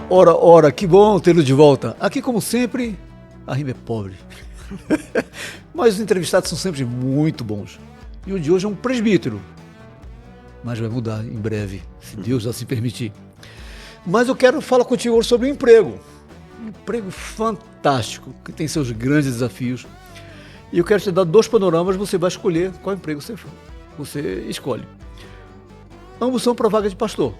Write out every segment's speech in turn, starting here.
Ora, que bom tê-lo de volta. Aqui, como sempre, a rima é pobre. Mas os entrevistados são sempre muito bons. E o de hoje é um presbítero. Mas vai mudar em breve, se Deus assim permitir. Mas eu quero falar contigo hoje sobre o emprego. Um emprego fantástico, que tem seus grandes desafios. E eu quero te dar 2 panoramas, você vai escolher qual emprego você escolhe. Ambos são para vaga de pastor.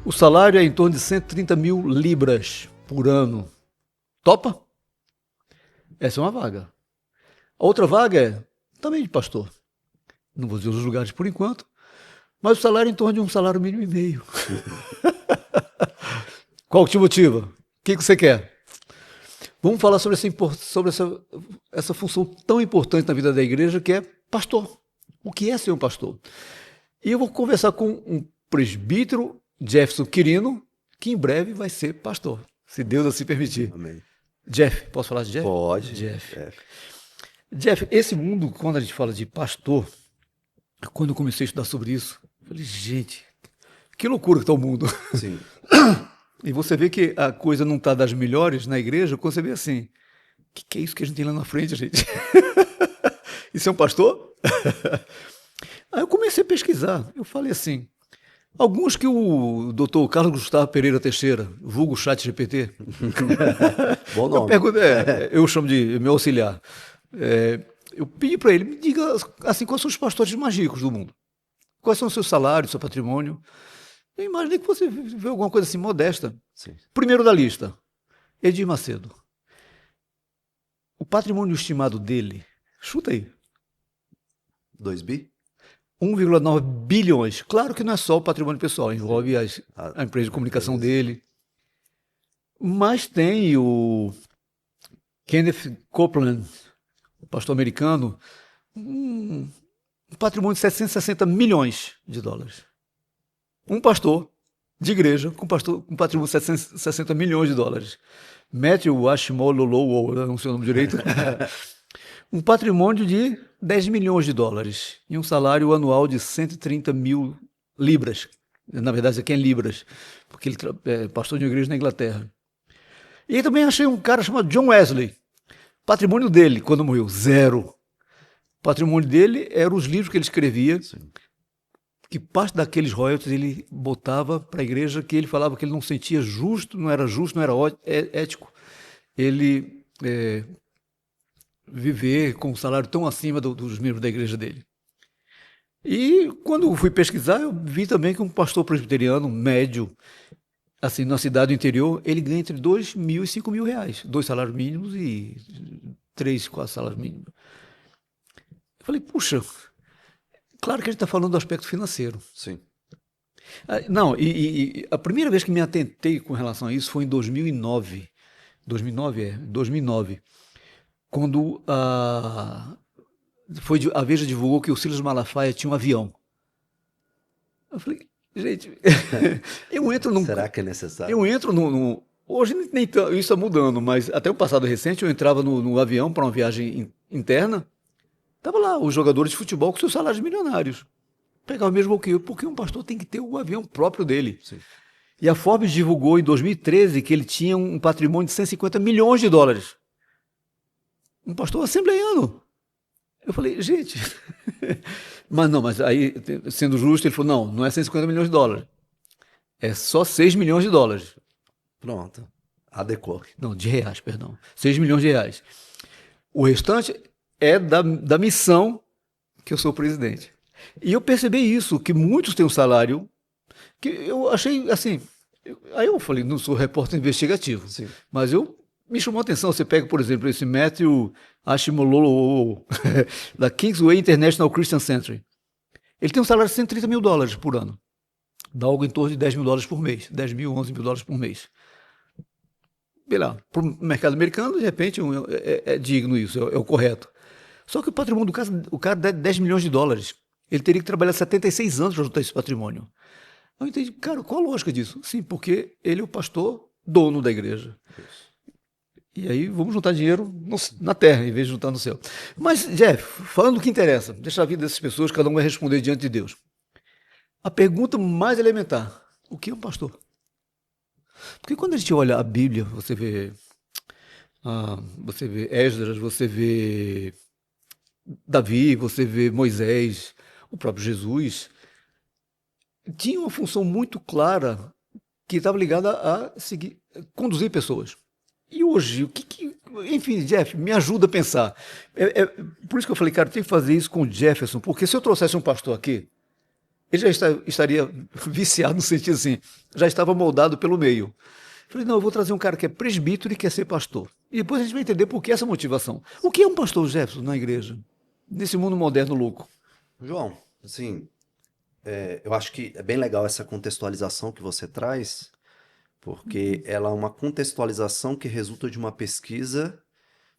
O salário é em torno de 130 mil libras por ano. Topa? Essa é uma vaga. A outra vaga é também de pastor. Não vou dizer os lugares por enquanto, mas o salário é em torno de um salário mínimo e meio. Qual te motiva? O que você quer? Vamos falar sobre essa função tão importante na vida da igreja, que é pastor. O que é ser um pastor? E eu vou conversar com um presbítero, Jefferson Quirino, que em breve vai ser pastor, se Deus assim permitir. Amém. Jeff, posso falar de Jeff? Pode. Jeff, esse mundo, quando a gente fala de pastor, quando eu comecei a estudar sobre isso, eu falei, gente, que loucura que está o mundo. Sim. E você vê que a coisa não está das melhores na igreja, quando você vê assim, o que é isso que a gente tem lá na frente, gente? Isso é um pastor? Aí eu comecei a pesquisar, eu falei assim, alguns que o doutor Carlos Gustavo Pereira Teixeira, vulgo ChatGPT, Bom nome. eu chamo de meu auxiliar, eu pedi para ele, me diga assim, quais são os pastores mais ricos do mundo? Quais são os seus salários, seu patrimônio? Eu imaginei que você vê alguma coisa assim modesta. Sim. Primeiro da lista, Edir Macedo. O patrimônio estimado dele, chuta aí. 2 bi? 1,9 bilhões. Claro que não é só o patrimônio pessoal, envolve a empresa de comunicação dele. Mas tem o Kenneth Copeland, o pastor americano, um patrimônio de 760 milhões de dólares. Um pastor de igreja com patrimônio de 760 milhões de dólares. Matthew Ashimololo, não sei o nome direito. Um patrimônio de 10 milhões de dólares e um salário anual de 130 mil libras. Na verdade, aqui é em libras, porque ele é pastor de uma igreja na Inglaterra. E também achei um cara chamado John Wesley. Patrimônio dele, quando morreu, 0. O patrimônio dele eram os livros que ele escrevia, sim, que parte daqueles royalties ele botava para a igreja, que ele falava que ele não sentia justo, não era ético. Ele viver com um salário tão acima dos membros da igreja dele. E quando eu fui pesquisar, eu vi também que um pastor presbiteriano médio, assim, na cidade do interior, ele ganha entre 2 mil e 5 mil reais. 2 salários mínimos e 3, 4 salários mínimos. Eu falei, puxa, claro que a gente está falando do aspecto financeiro. Sim. Não, e a primeira vez que me atentei com relação a isso foi em 2009. 2009. Quando a Veja divulgou que o Silas Malafaia tinha um avião. Eu falei, gente, eu entro num... Será que é necessário? Eu entro no... Hoje nem isso está mudando, mas até o passado recente eu entrava no avião para uma viagem interna, estava lá os jogadores de futebol com seus salários milionários. Pegava o mesmo que eu, porque um pastor tem que ter o avião próprio dele. Sim. E a Forbes divulgou em 2013 que ele tinha um patrimônio de 150 milhões de dólares. Um pastor assembleiano. Eu falei, gente... mas aí, sendo justo, ele falou, não é 150 milhões de dólares. É só 6 milhões de dólares. Pronto. Adequou. Não, de reais, perdão. 6 milhões de reais. O restante é da missão que eu sou presidente. E eu percebi isso, que muitos têm um salário que eu achei, assim... Aí eu falei, não sou repórter investigativo, sim, mas me chamou a atenção. Você pega, por exemplo, esse Matthew Ashimololo, da Kingsway International Christian Center. Ele tem um salário de 130 mil dólares por ano. Dá algo em torno de 10 mil dólares por mês. 10 mil, 11 mil dólares por mês. Para o mercado americano, de repente, é digno isso, é o correto. Só que o patrimônio o cara dá 10 milhões de dólares. Ele teria que trabalhar 76 anos para juntar esse patrimônio. Eu entendi, cara, qual a lógica disso? Sim, porque ele é o pastor dono da igreja. Isso. E aí vamos juntar dinheiro na terra, em vez de juntar no céu. Mas, Jeff, falando do que interessa, deixa a vida dessas pessoas, cada um vai responder diante de Deus. A pergunta mais elementar, o que é um pastor? Porque quando a gente olha a Bíblia, você vê Esdras, você vê Davi, você vê Moisés, o próprio Jesus, tinha uma função muito clara que estava ligada a seguir, conduzir pessoas. E hoje, enfim, Jeff, me ajuda a pensar. Por isso que eu falei, cara, tem que fazer isso com o Jefferson, porque se eu trouxesse um pastor aqui, ele estaria viciado no sentido assim, já estava moldado pelo meio. Falei, não, eu vou trazer um cara que é presbítero e quer ser pastor. E depois a gente vai entender por que essa motivação. O que é um pastor, Jefferson, na igreja? Nesse mundo moderno louco. João, assim, eu acho que é bem legal essa contextualização que você traz, porque ela é uma contextualização que resulta de uma pesquisa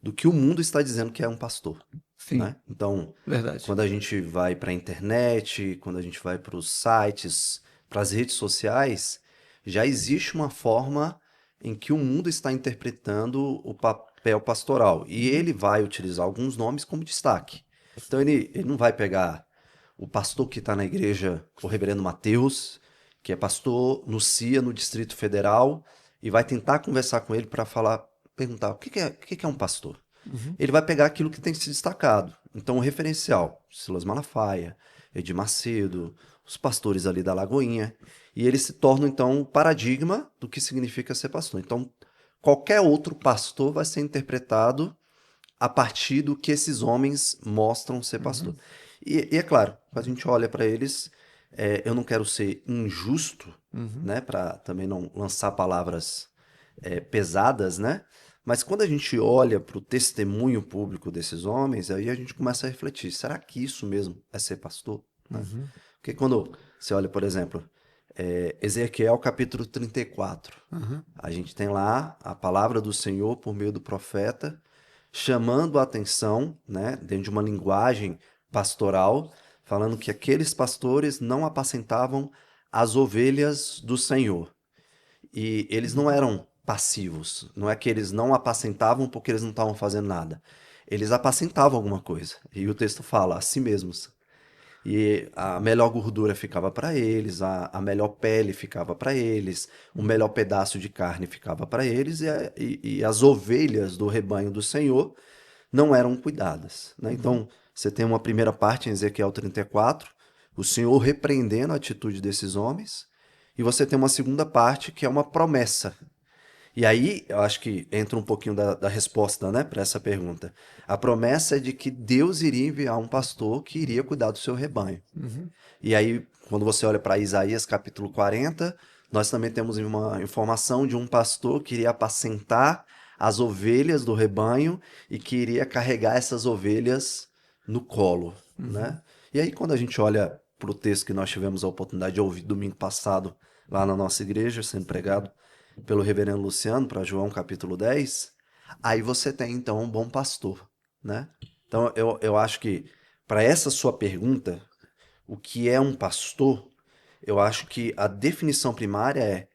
do que o mundo está dizendo que é um pastor, Sim, né? Então, verdade. quando a gente vai para a internet, quando a gente vai para os sites, para as redes sociais, já existe uma forma em que o mundo está interpretando o papel pastoral. E ele vai utilizar alguns nomes como destaque. Então, ele não vai pegar o pastor que está na igreja, o reverendo Mateus, que é pastor no CIA, no Distrito Federal, e vai tentar conversar com ele para falar, perguntar o que é um pastor. Uhum. Ele vai pegar aquilo que tem se destacado. Então, o referencial, Silas Malafaia, Edir Macedo, os pastores ali da Lagoinha, e eles se tornam, então, o paradigma do que significa ser pastor. Então, qualquer outro pastor vai ser interpretado a partir do que esses homens mostram ser pastor. E é claro, quando a gente olha para eles, eu não quero ser injusto, né, para também não lançar palavras pesadas, né? Mas quando a gente olha para o testemunho público desses homens, aí a gente começa a refletir: será que isso mesmo é ser pastor? Né? Porque quando você olha, por exemplo, Ezequiel capítulo 34, a gente tem lá a palavra do Senhor por meio do profeta, chamando a atenção, né, dentro de uma linguagem pastoral, falando que aqueles pastores não apacentavam as ovelhas do Senhor. E eles não eram passivos. Não é que eles não apacentavam porque eles não estavam fazendo nada. Eles apacentavam alguma coisa. E o texto fala a si mesmos. E a melhor gordura ficava para eles, a melhor pele ficava para eles, o melhor pedaço de carne ficava para eles, e as ovelhas do rebanho do Senhor não eram cuidadas. Né? Então, você tem uma primeira parte em Ezequiel 34, o Senhor repreendendo a atitude desses homens, e você tem uma segunda parte que é uma promessa. E aí, eu acho que entra um pouquinho da resposta, né, para essa pergunta. A promessa é de que Deus iria enviar um pastor que iria cuidar do seu rebanho. E aí, quando você olha para Isaías capítulo 40, nós também temos uma informação de um pastor que iria apacentar as ovelhas do rebanho e que iria carregar essas ovelhas no colo, né? E aí, quando a gente olha para o texto que nós tivemos a oportunidade de ouvir domingo passado lá na nossa igreja, sendo pregado pelo reverendo Luciano, para João capítulo 10, aí você tem então um bom pastor, né? Então eu acho que para essa sua pergunta, o que é um pastor, eu acho que a definição primária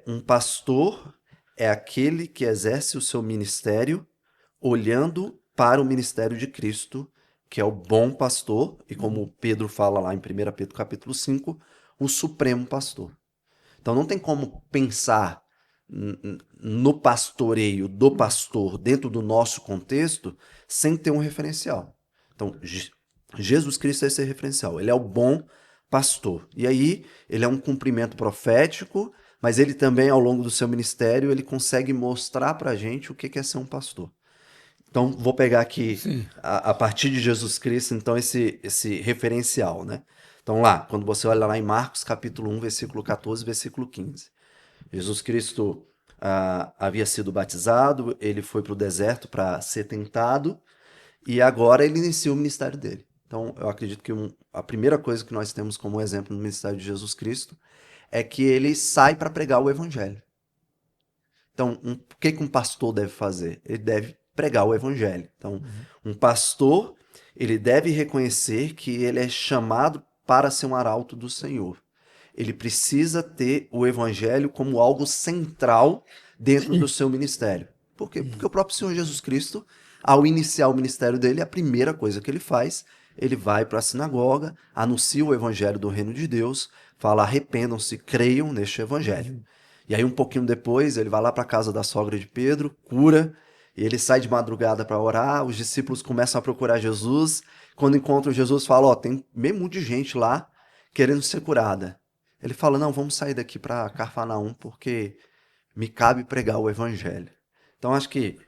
um pastor é aquele que exerce o seu ministério olhando para o ministério de Cristo, que é o bom pastor, e como Pedro fala lá em 1 Pedro capítulo 5, o supremo pastor. Então não tem como pensar no pastoreio do pastor dentro do nosso contexto sem ter um referencial. Então, Jesus Cristo é esse referencial. Ele é o bom pastor. E aí, ele é um cumprimento profético, mas ele também, ao longo do seu ministério, ele consegue mostrar pra gente o que é ser um pastor. Então, vou pegar aqui, a partir de Jesus Cristo, então, esse referencial, né? Então, lá, quando você olha lá em Marcos, capítulo 1, versículo 14, versículo 15. Jesus Cristo havia sido batizado, ele foi para o deserto para ser tentado, e agora ele inicia o ministério dele. Então, eu acredito que a primeira coisa que nós temos como exemplo no ministério de Jesus Cristo é que ele sai para pregar o evangelho. Então, o que um pastor deve fazer? Ele deve pregar o evangelho. Então, um pastor, ele deve reconhecer que ele é chamado para ser um arauto do Senhor. Ele precisa ter o evangelho como algo central dentro do seu ministério. Por quê? Porque o próprio Senhor Jesus Cristo, ao iniciar o ministério dele, a primeira coisa que ele faz, ele vai para a sinagoga, anuncia o evangelho do reino de Deus, fala: arrependam-se, creiam neste evangelho. E aí um pouquinho depois ele vai lá para a casa da sogra de Pedro, cura, e ele sai de madrugada para orar, os discípulos começam a procurar Jesus, quando encontram Jesus fala, ó, tem meio monte de gente lá querendo ser curada. Ele fala, não, vamos sair daqui para Cafarnaum porque me cabe pregar o evangelho. Então acho que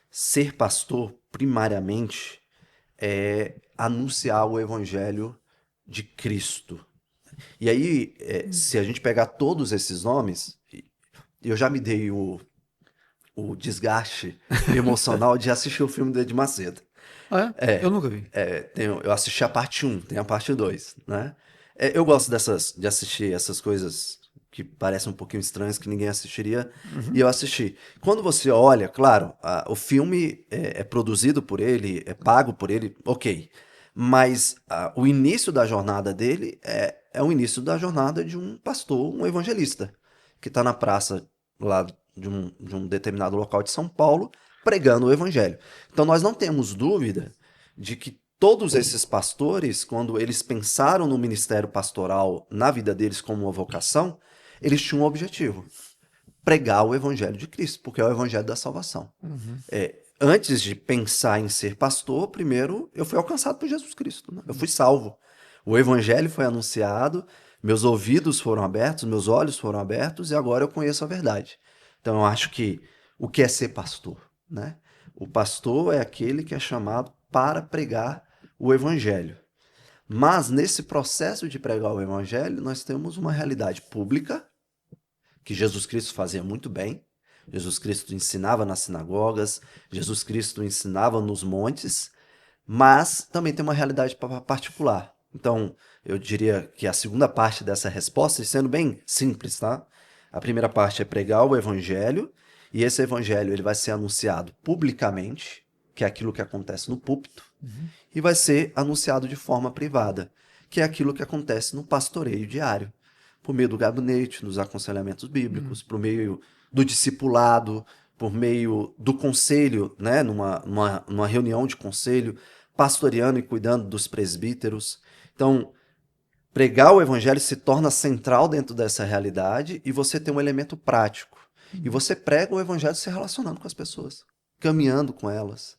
ser pastor, primariamente, é anunciar o evangelho de Cristo. E aí, se a gente pegar todos esses nomes, eu já me dei o desgaste emocional de assistir o filme do Edir Macedo. Ah, é? Eu nunca vi. Eu assisti a parte 1, tem a parte 2, né? Eu gosto de assistir essas coisas que parecem um pouquinho estranhas, que ninguém assistiria, e eu assisti. Quando você olha, claro, o filme é produzido por ele, é pago por ele, ok. Mas o início da jornada dele é o início da jornada de um pastor, um evangelista, que está na praça lá de um determinado local de São Paulo, pregando o evangelho. Então nós não temos dúvida de que todos esses pastores, quando eles pensaram no ministério pastoral na vida deles como uma vocação, eles tinham um objetivo: pregar o evangelho de Cristo, porque é o evangelho da salvação. Antes de pensar em ser pastor, primeiro eu fui alcançado por Jesus Cristo, né? Eu fui salvo. O evangelho foi anunciado, meus ouvidos foram abertos, meus olhos foram abertos e agora eu conheço a verdade. Então eu acho que o que é ser pastor, né? O pastor é aquele que é chamado para pregar o evangelho. Mas nesse processo de pregar o evangelho, nós temos uma realidade pública, que Jesus Cristo fazia muito bem. Jesus Cristo ensinava nas sinagogas, Jesus Cristo ensinava nos montes, mas também tem uma realidade particular. Então, eu diria que a segunda parte dessa resposta, sendo bem simples, tá? A primeira parte é pregar o evangelho, e esse evangelho ele vai ser anunciado publicamente, que é aquilo que acontece no púlpito, e vai ser anunciado de forma privada, que é aquilo que acontece no pastoreio diário, por meio do gabinete, dos aconselhamentos bíblicos, por meio do discipulado, por meio do conselho, né, numa reunião de conselho, pastoreando e cuidando dos presbíteros. Então, pregar o evangelho se torna central dentro dessa realidade e você tem um elemento prático. E você prega o evangelho se relacionando com as pessoas, caminhando com elas,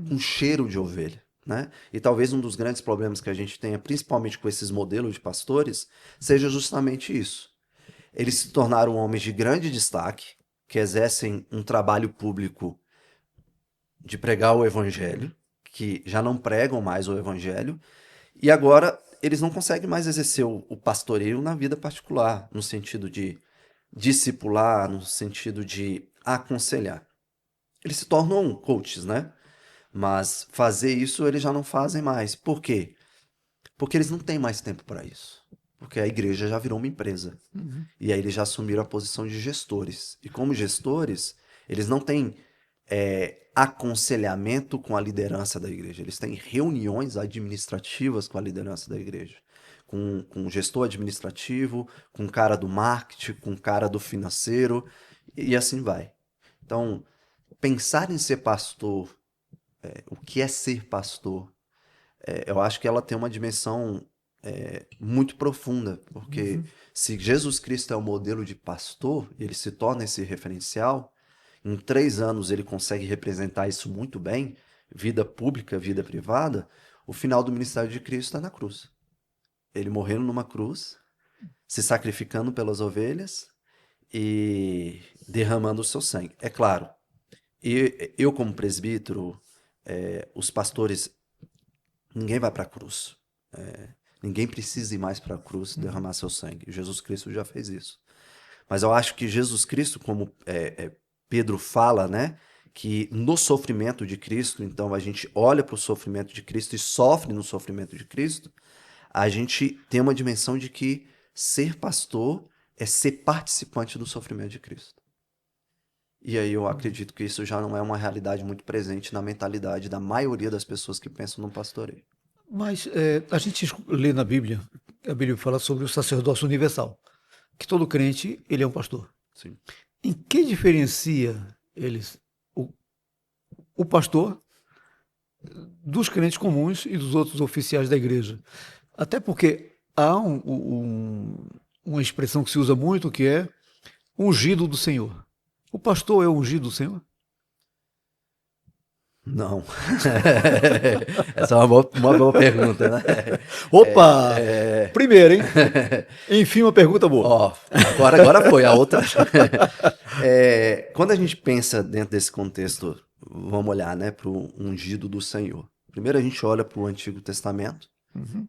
com cheiro de ovelha. Né? E talvez um dos grandes problemas que a gente tenha, principalmente com esses modelos de pastores, seja justamente isso. Eles se tornaram homens de grande destaque, que exercem um trabalho público de pregar o evangelho, que já não pregam mais o evangelho, e agora eles não conseguem mais exercer o pastoreio na vida particular, no sentido de discipular, no sentido de aconselhar. Eles se tornam coaches, né? Mas fazer isso eles já não fazem mais. Por quê? Porque eles não têm mais tempo para isso. Porque a igreja já virou uma empresa. E aí eles já assumiram a posição de gestores. E como gestores, eles não têm aconselhamento com a liderança da igreja. Eles têm reuniões administrativas com a liderança da igreja. Com um gestor administrativo, com um cara do marketing, com um cara do financeiro, e assim vai. Então, pensar em ser pastor, o que é ser pastor, eu acho que ela tem uma dimensão muito profunda, porque se Jesus Cristo é o modelo de pastor, ele se torna esse referencial, em 3 anos ele consegue representar isso muito bem, vida pública, vida privada, o final do ministério de Cristo está na cruz. Ele morrendo numa cruz, se sacrificando pelas ovelhas e derramando o seu sangue. É claro, eu como presbítero, os pastores, ninguém vai para a cruz. Ninguém precisa ir mais para a cruz derramar seu sangue. Jesus Cristo já fez isso. Mas eu acho que Jesus Cristo, como Pedro fala, né, que no sofrimento de Cristo, então a gente olha para o sofrimento de Cristo e sofre no sofrimento de Cristo, a gente tem uma dimensão de que ser pastor é ser participante do sofrimento de Cristo. E aí eu acredito que isso já não é uma realidade muito presente na mentalidade da maioria das pessoas que pensam no pastoreio. Mas a gente lê na Bíblia, a Bíblia fala sobre o sacerdócio universal, que todo crente, ele é um pastor. Sim. Em que diferencia eles, o pastor dos crentes comuns e dos outros oficiais da igreja? Até porque há uma expressão que se usa muito, que é ungido do Senhor. O pastor é o ungido do Senhor? Não. Essa é uma boa pergunta, né? Opa! Primeiro, hein? Enfim, uma pergunta boa. Ó, agora foi a outra. Quando a gente pensa dentro desse contexto, vamos olhar, né, para o ungido do Senhor. Primeiro a gente olha para o Antigo Testamento,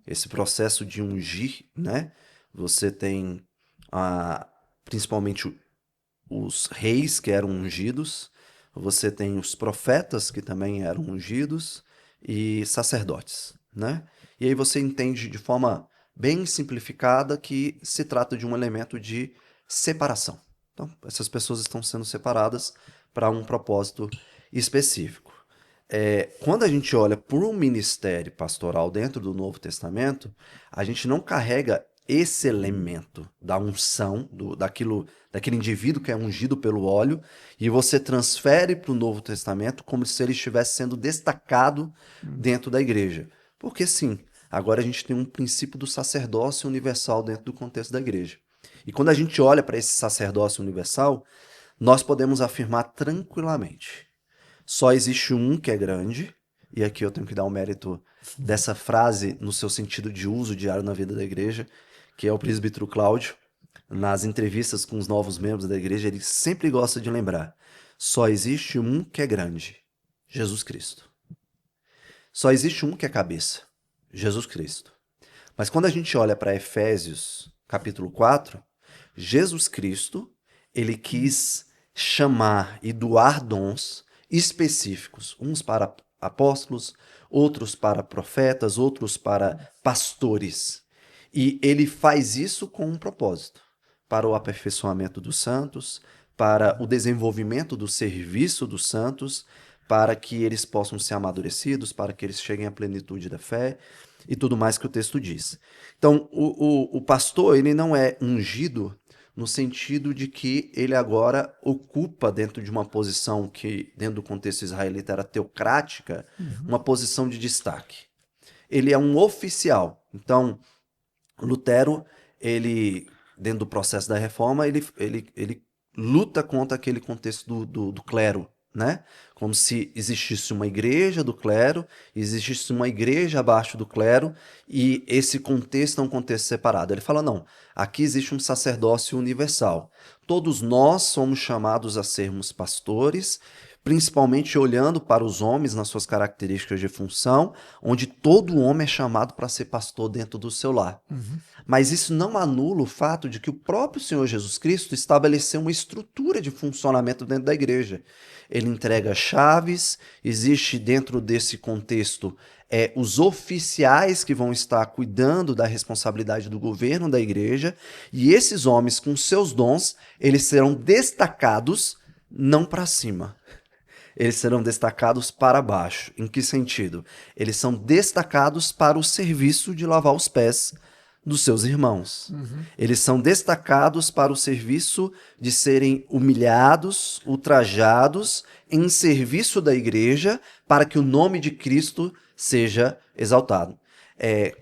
esse processo de ungir, né? Você tem principalmente os reis que eram ungidos, você tem os profetas que também eram ungidos e sacerdotes, né? E aí você entende de forma bem simplificada que se trata de um elemento de separação. Então, essas pessoas estão sendo separadas para um propósito específico. Quando a gente olha para o ministério pastoral dentro do Novo Testamento, a gente não carrega esse elemento da unção, daquele indivíduo que é ungido pelo óleo, e você transfere para o Novo Testamento como se ele estivesse sendo destacado dentro da igreja. Porque sim, agora a gente tem um princípio do sacerdócio universal dentro do contexto da igreja. E quando a gente olha para esse sacerdócio universal, nós podemos afirmar tranquilamente: só existe um que é grande, e aqui eu tenho que dar o mérito dessa frase no seu sentido de uso diário na vida da igreja, que é o presbítero Cláudio. Nas entrevistas com os novos membros da igreja, ele sempre gosta de lembrar: só existe um que é grande, Jesus Cristo. Só existe um que é cabeça, Jesus Cristo. Mas quando a gente olha para Efésios, capítulo 4, Jesus Cristo, ele quis chamar e doar dons específicos, uns para apóstolos, outros para profetas, outros para pastores. E ele faz isso com um propósito: para o aperfeiçoamento dos santos, para o desenvolvimento do serviço dos santos, para que eles possam ser amadurecidos, para que eles cheguem à plenitude da fé e tudo mais que o texto diz. Então, o pastor, ele não é ungido no sentido de que ele agora ocupa, dentro de uma posição que, dentro do contexto israelita, era teocrática, uma posição de destaque. Ele é um oficial. Então, Lutero, ele, dentro do processo da reforma, ele luta contra aquele contexto do clero, né? Como se existisse uma igreja do clero, existisse uma igreja abaixo do clero, e esse contexto é um contexto separado. Ele fala: não, aqui existe um sacerdócio universal. Todos nós somos chamados a sermos pastores, principalmente olhando para os homens nas suas características de função, onde todo homem é chamado para ser pastor dentro do seu lar. Mas isso não anula o fato de que o próprio Senhor Jesus Cristo estabeleceu uma estrutura de funcionamento dentro da igreja. Ele entrega chaves, existe dentro desse contexto os oficiais que vão estar cuidando da responsabilidade do governo da igreja, e esses homens, com seus dons, eles serão destacados não para cima. Eles serão destacados para baixo. Em que sentido? Eles são destacados para o serviço de lavar os pés dos seus irmãos. Eles são destacados para o serviço de serem humilhados, ultrajados, em serviço da igreja, para que o nome de Cristo seja exaltado.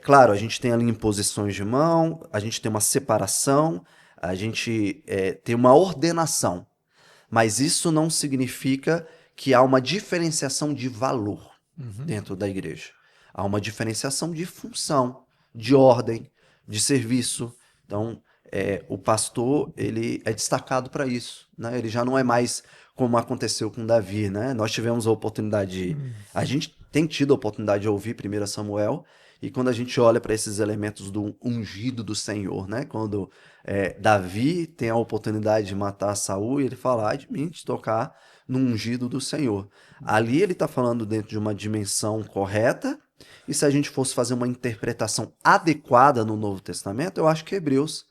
Claro, a gente tem ali imposições de mão, a gente tem uma separação, a gente tem uma ordenação, mas isso não significa que há uma diferenciação de valor dentro da igreja. Há uma diferenciação de função, de ordem, de serviço. Então, o pastor, ele é destacado para isso, né? Ele já não é mais como aconteceu com Davi, né? Nós tivemos a oportunidade, a gente tem tido a oportunidade de ouvir 1 Samuel, e quando a gente olha para esses elementos do ungido do Senhor, né? Quando Davi tem a oportunidade de matar Saul, e ele fala: ai de mim, de tocar no ungido do Senhor. Ali ele está falando dentro de uma dimensão correta, e se a gente fosse fazer uma interpretação adequada no Novo Testamento, eu acho que Hebreus,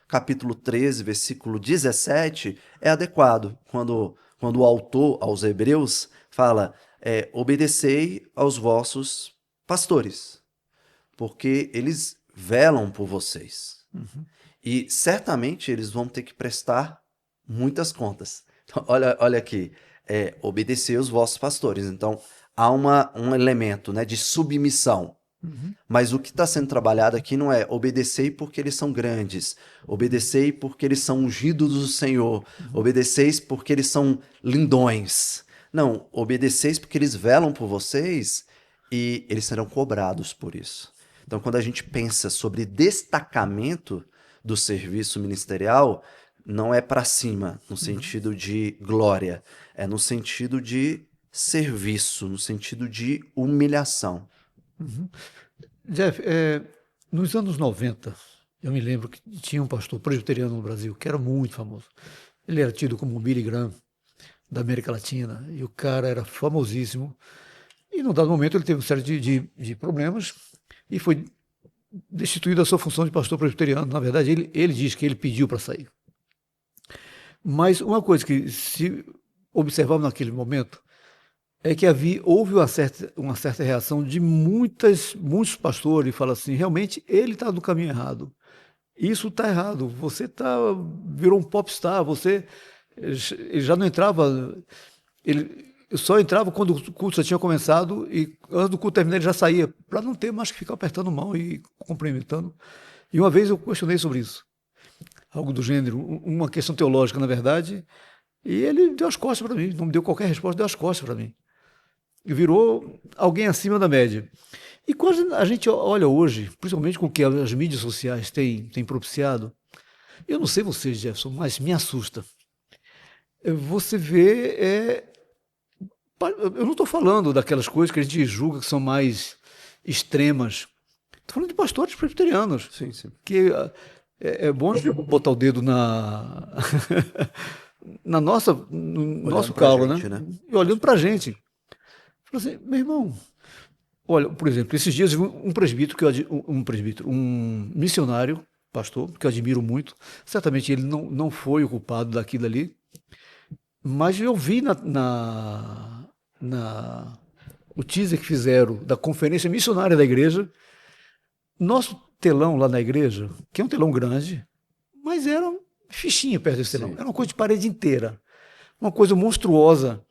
capítulo 13, versículo 17, é adequado, quando o autor aos Hebreus fala: obedecei aos vossos pastores, porque eles velam por vocês. E certamente eles vão ter que prestar muitas contas. Então, olha aqui, obedecer os vossos pastores. Então, há um elemento, né, de submissão, Mas o que está sendo trabalhado aqui não é obedecei porque eles são grandes, obedecei porque eles são ungidos do Senhor, obedeceis porque eles são lindões. Não, obedeceis porque eles velam por vocês e eles serão cobrados por isso. Então, quando a gente pensa sobre destacamento do serviço ministerial, não é para cima, no sentido de glória, é no sentido de serviço, no sentido de humilhação. Jeff, nos anos 90, eu me lembro que tinha um pastor presbiteriano no Brasil que era muito famoso. Ele era tido como o Billy Graham da América Latina e o cara era famosíssimo. E num dado momento ele teve uma série de problemas e foi destituído da sua função de pastor presbiteriano. Na verdade, ele diz que ele pediu para sair. Mas uma coisa que se observava naquele momento é que houve uma certa reação de muitos pastores e fala assim, realmente ele está no caminho errado. Isso está errado. Você virou um popstar. Ele já não entrava. Ele só entrava quando o culto já tinha começado e antes do culto terminar ele já saía para não ter mais que ficar apertando mão e cumprimentando. E uma vez eu questionei sobre isso, algo do gênero, uma questão teológica na verdade, e ele deu as costas para mim. Não me deu qualquer resposta, deu as costas para mim. E virou alguém acima da média. E quando a gente olha hoje, principalmente com o que as mídias sociais têm propiciado, eu não sei você, Jefferson, mas me assusta. Você vê, eu não estou falando daquelas coisas que a gente julga que são mais extremas. Estou falando de pastores presbiterianos. Sim, sim. Que é bom botar o dedo no nosso calo, né? E olhando para a gente. Assim, meu irmão, olha, por exemplo, esses dias um presbítero, um missionário, pastor, que eu admiro muito, certamente ele não foi o culpado daquilo ali, mas eu vi o teaser que fizeram da conferência missionária da igreja, nosso telão lá na igreja, que é um telão grande, mas era fichinha perto desse telão, era uma coisa de parede inteira, uma coisa monstruosa.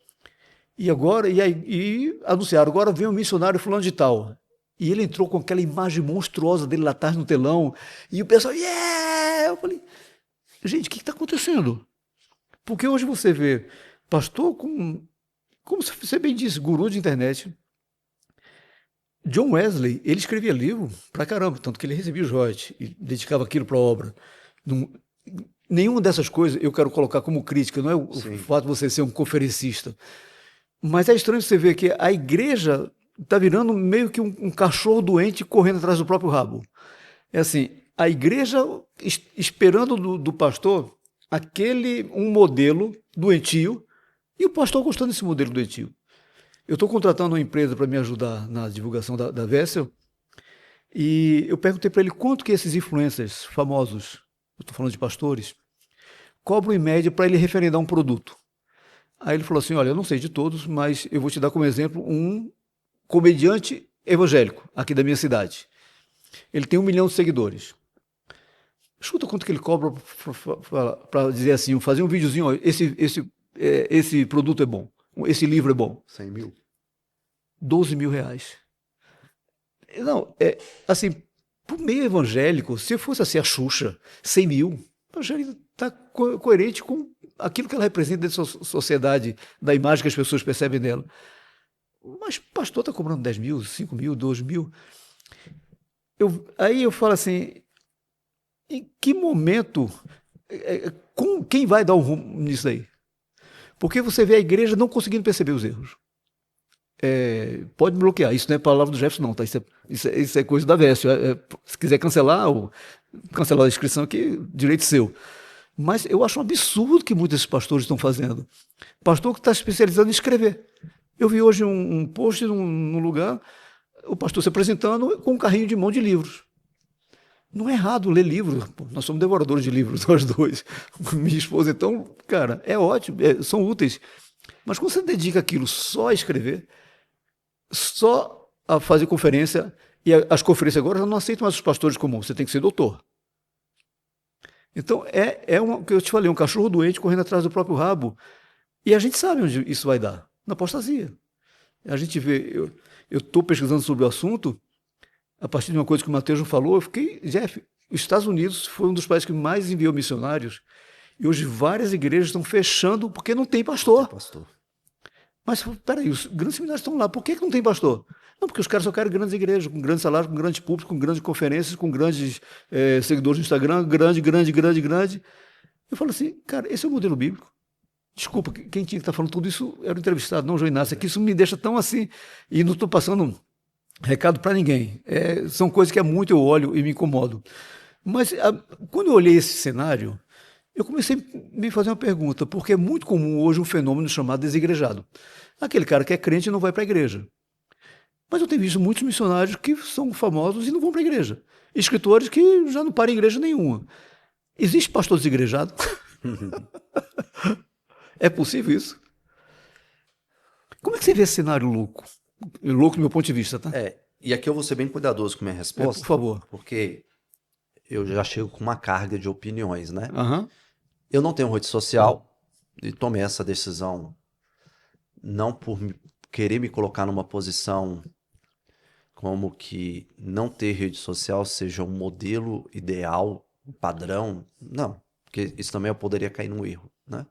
E anunciaram, agora vem o missionário fulano de tal. E ele entrou com aquela imagem monstruosa dele lá atrás no telão. E o pessoal, yeah! Eu falei, gente, o que está acontecendo? Porque hoje você vê pastor como você bem disse, guru de internet. John Wesley, ele escrevia livro pra caramba, tanto que ele recebia os royalties e dedicava aquilo para a obra. Nenhuma dessas coisas eu quero colocar como crítica, não é o fato de você ser um conferencista. Mas é estranho você ver que a igreja está virando meio que um cachorro doente correndo atrás do próprio rabo. É assim, a igreja esperando do pastor um modelo doentio e o pastor gostando desse modelo doentio. Eu estou contratando uma empresa para me ajudar na divulgação da Vessel e eu perguntei para ele quanto que esses influencers famosos, eu estou falando de pastores, cobram em média para ele referendar um produto. Aí ele falou assim, olha, eu não sei de todos, mas eu vou te dar como exemplo um comediante evangélico aqui da minha cidade. Ele tem 1 milhão de seguidores. Escuta quanto que ele cobra para dizer assim, fazer um videozinho, ó, esse produto é bom, esse livro é bom. 100 mil? 12 mil reais. Não, assim, para o meio evangélico, se fosse assim a Xuxa, 100 mil, o evangelho está coerente com aquilo que ela representa dentro da sociedade, da imagem que as pessoas percebem dela. Mas o pastor está cobrando 10 mil, 5 mil, 12 mil. Aí eu falo assim, em que momento, quem vai dar o rumo nisso aí? Porque você vê a igreja não conseguindo perceber os erros. Pode me bloquear, isso não é palavra do Jefferson não, tá? Isso é coisa da Vessel. Se quiser cancelar a inscrição aqui, direito seu. Mas eu acho um absurdo que muitos desses pastores estão fazendo. Pastor que está especializado em escrever. Eu vi hoje um post num lugar, o pastor se apresentando com um carrinho de mão de livros. Não é errado ler livros, nós somos devoradores de livros, nós dois. Minha esposa, então, cara, é ótimo, são úteis. Mas quando você dedica aquilo só a escrever, só a fazer conferência, e as conferências agora não aceitam mais os pastores comuns, você tem que ser doutor. Então, o que eu te falei, um cachorro doente correndo atrás do próprio rabo. E a gente sabe onde isso vai dar, na apostasia. A gente vê, eu estou pesquisando sobre o assunto, a partir de uma coisa que o Matheus falou, eu fiquei, Jeff, os Estados Unidos foi um dos países que mais enviou missionários, e hoje várias igrejas estão fechando porque não tem Tem pastor. pastor. Mas peraí, os grandes seminários estão lá, por que não tem pastor? Não, porque os caras só querem grandes igrejas, com grandes salários, com grandes públicos, com grandes conferências, com grandes seguidores no Instagram, grande. Eu falo assim, cara, esse é o modelo bíblico. Desculpa, quem tinha que estar falando tudo isso era o entrevistado, não o João Inácio. Que isso me deixa tão assim, e não estou passando recado para ninguém. São coisas que há muito eu olho e me incomodo. Mas quando eu olhei esse cenário, eu comecei a me fazer uma pergunta, porque é muito comum hoje um fenômeno chamado desigrejado. Aquele cara que é crente e não vai para a igreja. Mas eu tenho visto muitos missionários que são famosos e não vão para a igreja. Escritores que já não param em igreja nenhuma. Existe pastor desigrejado? É possível isso? Como é que você vê esse cenário louco? Louco do meu ponto de vista, tá? E aqui eu vou ser bem cuidadoso com minha Por resposta, favor. porque eu já chego com uma carga de opiniões, né? Aham. Eu não tenho rede social e tomei essa decisão não por querer me colocar numa posição como que não ter rede social seja um modelo ideal, um padrão. Não, porque isso também eu poderia cair num erro, né?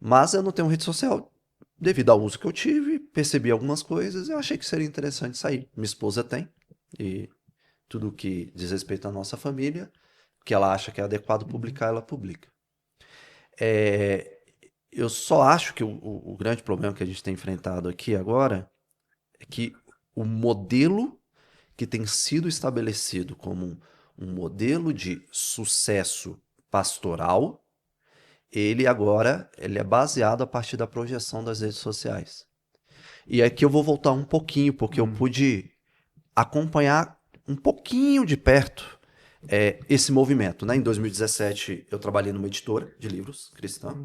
Mas eu não tenho rede social devido ao uso que eu tive, percebi algumas coisas e eu achei que seria interessante sair. Minha esposa tem, e tudo que diz respeito à nossa família, que ela acha que é adequado publicar, ela publica. Eu só acho que o grande problema que a gente tem enfrentado aqui agora é que o modelo que tem sido estabelecido como um modelo de sucesso pastoral, ele é baseado a partir da projeção das redes sociais. E aqui eu vou voltar um pouquinho, porque eu pude acompanhar um pouquinho de perto esse movimento, né? Em 2017 eu trabalhei numa editora de livros cristã.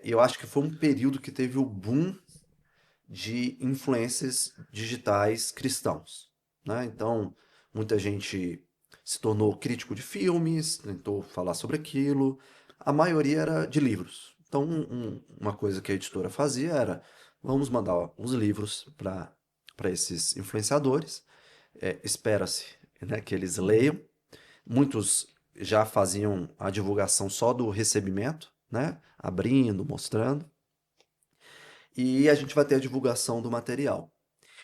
Eu acho que foi um período que teve o boom de influencers digitais cristãos, né? Então, muita gente se tornou crítico de filmes, tentou falar sobre aquilo. A maioria era de livros. Então, uma coisa que a editora fazia era, vamos mandar os livros para esses influenciadores. Espera-se, né, que eles leiam. Muitos já faziam a divulgação só do recebimento, né? Abrindo, mostrando. E a gente vai ter a divulgação do material.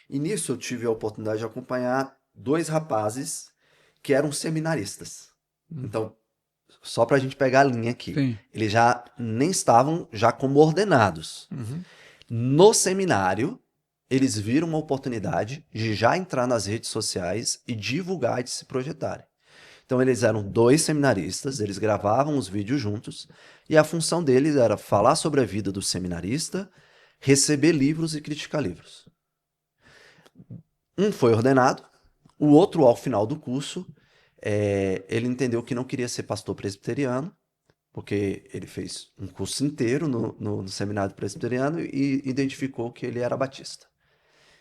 E nisso eu tive a oportunidade de acompanhar dois rapazes que eram seminaristas. Então, só para a gente pegar a linha aqui, Sim. eles já nem estavam já como ordenados. No seminário, eles viram uma oportunidade de já entrar nas redes sociais e divulgar e de se projetarem. Então, eles eram dois seminaristas, eles gravavam os vídeos juntos, e a função deles era falar sobre a vida do seminarista, receber livros e criticar livros. Um foi ordenado, o outro, ao final do curso, ele entendeu que não queria ser pastor presbiteriano, porque ele fez um curso inteiro no seminário presbiteriano e identificou que ele era batista.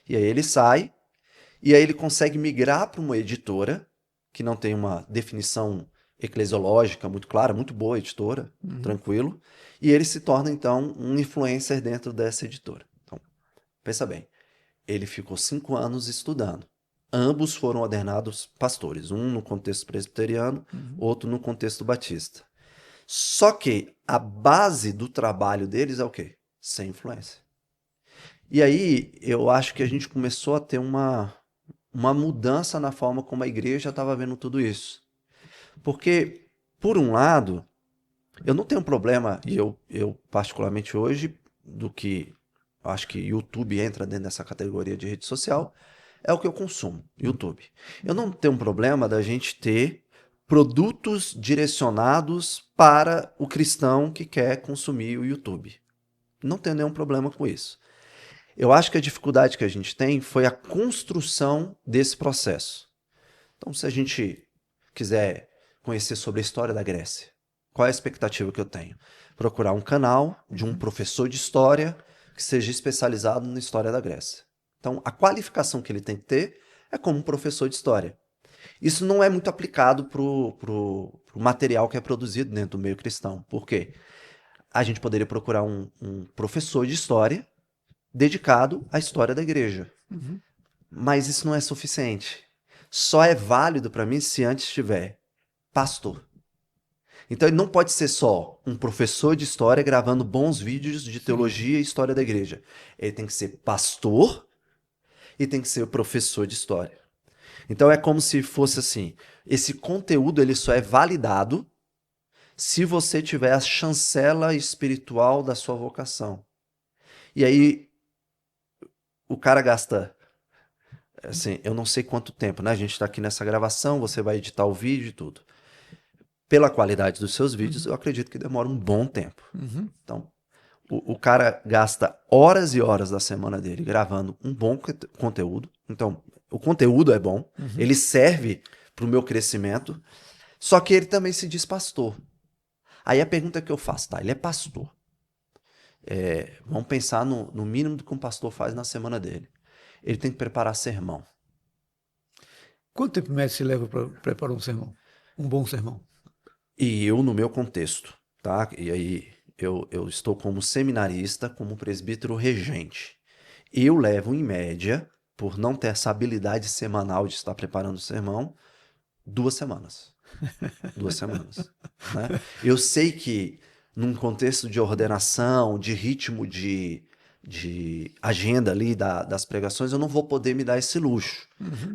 E aí ele sai, e aí ele consegue migrar para uma editora, que não tem uma definição eclesiológica muito clara, muito boa editora, tranquilo, e ele se torna, então, um influencer dentro dessa editora. Então, pensa bem, ele ficou 5 anos estudando. Ambos foram ordenados pastores, um no contexto presbiteriano, outro no contexto batista. Só que a base do trabalho deles é o quê? Ser influência. E aí eu acho que a gente começou a ter uma mudança na forma como a igreja estava vendo tudo isso. Porque, por um lado, eu não tenho problema, e eu particularmente hoje, do que acho que YouTube entra dentro dessa categoria de rede social, é o que eu consumo, YouTube. Eu não tenho um problema da gente ter produtos direcionados para o cristão que quer consumir o YouTube. Não tenho nenhum problema com isso. Eu acho que a dificuldade que a gente tem foi a construção desse processo. Então, se a gente quiser conhecer sobre a história da Grécia, qual é a expectativa que eu tenho? Procurar um canal de um professor de história que seja especializado na história da Grécia. Então, a qualificação que ele tem que ter é como um professor de história. Isso não é muito aplicado para o material que é produzido dentro do meio cristão. Por quê? A gente poderia procurar um professor de história dedicado à história da igreja. Mas isso não é suficiente. Só é válido para mim se antes tiver pastor. Então ele não pode ser só um professor de história gravando bons vídeos de teologia e história da igreja. Ele tem que ser pastor e tem que ser professor de história. Então é como se fosse assim, esse conteúdo ele só é validado se você tiver a chancela espiritual da sua vocação. E aí o cara gasta, assim, eu não sei quanto tempo, né? A gente está aqui nessa gravação, você vai editar o vídeo e tudo. Pela qualidade dos seus vídeos, eu acredito que demora um bom tempo. Então, o cara gasta horas e horas da semana dele gravando um bom conteúdo. Então, o conteúdo é bom, ele serve para o meu crescimento, só que ele também se diz pastor. Aí a pergunta que eu faço, tá? Ele é pastor. Vamos pensar no mínimo do que um pastor faz na semana dele. Ele tem que preparar sermão. Quanto tempo médio se leva para preparar um sermão? Um bom sermão? E eu, no meu contexto, tá? E aí eu estou como seminarista, como presbítero regente. Eu levo, em média, por não ter essa habilidade semanal de estar preparando o sermão, 2 semanas. 2 semanas. Né? Eu sei que, num contexto de ordenação, de ritmo de agenda ali das pregações, eu não vou poder me dar esse luxo.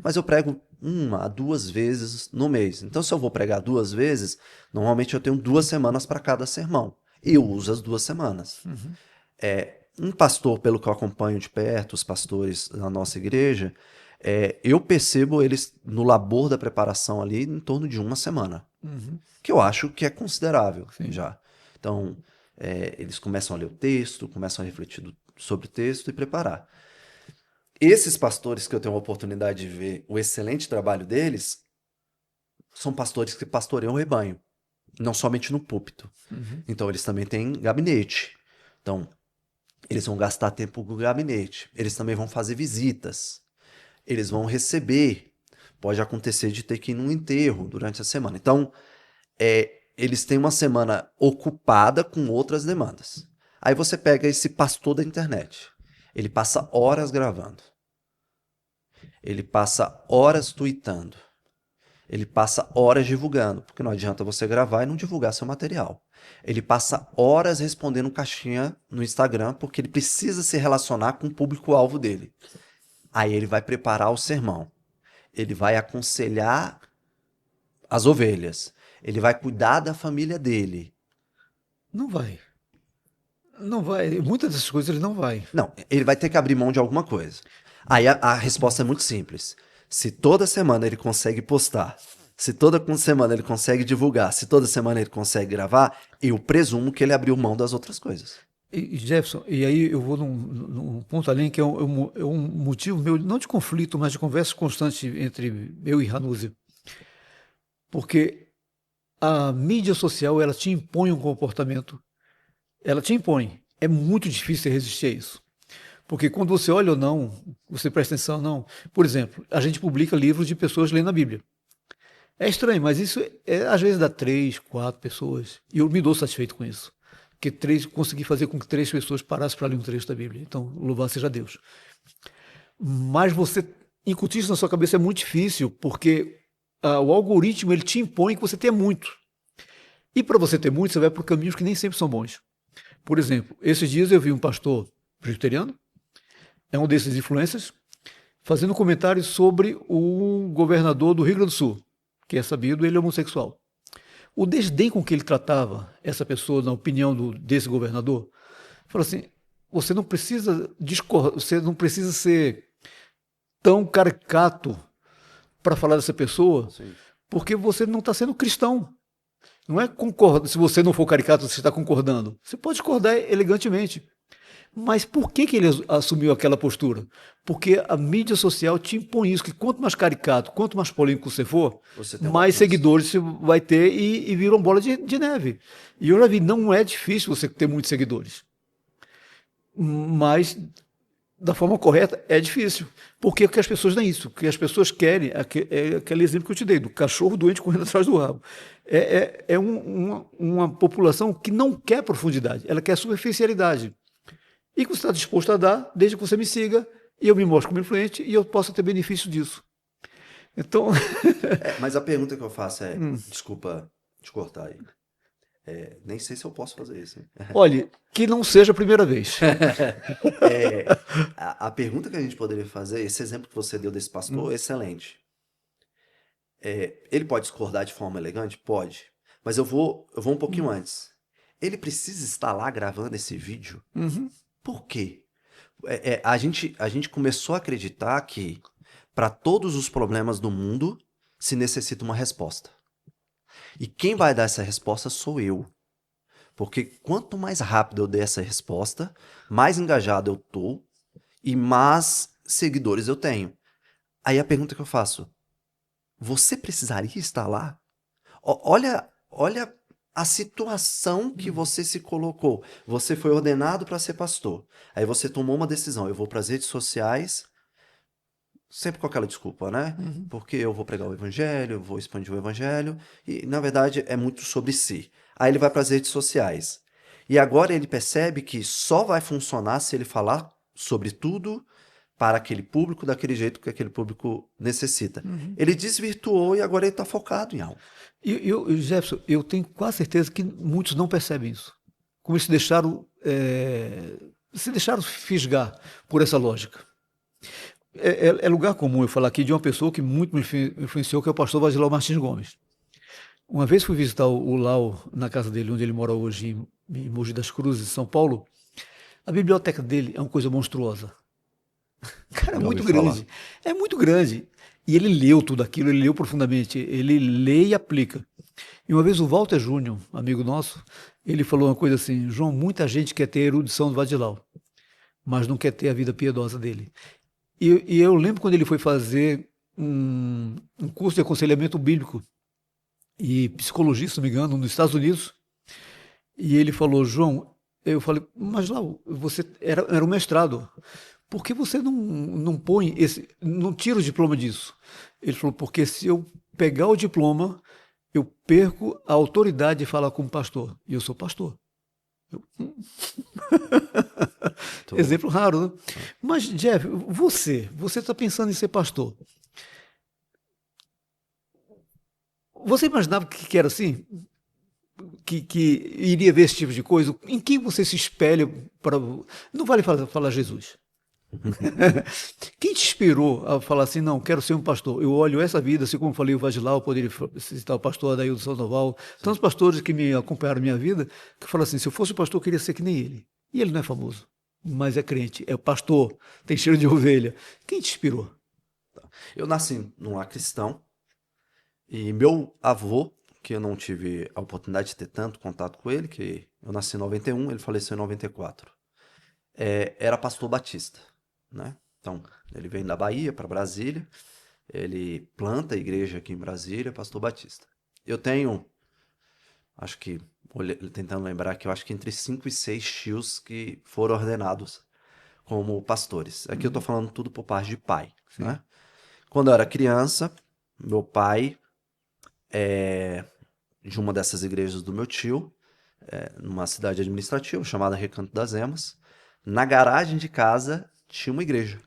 Mas eu prego 1 a 2 vezes no mês. Então, se eu vou pregar 2 vezes, normalmente eu tenho 2 semanas para cada sermão. E eu uso as 2 semanas. Um pastor, pelo que eu acompanho de perto, os pastores na nossa igreja, eu percebo eles no labor da preparação ali em torno de 1 semana. Que eu acho que é considerável já. Então, eles começam a ler o texto, começam a refletir sobre o texto e preparar. Esses pastores que eu tenho a oportunidade de ver o excelente trabalho deles, são pastores que pastoreiam o rebanho, não somente no púlpito. Então, eles também têm gabinete. Então, eles vão gastar tempo com o gabinete. Eles também vão fazer visitas. Eles vão receber. Pode acontecer de ter que ir num enterro durante a semana. Então, eles têm uma semana ocupada com outras demandas. Aí você pega esse pastor da internet. Ele passa horas gravando. Ele passa horas tweetando. Ele passa horas divulgando, porque não adianta você gravar e não divulgar seu material. Ele passa horas respondendo caixinha no Instagram, porque ele precisa se relacionar com o público-alvo dele. Aí ele vai preparar o sermão. Ele vai aconselhar as ovelhas. Ele vai cuidar da família dele. Não vai. Não vai. Muitas dessas coisas ele não vai. Não, ele vai ter que abrir mão de alguma coisa. Aí a resposta é muito simples. Se toda semana ele consegue postar, se toda semana ele consegue divulgar, se toda semana ele consegue gravar, eu presumo que ele abriu mão das outras coisas. E, Jefferson, e aí eu vou num ponto além que é um motivo meu, não de conflito, mas de conversa constante entre eu e Ranúzia. Porque a mídia social, ela te impõe um comportamento. Ela te impõe. É muito difícil resistir a isso. Porque quando você olha ou não, você presta atenção ou não. Por exemplo, a gente publica livros de pessoas lendo a Bíblia. É estranho, mas isso às vezes dá 3, 4 pessoas. E eu me dou satisfeito com isso. Porque consegui fazer com que 3 pessoas parassem para ler um trecho da Bíblia. Então, louvado seja Deus. Mas você incutir isso na sua cabeça é muito difícil, porque o algoritmo ele te impõe que você tenha muito. E para você ter muito, você vai por caminhos que nem sempre são bons. Por exemplo, esses dias eu vi um pastor presbiteriano, é um desses influencers, fazendo comentários sobre o governador do Rio Grande do Sul, que é sabido, ele é homossexual. O desdém com que ele tratava essa pessoa, na opinião desse governador, falou assim, você não precisa você não precisa ser tão caricato para falar dessa pessoa, sim, porque você não está sendo cristão. Não é concordar, se você não for caricato, você está concordando. Você pode discordar elegantemente. Mas por que ele assumiu aquela postura? Porque a mídia social te impõe isso, que quanto mais caricato, quanto mais polêmico você for, mais seguidores você vai ter e vira uma bola de neve. E eu já vi, não é difícil você ter muitos seguidores. Mas, da forma correta, é difícil. Porque as pessoas não é isso. O que as pessoas querem, é aquele exemplo que eu te dei, do cachorro doente correndo atrás do rabo. Uma população que não quer profundidade, ela quer superficialidade. E que você está disposto a dar, desde que você me siga e eu me mostro como influente e eu posso ter benefício disso. Então, Mas a pergunta que eu faço é, desculpa te cortar aí. Nem sei se eu posso fazer isso, hein? olhe, que não seja a primeira vez. A pergunta que a gente poderia fazer, esse exemplo que você deu desse pastor, excelente. Ele pode discordar de forma elegante? Pode. Mas eu vou um pouquinho antes. Ele precisa estar lá gravando esse vídeo? Uhum. Por quê? A gente começou a acreditar que para todos os problemas do mundo se necessita uma resposta. E quem vai dar essa resposta sou eu. Porque quanto mais rápido eu der essa resposta, mais engajado eu tô e mais seguidores eu tenho. Aí a pergunta que eu faço: você precisaria estar lá? Olha a situação que você se colocou. Você foi ordenado para ser pastor. Aí você tomou uma decisão. Eu vou para as redes sociais, sempre com aquela desculpa, né? Porque eu vou pregar o evangelho, eu vou expandir o evangelho. E, na verdade, é muito sobre si. Aí ele vai para as redes sociais. E agora ele percebe que só vai funcionar se ele falar sobre tudo para aquele público, daquele jeito que aquele público necessita. Ele desvirtuou e agora ele está focado em algo. Jefferson, eu tenho quase certeza que muitos não percebem isso. Como eles se deixaram fisgar por essa lógica. É lugar comum eu falar aqui de uma pessoa que muito me influenciou, que é o pastor Vadilau Martins Gomes. Uma vez fui visitar o Lau na casa dele, onde ele mora hoje, em Mogi das Cruzes, São Paulo. A biblioteca dele é uma coisa monstruosa. Cara, é Já ouvi muito falar. grande. É muito grande. E ele leu tudo aquilo, ele leu profundamente. Ele lê e aplica. E uma vez o Walter Júnior, amigo nosso, ele falou uma coisa assim: João, muita gente quer ter a erudição do Vadilau, mas não quer ter a vida piedosa dele. E eu lembro quando ele foi fazer um curso de aconselhamento bíblico e psicologia, se não me engano, nos Estados Unidos. E ele falou: João, eu falei, mas lá, você era um mestrado. Por que você não põe esse, não tira o diploma disso? Ele falou, porque se eu pegar o diploma, eu perco a autoridade de falar como pastor. E eu sou pastor. Tô- Exemplo raro, né? Mas, Jeff, você está pensando em ser pastor. Você imaginava que era assim? Que iria ver esse tipo de coisa? Em quem você se espelha para. Não vale falar Jesus. Quem te inspirou a falar assim, não, quero ser um pastor? Eu olho essa vida, assim como falei o Vadilau, eu poderia citar o pastor Adaildo Sandoval, tantos pastores que me acompanharam minha vida, que falam assim, se eu fosse pastor, eu queria ser que nem ele. E ele não é famoso, mas é crente, é pastor, tem cheiro de ovelha. Quem te inspirou? Eu nasci num lar cristão e meu avô, que eu não tive a oportunidade de ter tanto contato com ele, que eu nasci em 91, ele faleceu em 94, era pastor batista, né? Então, ele vem da Bahia para Brasília, ele planta a igreja aqui em Brasília, pastor batista. Eu tenho, acho que, tentando lembrar que eu acho que entre 5 e 6 tios que foram ordenados como pastores. Aqui eu tô falando tudo por parte de pai, Sim. né? Quando eu era criança, meu pai, de uma dessas igrejas do meu tio, numa cidade administrativa chamada Recanto das Emas, na garagem de casa tinha uma igreja.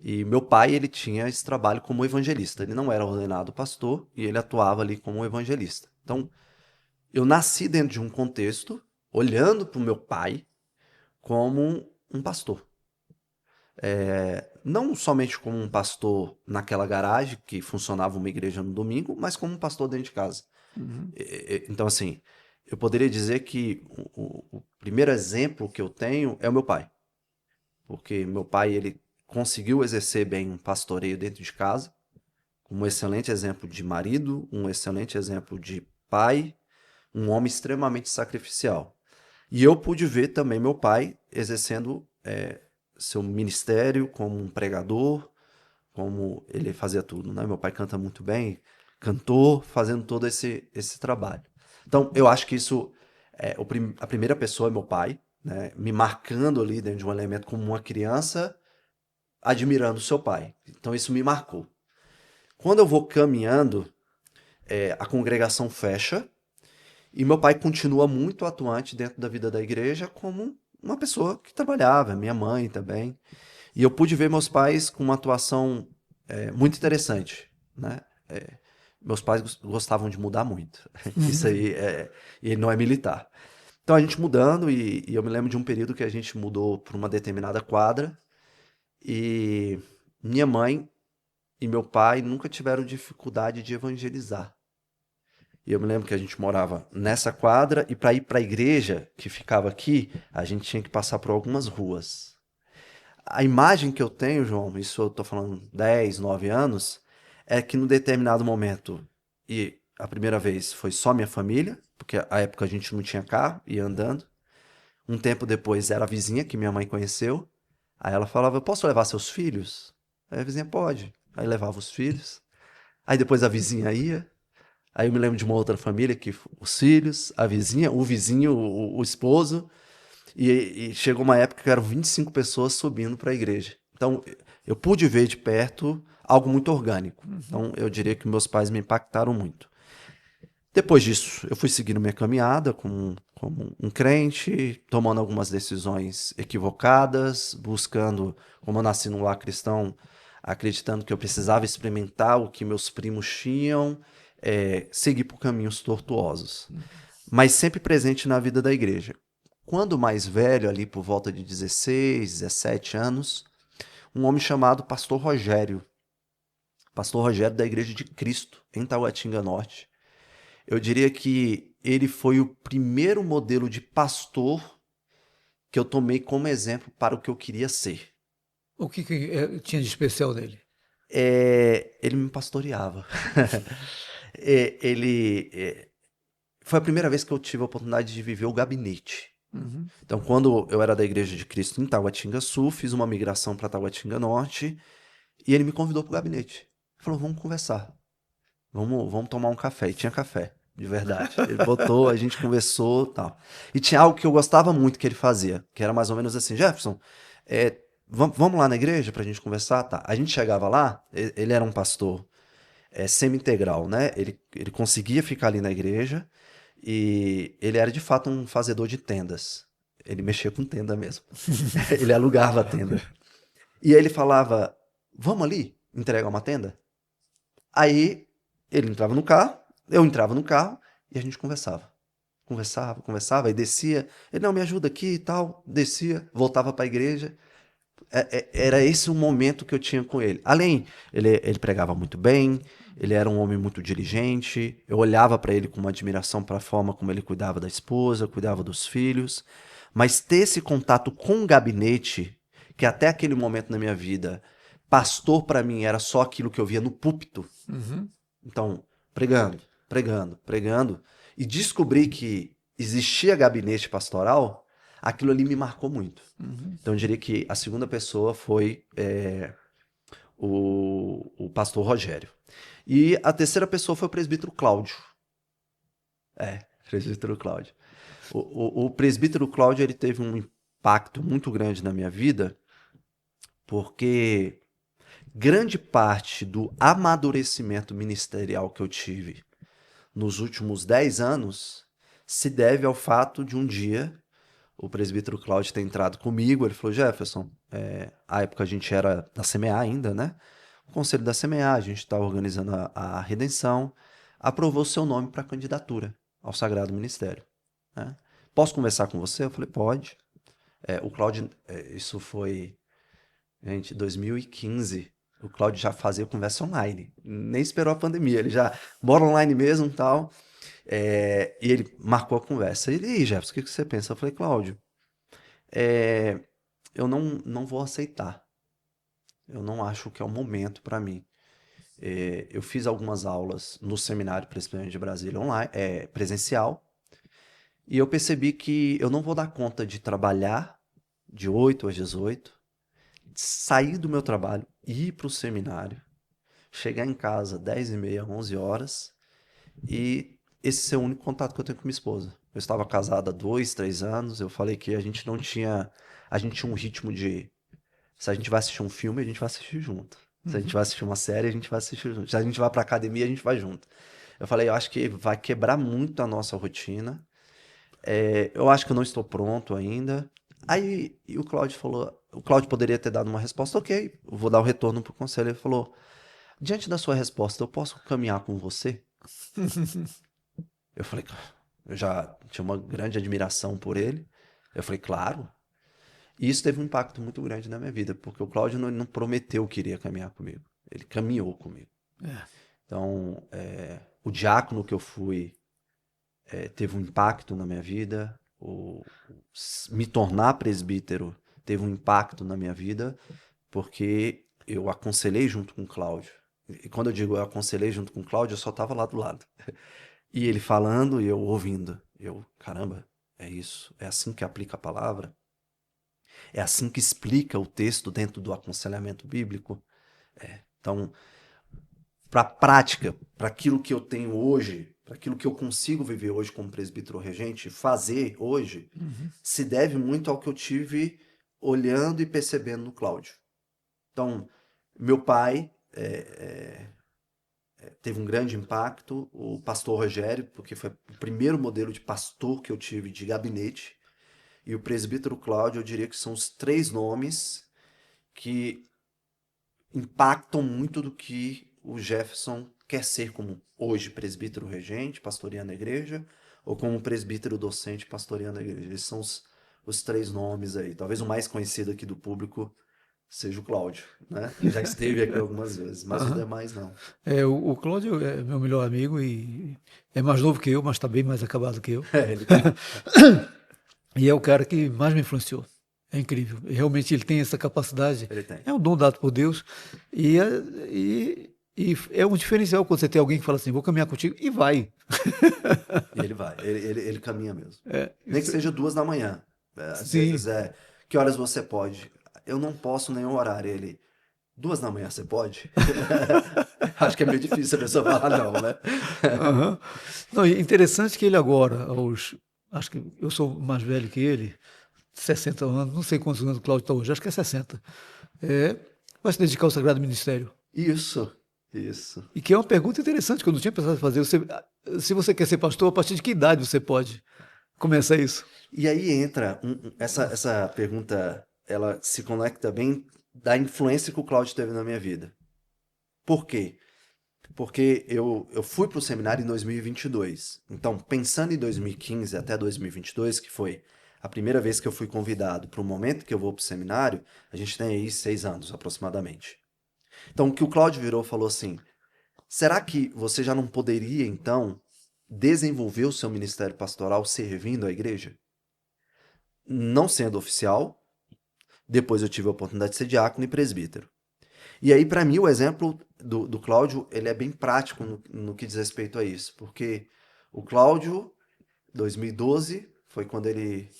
E meu pai, ele tinha esse trabalho como evangelista. Ele não era ordenado pastor e ele atuava ali como evangelista. Então, eu nasci dentro de um contexto, olhando para o meu pai como um pastor. Não somente como um pastor naquela garagem que funcionava uma igreja no domingo, mas como um pastor dentro de casa. Então, assim, eu poderia dizer que o primeiro exemplo que eu tenho é o meu pai. Porque meu pai, ele conseguiu exercer bem um pastoreio dentro de casa, um excelente exemplo de marido, um excelente exemplo de pai, um homem extremamente sacrificial. E eu pude ver também meu pai exercendo seu ministério como um pregador, como ele fazia tudo, né? Meu pai canta muito bem, cantor, fazendo todo esse trabalho. Então, eu acho que isso, a primeira pessoa é meu pai, né? Me marcando ali dentro de um elemento como uma criança, admirando seu pai. Então, isso me marcou. Quando eu vou caminhando, a congregação fecha e meu pai continua muito atuante dentro da vida da igreja como uma pessoa que trabalhava, minha mãe também. E eu pude ver meus pais com uma atuação muito interessante, né? Meus pais gostavam de mudar muito. Isso Uhum. aí e ele não é militar. Então a gente mudando, e eu me lembro de um período que a gente mudou para uma determinada quadra, e minha mãe e meu pai nunca tiveram dificuldade de evangelizar. E eu me lembro que a gente morava nessa quadra, e para ir para a igreja que ficava aqui, a gente tinha que passar por algumas ruas. A imagem que eu tenho, João, isso eu tô falando 10, 9 anos, é que no determinado momento, e a primeira vez foi só minha família, porque a época a gente não tinha carro, ia andando. Um tempo depois era a vizinha que minha mãe conheceu. Aí ela falava: "Eu posso levar seus filhos?" Aí a vizinha: "Pode." Aí levava os filhos. Aí depois a vizinha ia. Aí eu me lembro de uma outra família que os filhos, a vizinha, o vizinho, o esposo. E chegou uma época que eram 25 pessoas subindo para a igreja. Então, eu pude ver de perto algo muito orgânico. Uhum. Então, eu diria que meus pais me impactaram muito. Depois disso, eu fui seguindo minha caminhada como um crente, tomando algumas decisões equivocadas, buscando, como eu nasci num lar cristão, acreditando que eu precisava experimentar o que meus primos tinham, seguir por caminhos tortuosos, mas sempre presente na vida da igreja. Quando mais velho, ali por volta de 16, 17 anos, um homem chamado Pastor Rogério da Igreja de Cristo, em Taguatinga Norte. Eu diria que ele foi o primeiro modelo de pastor que eu tomei como exemplo para o que eu queria ser. O que, tinha de especial nele? Ele me pastoreava. Ele foi a primeira vez que eu tive a oportunidade de viver o gabinete. Uhum. Então, quando eu era da Igreja de Cristo em Taguatinga Sul, fiz uma migração para Taguatinga Norte e ele me convidou para o gabinete. Ele falou: "Vamos conversar, vamos tomar um café." E tinha café, de verdade. Ele botou, a gente conversou, tal. E tinha algo que eu gostava muito que ele fazia, que era mais ou menos assim: "Jefferson, vamos lá na igreja para a gente conversar?" Tá. A gente chegava lá, ele era um pastor semi-integral, né? Ele conseguia ficar ali na igreja, e ele era de fato um fazedor de tendas. Ele mexia com tenda mesmo. Ele alugava a tenda. E aí ele falava: "Vamos ali entregar uma tenda?" Aí ele entrava no carro, eu entrava no carro e a gente conversava. Conversava, e descia. Ele: "Não, me ajuda aqui e tal." Descia, voltava para a igreja. Era esse o momento que eu tinha com ele. Além, ele pregava muito bem, ele era um homem muito diligente. Eu olhava para ele com uma admiração para a forma como ele cuidava da esposa, cuidava dos filhos. Mas ter esse contato com o gabinete, que até aquele momento na minha vida, pastor para mim era só aquilo que eu via no púlpito. Uhum. Então, pregando, e descobri que existia gabinete pastoral, aquilo ali me marcou muito. Uhum. Então, eu diria que a segunda pessoa foi o pastor Rogério. E a terceira pessoa foi o presbítero Cláudio. Presbítero Cláudio. O presbítero Cláudio, ele teve um impacto muito grande na minha vida, porque grande parte do amadurecimento ministerial que eu tive nos últimos 10 anos se deve ao fato de um dia o presbítero Cláudio ter entrado comigo. Ele falou: "Jefferson, à época a gente era da CMA ainda, né? O conselho da CMA, a gente estava organizando a redenção, aprovou seu nome para candidatura ao Sagrado Ministério, né? Posso conversar com você?" Eu falei: "Pode." O Cláudio, isso foi, gente, 2015. O Cláudio já fazia conversa online, nem esperou a pandemia, ele já bora online mesmo e tal. E ele marcou a conversa. Ele: "E aí, Jefferson, o que você pensa?" Eu falei: "Cláudio, eu não vou aceitar. Eu não acho que é o momento para mim. Eu fiz algumas aulas no Seminário Presbiteriano de Brasília online, presencial, e eu percebi que eu não vou dar conta de trabalhar de 8 às 18, sair do meu trabalho, ir para o seminário, chegar em casa 10h30, 11 horas, e esse ser o único contato que eu tenho com minha esposa." Eu estava casado há 2, 3 anos, eu falei que a gente tinha um ritmo de: se a gente vai assistir um filme, a gente vai assistir junto. Se a gente Uhum. vai assistir uma série, a gente vai assistir junto. Se a gente vai pra academia, a gente vai junto. Eu falei: "Eu acho que vai quebrar muito a nossa rotina. Eu acho que eu não estou pronto ainda." Aí e o Claudio falou: o Cláudio poderia ter dado uma resposta, ok, eu vou dar o retorno pro conselho. Ele falou, diante da sua resposta, eu posso caminhar com você? Eu falei, eu já tinha uma grande admiração por ele. Eu falei, claro. E isso teve um impacto muito grande na minha vida, porque o Cláudio não prometeu que iria caminhar comigo. Ele caminhou comigo. É. Então, o diácono que eu fui teve um impacto na minha vida. Me tornar presbítero teve um impacto na minha vida, porque eu aconselhei junto com o Cláudio. E quando eu digo eu aconselhei junto com o Cláudio, eu só estava lá do lado. E ele falando e eu ouvindo. Eu, caramba, é isso. É assim que aplica a palavra? É assim que explica o texto dentro do aconselhamento bíblico? Então, para a prática, para aquilo que eu tenho hoje, para aquilo que eu consigo viver hoje como presbítero regente, fazer hoje, se deve muito ao que eu tive olhando e percebendo no Cláudio. Então, meu pai teve um grande impacto, o pastor Rogério, porque foi o primeiro modelo de pastor que eu tive de gabinete, e o presbítero Cláudio, eu diria que são os 3 nomes que impactam muito do que o Jefferson quer ser como hoje presbítero regente, pastoreando a igreja, ou como presbítero docente, pastoreando a igreja. Esses são os 3 nomes aí. Talvez o mais conhecido aqui do público seja o Cláudio, né? Que já esteve aqui algumas vezes, mas os Aham. demais não. O Cláudio é meu melhor amigo e é mais novo que eu, mas está bem mais acabado que eu. Ele tá. E é o cara que mais me influenciou. É incrível. E realmente ele tem essa capacidade. Ele tem. É um dom dado por Deus. E é um diferencial quando você tem alguém que fala assim, vou caminhar contigo, e vai. E ele vai. Ele caminha mesmo. Nem que Isso- seja 2 da manhã. Às sim. vezes que horas você pode? Eu não posso nenhum horário. Ele, 2 da manhã você pode? Acho que é meio difícil a pessoa falar não, né? Aham. Não, e interessante que ele agora, acho que eu sou mais velho que ele, 60 anos, não sei quantos anos o Cláudio está hoje, acho que é 60. É, vai se dedicar ao Sagrado Ministério. Isso, isso. E que é uma pergunta interessante que eu não tinha pensado em fazer. Se você quer ser pastor, a partir de que idade você pode começar isso? E aí entra, essa pergunta, ela se conecta bem da influência que o Cláudio teve na minha vida. Por quê? Porque eu fui para o seminário em 2022. Então, pensando em 2015 até 2022, que foi a primeira vez que eu fui convidado para o momento que eu vou para o seminário, a gente tem aí 6 anos aproximadamente. Então, o que o Cláudio virou falou assim: será que você já não poderia, então, desenvolver o seu ministério pastoral servindo a igreja? Não sendo oficial, depois eu tive a oportunidade de ser diácono e presbítero. E aí, para mim, o exemplo do Cláudio, ele é bem prático no que diz respeito a isso, porque o Cláudio, 2012, foi quando ele...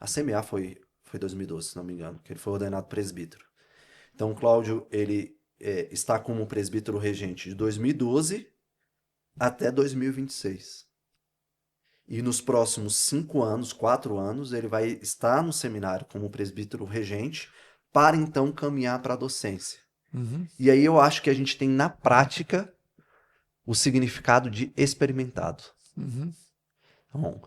A CMA foi 2012, se não me engano, que ele foi ordenado presbítero. Então, o Cláudio, ele está como presbítero regente de 2012 até 2026. E nos próximos 5 anos, 4 anos, ele vai estar no seminário como presbítero regente para então caminhar para a docência. Uhum. E aí eu acho que a gente tem na prática o significado de experimentado. Uhum. Então,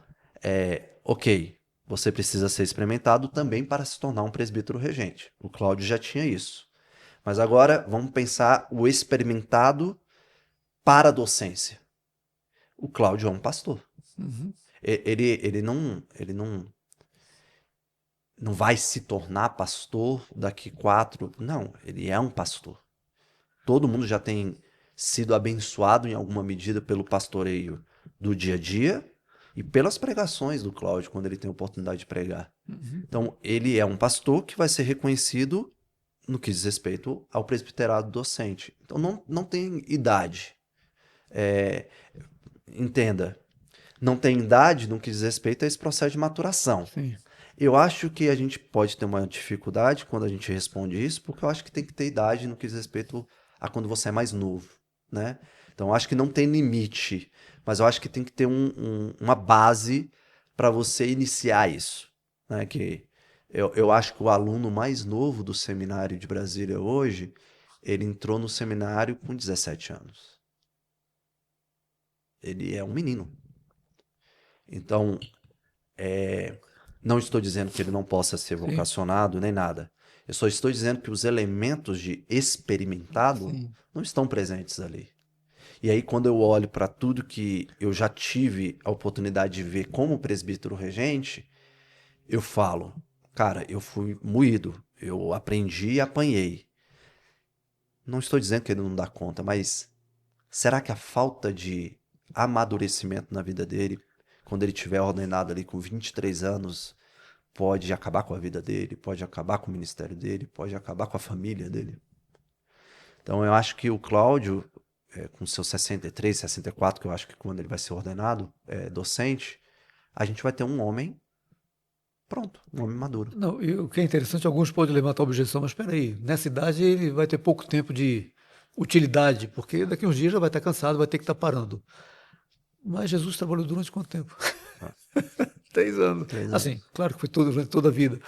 ok, você precisa ser experimentado também para se tornar um presbítero regente. O Cláudio já tinha isso. Mas agora vamos pensar o experimentado para a docência. O Cláudio é um pastor. Uhum. Ele não vai se tornar pastor daqui 4. Não, ele é um pastor. Todo mundo já tem sido abençoado em alguma medida pelo pastoreio do dia a dia e pelas pregações do Cláudio, quando ele tem a oportunidade de pregar. Uhum. Então, ele é um pastor que vai ser reconhecido no que diz respeito ao presbiterado docente. Então, não tem idade. Entenda, não tem idade no que diz respeito a esse processo de maturação. Sim. Eu acho que a gente pode ter uma dificuldade quando a gente responde isso, porque eu acho que tem que ter idade no que diz respeito a quando você é mais novo, né? Então, eu acho que não tem limite, mas eu acho que tem que ter uma base para você iniciar isso, né? Que eu acho que o aluno mais novo do seminário de Brasília hoje, ele entrou no seminário com 17 anos. Ele é um menino. Então, não estou dizendo que ele não possa ser Sim. vocacionado nem nada. Eu só estou dizendo que os elementos de experimentado Sim. não estão presentes ali. E aí, quando eu olho para tudo que eu já tive a oportunidade de ver como presbítero regente, eu falo, cara, eu fui moído, eu aprendi e apanhei. Não estou dizendo que ele não dá conta, mas será que a falta de amadurecimento na vida dele, quando ele tiver ordenado ali com 23 anos, pode acabar com a vida dele, pode acabar com o ministério dele, pode acabar com a família dele? Então eu acho que o Cláudio, com seus 63, 64, que eu acho que quando ele vai ser ordenado docente, a gente vai ter um homem pronto, um homem maduro. Não, e o que é interessante, alguns podem levantar a objeção, mas espera aí, nessa idade ele vai ter pouco tempo de utilidade, porque daqui uns dias já vai estar cansado, vai ter que estar parando. Mas Jesus trabalhou durante quanto tempo? Ah, 3 anos. 3 anos. Assim, claro que foi durante toda a vida,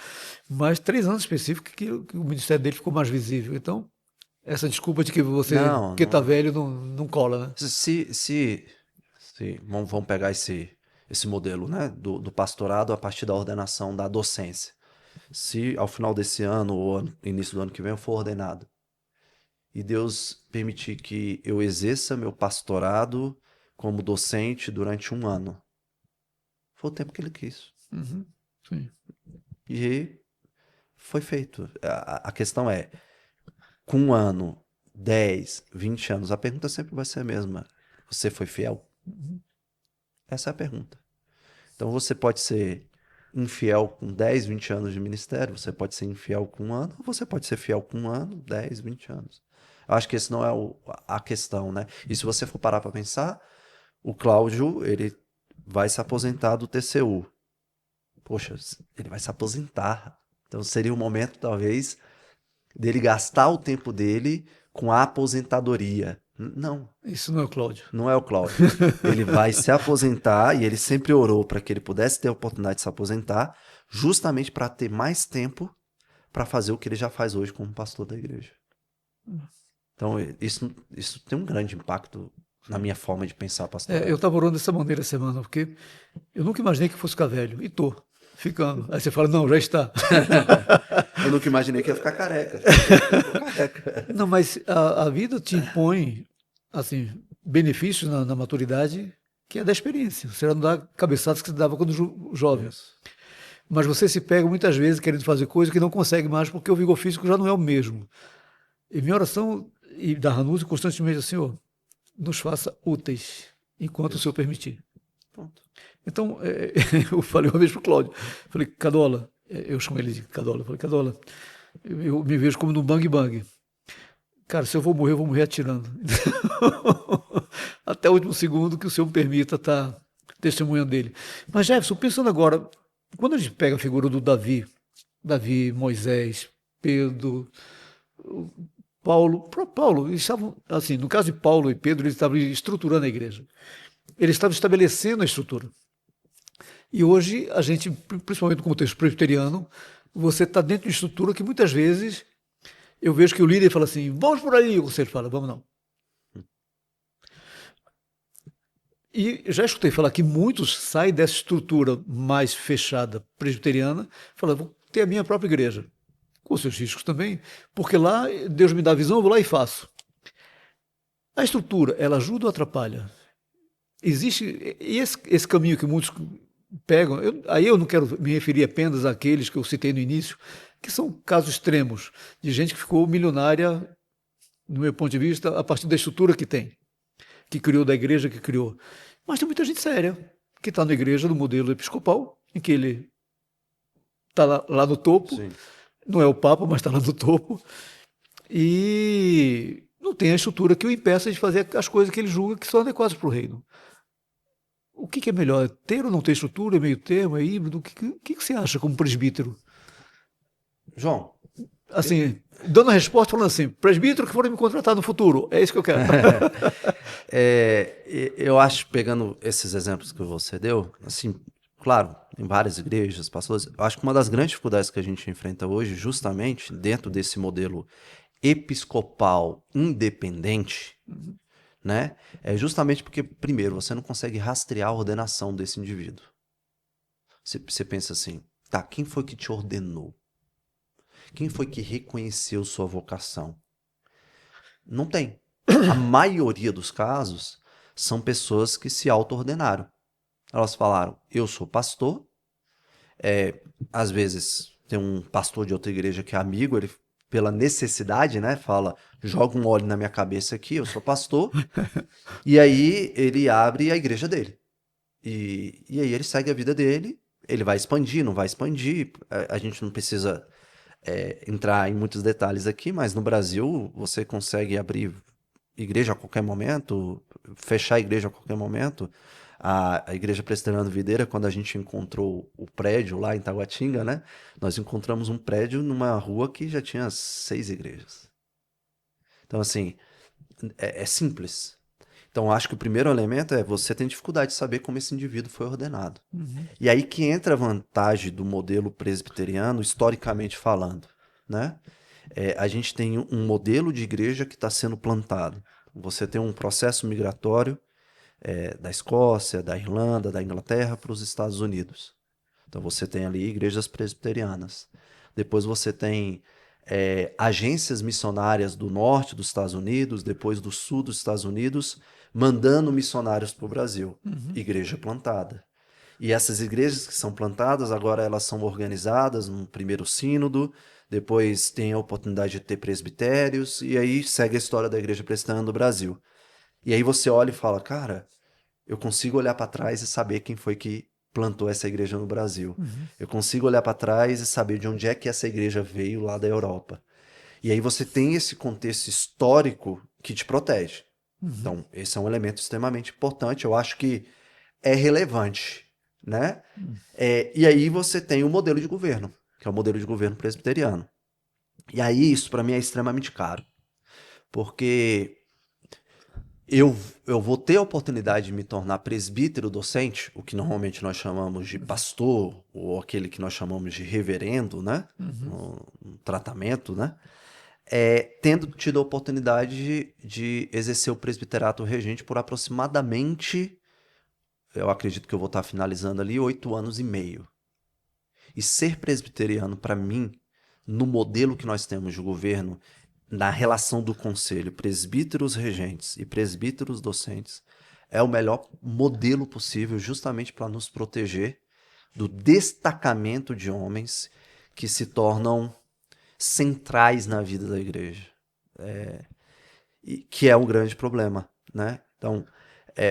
mas 3 anos específicos que o ministério dele ficou mais visível. Então, essa desculpa de que você, Não, que está não. velho, não cola, né? Vamos pegar esse modelo, né, do pastorado a partir da ordenação da docência. Se ao final desse ano ou início do ano que vem eu for ordenado e Deus permitir que eu exerça meu pastorado como docente durante 1 ano, foi o tempo que ele quis. Uhum, sim. E foi feito. A questão é, com 1 ano, 10, 20 anos, a pergunta sempre vai ser a mesma. Você foi fiel? Essa é a pergunta. Então você pode ser infiel com 10, 20 anos de ministério, você pode ser infiel com 1 ano, ou você pode ser fiel com 1 ano, 10, 20 anos. Eu acho que esse não é a questão, né? E se você for parar para pensar, o Cláudio, ele vai se aposentar do TCU. Poxa, ele vai se aposentar. Então seria o momento, talvez, dele gastar o tempo dele com a aposentadoria. Não, Isso não é o Cláudio. não é o Cláudio. Ele vai se aposentar e ele sempre orou para que ele pudesse ter a oportunidade de se aposentar, justamente para ter mais tempo para fazer o que ele já faz hoje como pastor da igreja. Então, isso tem um grande impacto na minha forma de pensar pastoral. Eu estava orando dessa maneira essa semana, porque eu nunca imaginei que fosse ficar velho. E tô ficando. Aí você fala, não, já está. Eu nunca imaginei que ia ficar careca. Eu tô careca. Não, mas a vida te impõe, assim, benefícios na maturidade, que é da experiência. Você já não dá cabeçadas que você dava quando jovem. Isso. Mas você se pega muitas vezes querendo fazer coisas que não consegue mais, porque o vigor físico já não é o mesmo. E minha oração e da Ranúzio constantemente é, Senhor, nos faça úteis, enquanto o Senhor permitir. Pronto. Então, eu falei uma vez para o Cláudio, falei, Cadola, eu chamo ele de Cadola, falei, Cadola, eu me vejo como num bang-bang. Cara, se eu vou morrer atirando. Até o último segundo que o Senhor me permita estar testemunhando dele. Mas, Jefferson, pensando agora, quando a gente pega a figura do Davi, Moisés, Pedro, Paulo, eles estavam, assim, no caso de Paulo e Pedro, eles estavam estruturando a igreja. Eles estavam estabelecendo a estrutura. E hoje, a gente, principalmente no contexto presbiteriano, você está dentro de uma estrutura que muitas vezes eu vejo que o líder fala assim, vamos por aí, o conselho fala, vamos não. E já escutei falar que muitos saem dessa estrutura mais fechada presbiteriana, falando, vou ter a minha própria igreja, com seus riscos também, porque lá Deus me dá a visão, eu vou lá e faço. A estrutura, ela ajuda ou atrapalha? Existe esse caminho que muitos pegam, aí eu não quero me referir apenas àqueles que eu citei no início, que são casos extremos, de gente que ficou milionária, no meu ponto de vista, a partir da estrutura que tem, que criou, da igreja que criou. Mas tem muita gente séria, que está na igreja do modelo episcopal, em que ele está lá no topo, Sim. não é o Papa, mas está lá no topo, e não tem a estrutura que o impeça de fazer as coisas que ele julga que são adequadas para o reino. O que é melhor, ter ou não ter estrutura, é meio termo, é híbrido? O que você acha como presbítero? João, Assim, dando a resposta, falando assim, presbítero que for me contratar no futuro, é isso que eu quero. eu acho, pegando esses exemplos que você deu, assim, claro, em várias igrejas, pastores, eu acho que uma das grandes dificuldades que a gente enfrenta hoje, justamente dentro desse modelo episcopal independente, né, é justamente porque, primeiro, você não consegue rastrear a ordenação desse indivíduo. Você pensa assim, tá, quem foi que te ordenou? Quem foi que reconheceu sua vocação? Não tem. A maioria dos casos são pessoas que se auto-ordenaram. Elas falaram, eu sou pastor. Às vezes tem um pastor de outra igreja que é amigo, ele pela necessidade, né, fala, joga um óleo na minha cabeça aqui, eu sou pastor. E aí ele abre a igreja dele. E aí ele segue a vida dele, ele vai expandir, não vai expandir. A gente não precisa entrar em muitos detalhes aqui, mas no Brasil você consegue abrir igreja a qualquer momento, fechar a igreja a qualquer momento. A Igreja Presbiteriana do Videira, quando a gente encontrou o prédio lá em Taguatinga, né? Nós encontramos um prédio numa rua que já tinha 6 igrejas. Então, assim, é simples. Então, acho que o primeiro elemento é você tem dificuldade de saber como esse indivíduo foi ordenado. E aí que entra a vantagem do modelo presbiteriano, historicamente falando, né? A gente tem um modelo de igreja que está sendo plantado. Você tem um processo migratório da Escócia, da Irlanda, da Inglaterra para os Estados Unidos. Então você tem ali igrejas presbiterianas. Depois você tem agências missionárias do norte dos Estados Unidos, depois do sul dos Estados Unidos, mandando missionários para o Brasil. Igreja plantada. E essas igrejas que são plantadas, agora elas são organizadas num primeiro sínodo, depois tem a oportunidade de ter presbitérios, e aí segue a história da Igreja Presbiteriana do Brasil. E aí você olha e fala, cara, eu consigo olhar para trás e saber quem foi que plantou essa igreja no Brasil. Eu consigo olhar para trás e saber de onde é que essa igreja veio lá da Europa. E aí você tem esse contexto histórico que te protege. Então, esse é um elemento extremamente importante. Eu acho que é relevante, né? E aí você tem o modelo de governo, que é o modelo de governo presbiteriano. E aí isso para mim é extremamente caro. Porque eu vou ter a oportunidade de me tornar presbítero docente, o que normalmente nós chamamos de pastor, ou aquele que nós chamamos de reverendo, né? No tratamento, né? Tendo tido a oportunidade de exercer o presbiterato regente por aproximadamente, eu acredito que eu vou estar finalizando ali, 8 anos e meio. E ser presbiteriano, para mim, no modelo que nós temos de governo, na relação do conselho, presbíteros regentes e presbíteros docentes, é o melhor modelo possível justamente para nos proteger do destacamento de homens que se tornam centrais na vida da igreja. Que é um grande problema, né? Então,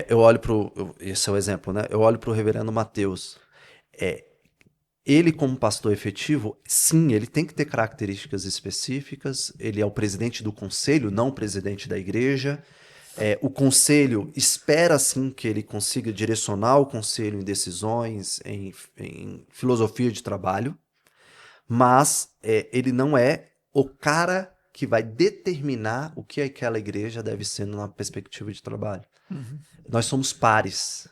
eu olho para esse é o exemplo, né? Eu olho para o reverendo Mateus. Ele, como pastor efetivo, sim, ele tem que ter características específicas. Ele é o presidente do conselho, não o presidente da igreja. O conselho espera, sim, que ele consiga direcionar o conselho em decisões, em filosofia de trabalho, mas ele não é o cara que vai determinar o que aquela igreja deve ser numa perspectiva de trabalho. Nós somos pares.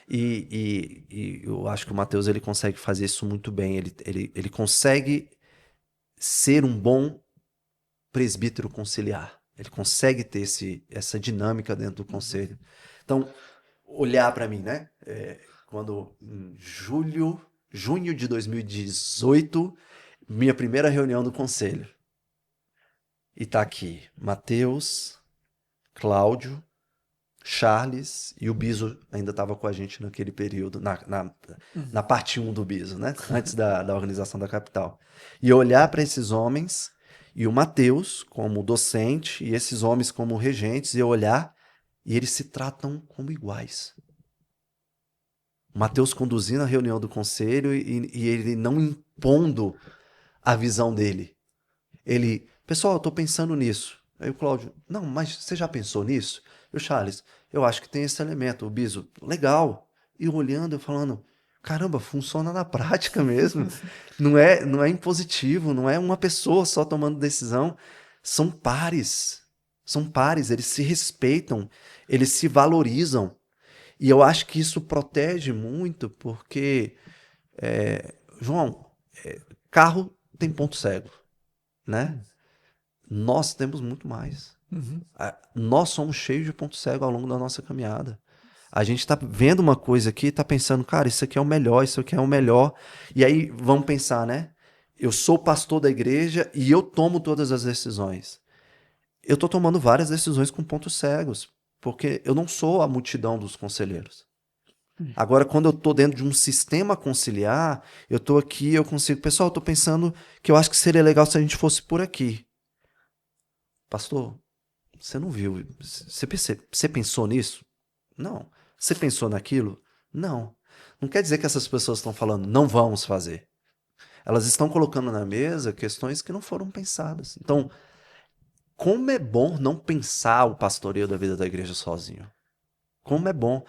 E eu acho que o Mateus ele consegue fazer isso muito bem. Ele consegue ser um bom presbítero conciliar. Ele consegue ter essa dinâmica dentro do conselho. Então, olhar para mim, né? Quando em junho de 2018, minha primeira reunião do conselho. E tá aqui Mateus, Cláudio, Charles e o Biso ainda estava com a gente naquele período, na parte 1 do Biso, né? Antes da organização da capital. E eu olhar para esses homens e o Mateus como docente e esses homens como regentes, e eu olhar e eles se tratam como iguais. O Mateus conduzindo a reunião do conselho e ele não impondo a visão dele. Ele, pessoal, eu estou pensando nisso. Aí o Cláudio, não, mas você já pensou nisso? E o Charles, eu acho que tem esse elemento. O Biso, legal. E olhando, eu falando, caramba, funciona na prática mesmo. Não é impositivo, não é uma pessoa só tomando decisão. São pares. São pares, eles se respeitam, eles se valorizam. E eu acho que isso protege muito, porque, João, carro tem ponto cego, né? Nós temos muito mais. Nós somos cheios de ponto cego ao longo da nossa caminhada. A gente está vendo uma coisa aqui e está pensando, cara, isso aqui é o melhor, isso aqui é o melhor. E aí vamos pensar, né? eu sou pastor da igreja e eu tomo todas as decisões. Eu estou tomando várias decisões com pontos cegos, porque eu não sou a multidão dos conselheiros. Agora, quando eu estou dentro de um sistema conciliar, eu estou aqui, eu consigo... Pessoal, eu estou pensando que eu acho que seria legal se a gente fosse por aqui. Pastor, você não viu? Você pensou nisso? Não. Você pensou naquilo? Não. Não quer dizer que essas pessoas estão falando, não vamos fazer. Elas estão colocando na mesa questões que não foram pensadas. Então, como é bom não pensar o pastoreio da vida da igreja sozinho. Como é bom.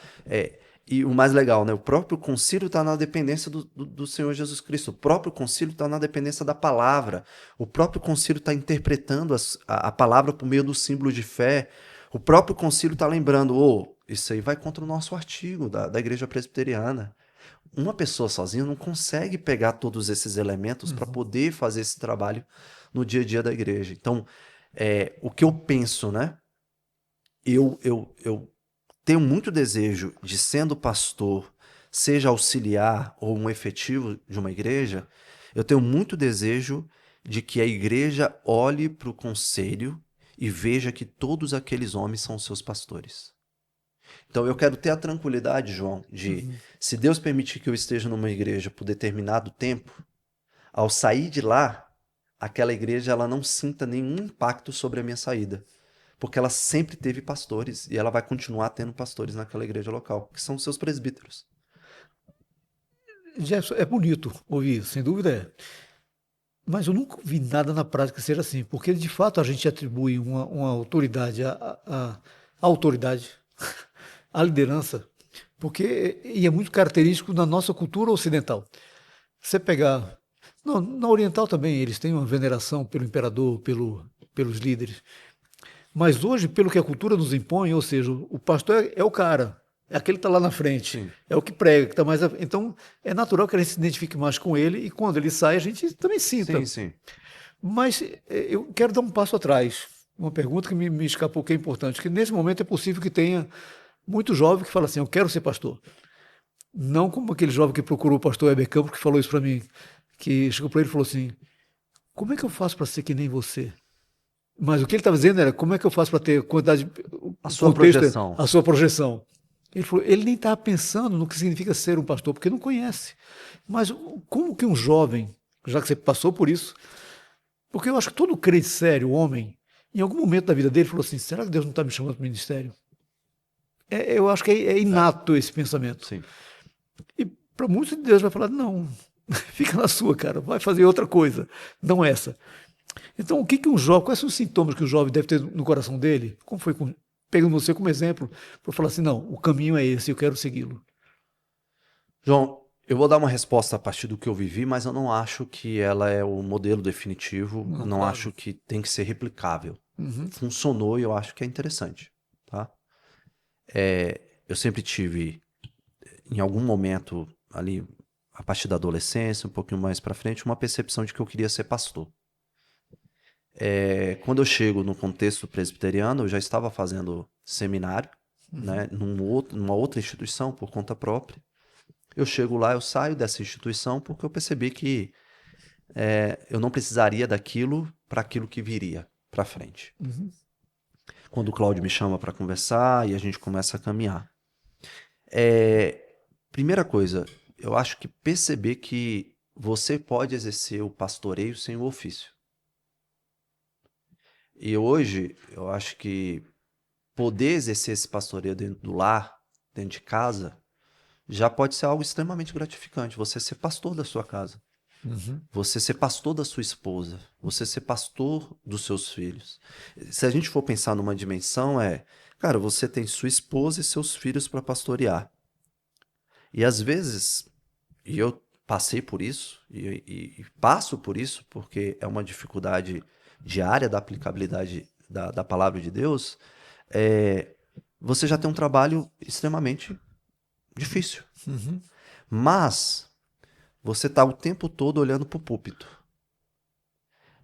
E o mais legal, né? O próprio concílio está na dependência do Senhor Jesus Cristo. O próprio concílio está na dependência da palavra. O próprio concílio está interpretando a palavra por meio do símbolo de fé. O próprio concílio está lembrando, isso aí vai contra o nosso artigo da igreja presbiteriana. Uma pessoa sozinha não consegue pegar todos esses elementos para poder fazer esse trabalho no dia a dia da igreja. Então, o que eu penso, né? Eu tenho muito desejo de, sendo pastor, seja auxiliar ou um efetivo de uma igreja, eu tenho muito desejo de que a igreja olhe para o conselho e veja que todos aqueles homens são seus pastores. Então eu quero ter a tranquilidade, João, de, se Deus permitir que eu esteja numa igreja por determinado tempo, ao sair de lá, aquela igreja ela não sinta nenhum impacto sobre a minha saída. Porque ela sempre teve pastores e ela vai continuar tendo pastores naquela igreja local, que são os seus presbíteros. Jefferson, é bonito ouvir isso, sem dúvida é. Mas eu nunca vi nada na prática que seja assim, porque de fato a gente atribui uma autoridade à autoridade, à liderança, e é muito característico da nossa cultura ocidental. Você pegar. Não, na oriental também, eles têm uma veneração pelo imperador, pelos líderes. Mas hoje, pelo que a cultura nos impõe, ou seja, o pastor é o cara, é aquele que está lá na frente, Sim. é o que prega, que está mais. Então, é natural que a gente se identifique mais com ele e quando ele sai, a gente também sinta. Sim, sim. Mas eu quero dar um passo atrás. Uma pergunta que me escapou, que é importante, que nesse momento é possível que tenha muito jovem que fala assim, eu quero ser pastor. Não como aquele jovem que procurou o pastor Heber Campos, que falou isso para mim, que chegou para ele e falou assim, como é que eu faço para ser que nem você? Mas o que ele estava dizendo era, como é que eu faço para ter quantidade... A sua contexto, projeção. a sua projeção. Ele falou, ele nem estava pensando no que significa ser um pastor, porque não conhece. Mas como que um jovem, já que você passou por isso, porque eu acho que todo crente sério, homem, em algum momento da vida dele falou assim, será que Deus não está me chamando para o ministério? Eu acho que é inato esse pensamento. Sim. E para muitos Deus vai falar, não, fica na sua, cara, vai fazer outra coisa, não essa. Então, quais são os sintomas que o jovem deve ter no coração dele? Como foi, pegando você como exemplo, para falar assim, não, o caminho é esse, eu quero segui-lo. João, eu vou dar uma resposta a partir do que eu vivi, mas eu não acho que ela é o modelo definitivo, não Claro. acho que tem que ser replicável. Uhum. Funcionou e eu acho que é interessante, tá? Eu sempre tive, em algum momento ali, a partir da adolescência, um pouquinho mais para frente, uma percepção de que eu queria ser pastor. Quando eu chego no contexto presbiteriano, eu já estava fazendo seminário, né, numa outra instituição por conta própria. Eu chego lá, eu saio dessa instituição porque eu percebi que eu não precisaria daquilo para aquilo que viria para frente. Uhum. Quando o Cláudio me chama para conversar e a gente começa a caminhar. Primeira coisa, eu acho que perceber que você pode exercer o pastoreio sem o ofício. E hoje, eu acho que poder exercer esse pastoreio dentro do lar, dentro de casa, já pode ser algo extremamente gratificante. Você ser pastor da sua casa. Uhum. Você ser pastor da sua esposa. Você ser pastor dos seus filhos. Se a gente for pensar numa dimensão, cara, você tem sua esposa e seus filhos para pastorear. E às vezes, e eu passei por isso, e passo por isso, porque é uma dificuldade diária da aplicabilidade da palavra de Deus, você já tem um trabalho extremamente difícil. Uhum. Mas você está o tempo todo olhando para o púlpito.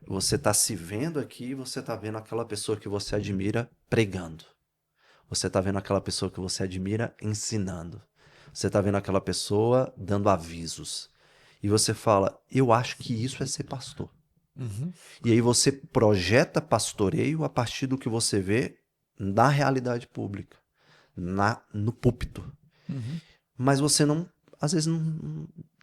Você está se vendo aqui, você está vendo aquela pessoa que você admira pregando. Você está vendo aquela pessoa que você admira ensinando. Você está vendo aquela pessoa dando avisos. e você fala, eu acho que isso é ser pastor. Uhum. E aí você projeta pastoreio a partir do que você vê na realidade pública, no púlpito. Uhum. Mas você não, às vezes,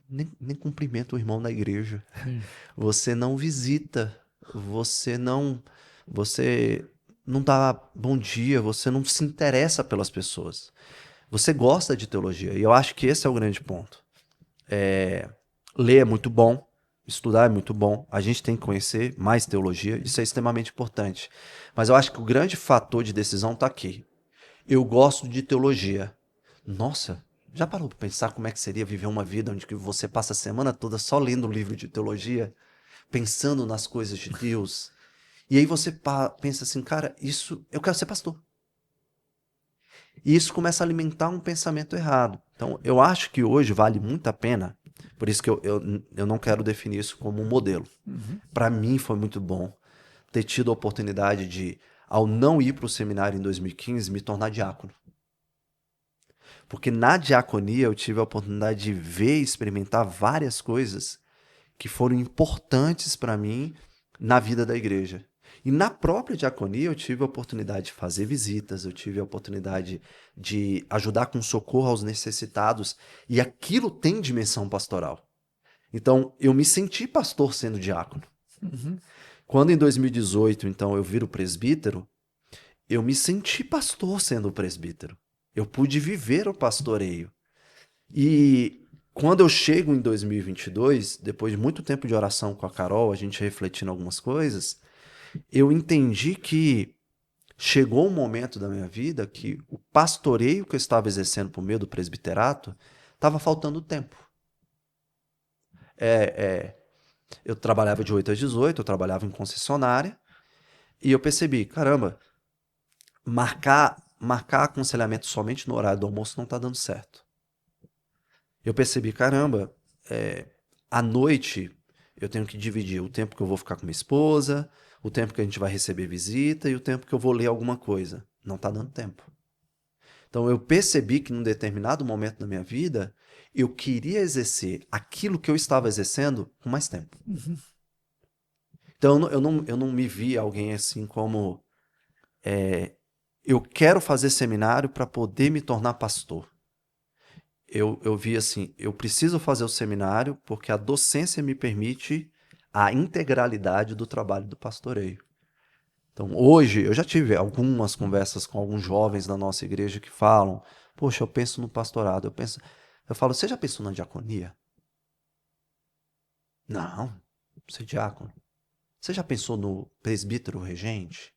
nem cumprimenta o irmão na igreja. Sim. Você não visita, você não dá bom dia, você não se interessa pelas pessoas. Você gosta de teologia, e eu acho que esse é o grande ponto. Ler é muito bom, estudar é muito bom, a gente tem que conhecer mais teologia, isso é extremamente importante. Mas eu acho que o grande fator de decisão está aqui. Eu gosto de teologia. Nossa, já parou para pensar como é que seria viver uma vida onde que você passa a semana toda só lendo um livro de teologia, pensando nas coisas de Deus? E aí você pensa assim, cara, isso, eu quero ser pastor. E isso começa a alimentar um pensamento errado. Então, eu acho que hoje vale muito a pena, por isso que eu não quero definir isso como um modelo. Uhum. Para mim foi muito bom ter tido a oportunidade de, ao não ir para o seminário em 2015, me tornar diácono. Porque na diaconia eu tive a oportunidade de ver e experimentar várias coisas que foram importantes para mim na vida da igreja. E na própria diaconia eu tive a oportunidade de fazer visitas, eu tive a oportunidade de ajudar com socorro aos necessitados, e aquilo tem dimensão pastoral. Então, eu me senti pastor sendo diácono. Uhum. Quando em 2018, então, eu viro presbítero, eu me senti pastor sendo presbítero. Eu pude viver o pastoreio. E quando eu chego em 2022, depois de muito tempo de oração com a Carol, a gente refletindo algumas coisas, eu entendi que chegou um momento da minha vida que o pastoreio que eu estava exercendo por meio do presbiterato estava faltando tempo. Eu trabalhava de 8 às 18, eu trabalhava em concessionária, e eu percebi, caramba, marcar aconselhamento somente no horário do almoço não está dando certo. Eu percebi, caramba, à noite eu tenho que dividir o tempo que eu vou ficar com minha esposa, o tempo que a gente vai receber visita e o tempo que eu vou ler alguma coisa. Não está dando tempo. Então eu percebi que num determinado momento da minha vida, eu queria exercer aquilo que eu estava exercendo com mais tempo. Uhum. Então eu não me vi alguém assim como eu quero fazer seminário para poder me tornar pastor. Eu vi assim, eu preciso fazer o seminário porque a docência me permite a integralidade do trabalho do pastoreio. Então, hoje, eu já tive algumas conversas com alguns jovens da nossa igreja que falam, poxa, eu penso no pastorado, eu falo, você já pensou na diaconia? Não, você é diácono. Você já pensou no presbítero regente?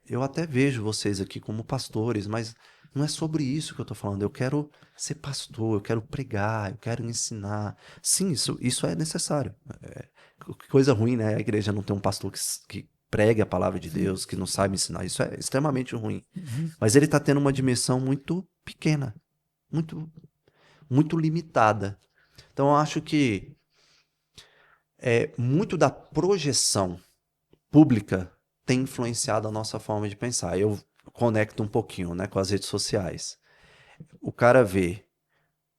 Eu até vejo vocês aqui como pastores, mas não é sobre isso que eu estou falando. Eu quero ser pastor, eu quero pregar, eu quero ensinar. Sim, isso é necessário. Que coisa ruim, né? A igreja não ter um pastor que pregue a palavra de Deus, que não sabe ensinar. Isso é extremamente ruim. Uhum. Mas ele está tendo uma dimensão muito pequena, muito, muito limitada. Então eu acho que muito da projeção pública tem influenciado a nossa forma de pensar. Eu conecto um pouquinho, né, com as redes sociais. O cara vê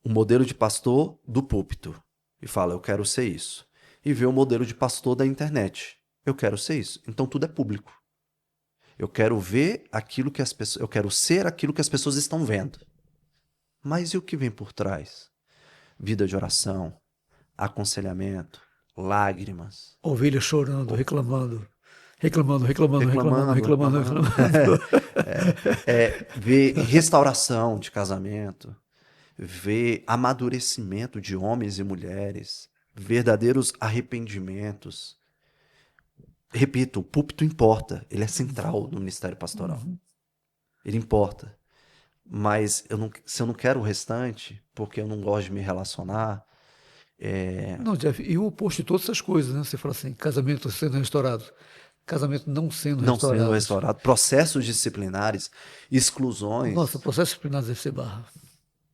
o modelo de pastor do púlpito e fala, eu quero ser isso. E vê o modelo de pastor da internet. Eu quero ser isso. Então tudo é público. Eu quero ver aquilo que as pessoas, eu quero ser aquilo que as pessoas estão vendo. Mas e o que vem por trás? Vida de oração, aconselhamento, lágrimas, Ovelha chorando, reclamando. Reclamando, reclamando, reclamando, reclamando, reclamando, reclamando. reclamando. Ver restauração de casamento, ver amadurecimento de homens e mulheres, verdadeiros arrependimentos. Repito, o púlpito importa, ele é central no ministério pastoral. Uhum. Ele importa. Mas se eu não quero o restante, porque eu não gosto de me relacionar, Não, Jeff, e o oposto de todas essas coisas, né? Você fala assim, casamento sendo restaurado, casamento não sendo não sendo restaurados. restaurado, processos disciplinares, Nossa, exclusões, processo disciplinar deve ser barra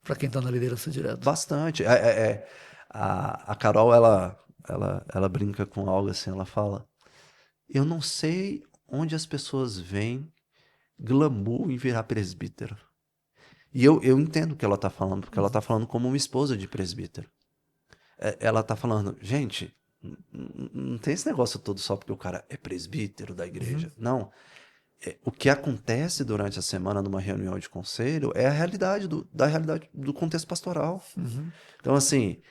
para quem está na liderança direto. bastante. A Carol, ela brinca com algo assim, ela fala, eu não sei onde as pessoas veem glamour em virar presbítero. E eu entendo o que ela está falando, porque ela está falando como uma esposa de presbítero. ela tá falando, gente, não tem esse negócio todo só porque o cara é presbítero da igreja. Não. O que acontece durante a semana numa reunião de conselho é a realidade da realidade do contexto pastoral. Então, assim,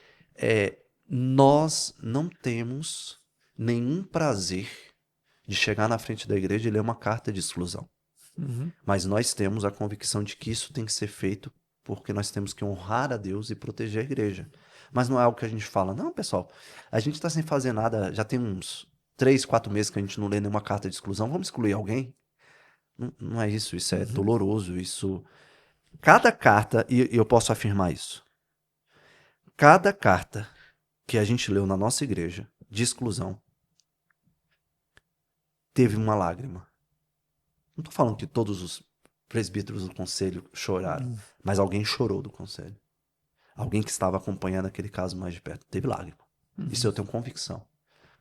nós não temos nenhum prazer de chegar na frente da igreja e ler uma carta de exclusão. Mas nós temos a convicção de que isso tem que ser feito porque nós temos que honrar a Deus e proteger a igreja. Mas não é algo que a gente fala, não, pessoal, a gente está sem fazer nada, já tem uns 3, 4 meses que a gente não lê nenhuma carta de exclusão, vamos excluir alguém? Não é isso, isso é doloroso, isso... Cada carta, e eu posso afirmar isso, cada carta que a gente leu na nossa igreja de exclusão teve uma lágrima. Não estou falando que todos os presbíteros do conselho choraram, mas alguém chorou do conselho. Alguém que estava acompanhando aquele caso mais de perto teve lágrima. Isso eu tenho convicção.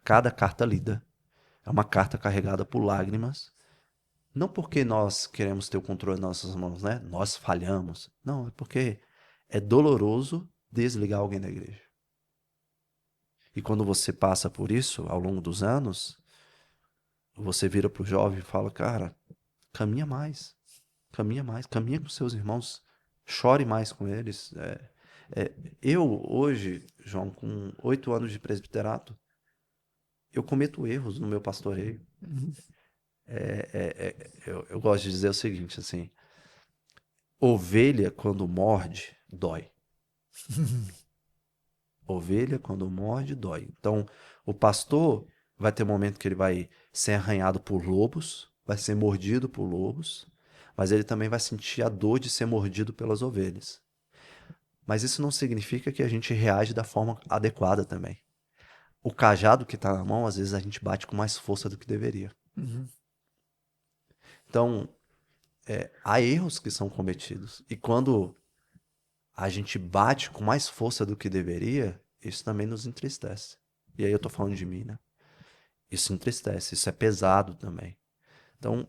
Cada carta lida é uma carta carregada por lágrimas, não porque nós queremos ter o controle nas nossas mãos, né? Nós falhamos. Não, é porque é doloroso desligar alguém da igreja. E quando você passa por isso, ao longo dos anos, você vira pro jovem e fala, cara, caminha mais, caminha com seus irmãos, chore mais com eles. Eu, hoje, João, com 8 anos de presbiterato, eu cometo erros no meu pastoreio. Eu gosto de dizer o seguinte, assim, ovelha, quando morde, dói. Ovelha, quando morde, dói. Então, o pastor vai ter um momento que ele vai ser arranhado por lobos, vai ser mordido por lobos, mas ele também vai sentir a dor de ser mordido pelas ovelhas. Mas isso não significa que a gente reage da forma adequada também. O cajado que está na mão, às vezes a gente bate com mais força do que deveria. Então, há erros que são cometidos. E quando a gente bate com mais força do que deveria, isso também nos entristece. E aí eu tô falando de mim, né? Isso entristece, isso é pesado também. Então,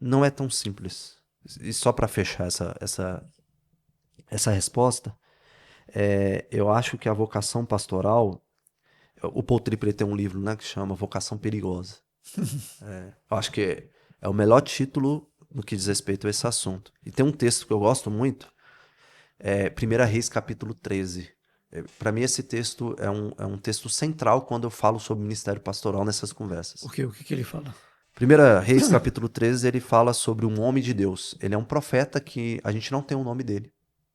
não é tão simples. E só para fechar essa resposta, eu acho que a vocação pastoral, o Paul Tripp tem um livro, né, que chama Vocação Perigosa. Eu acho que é o melhor título no que diz respeito a esse assunto. E tem um texto que eu gosto muito, 1 Reis, capítulo 13. Para mim, esse texto é um texto central quando eu falo sobre ministério pastoral nessas conversas. O que ele fala? 1 Reis, capítulo 13, ele fala sobre um homem de Deus. Ele é um profeta que a gente não tem o nome dele.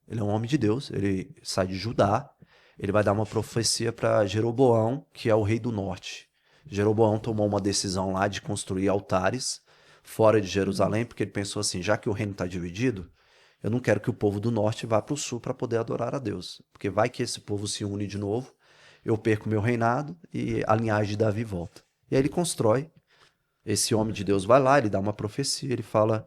Ele é um homem de Deus, ele sai de Judá, ele vai dar uma profecia para Jeroboão, que é o rei do norte. Jeroboão tomou uma decisão lá de construir altares fora de Jerusalém, porque ele pensou assim, já que o reino está dividido, eu não quero que o povo do norte vá para o sul para poder adorar a Deus. Porque vai que esse povo se une de novo, eu perco meu reinado e a linhagem de Davi volta. E aí ele constrói. Esse homem de Deus vai lá, ele dá uma profecia, ele fala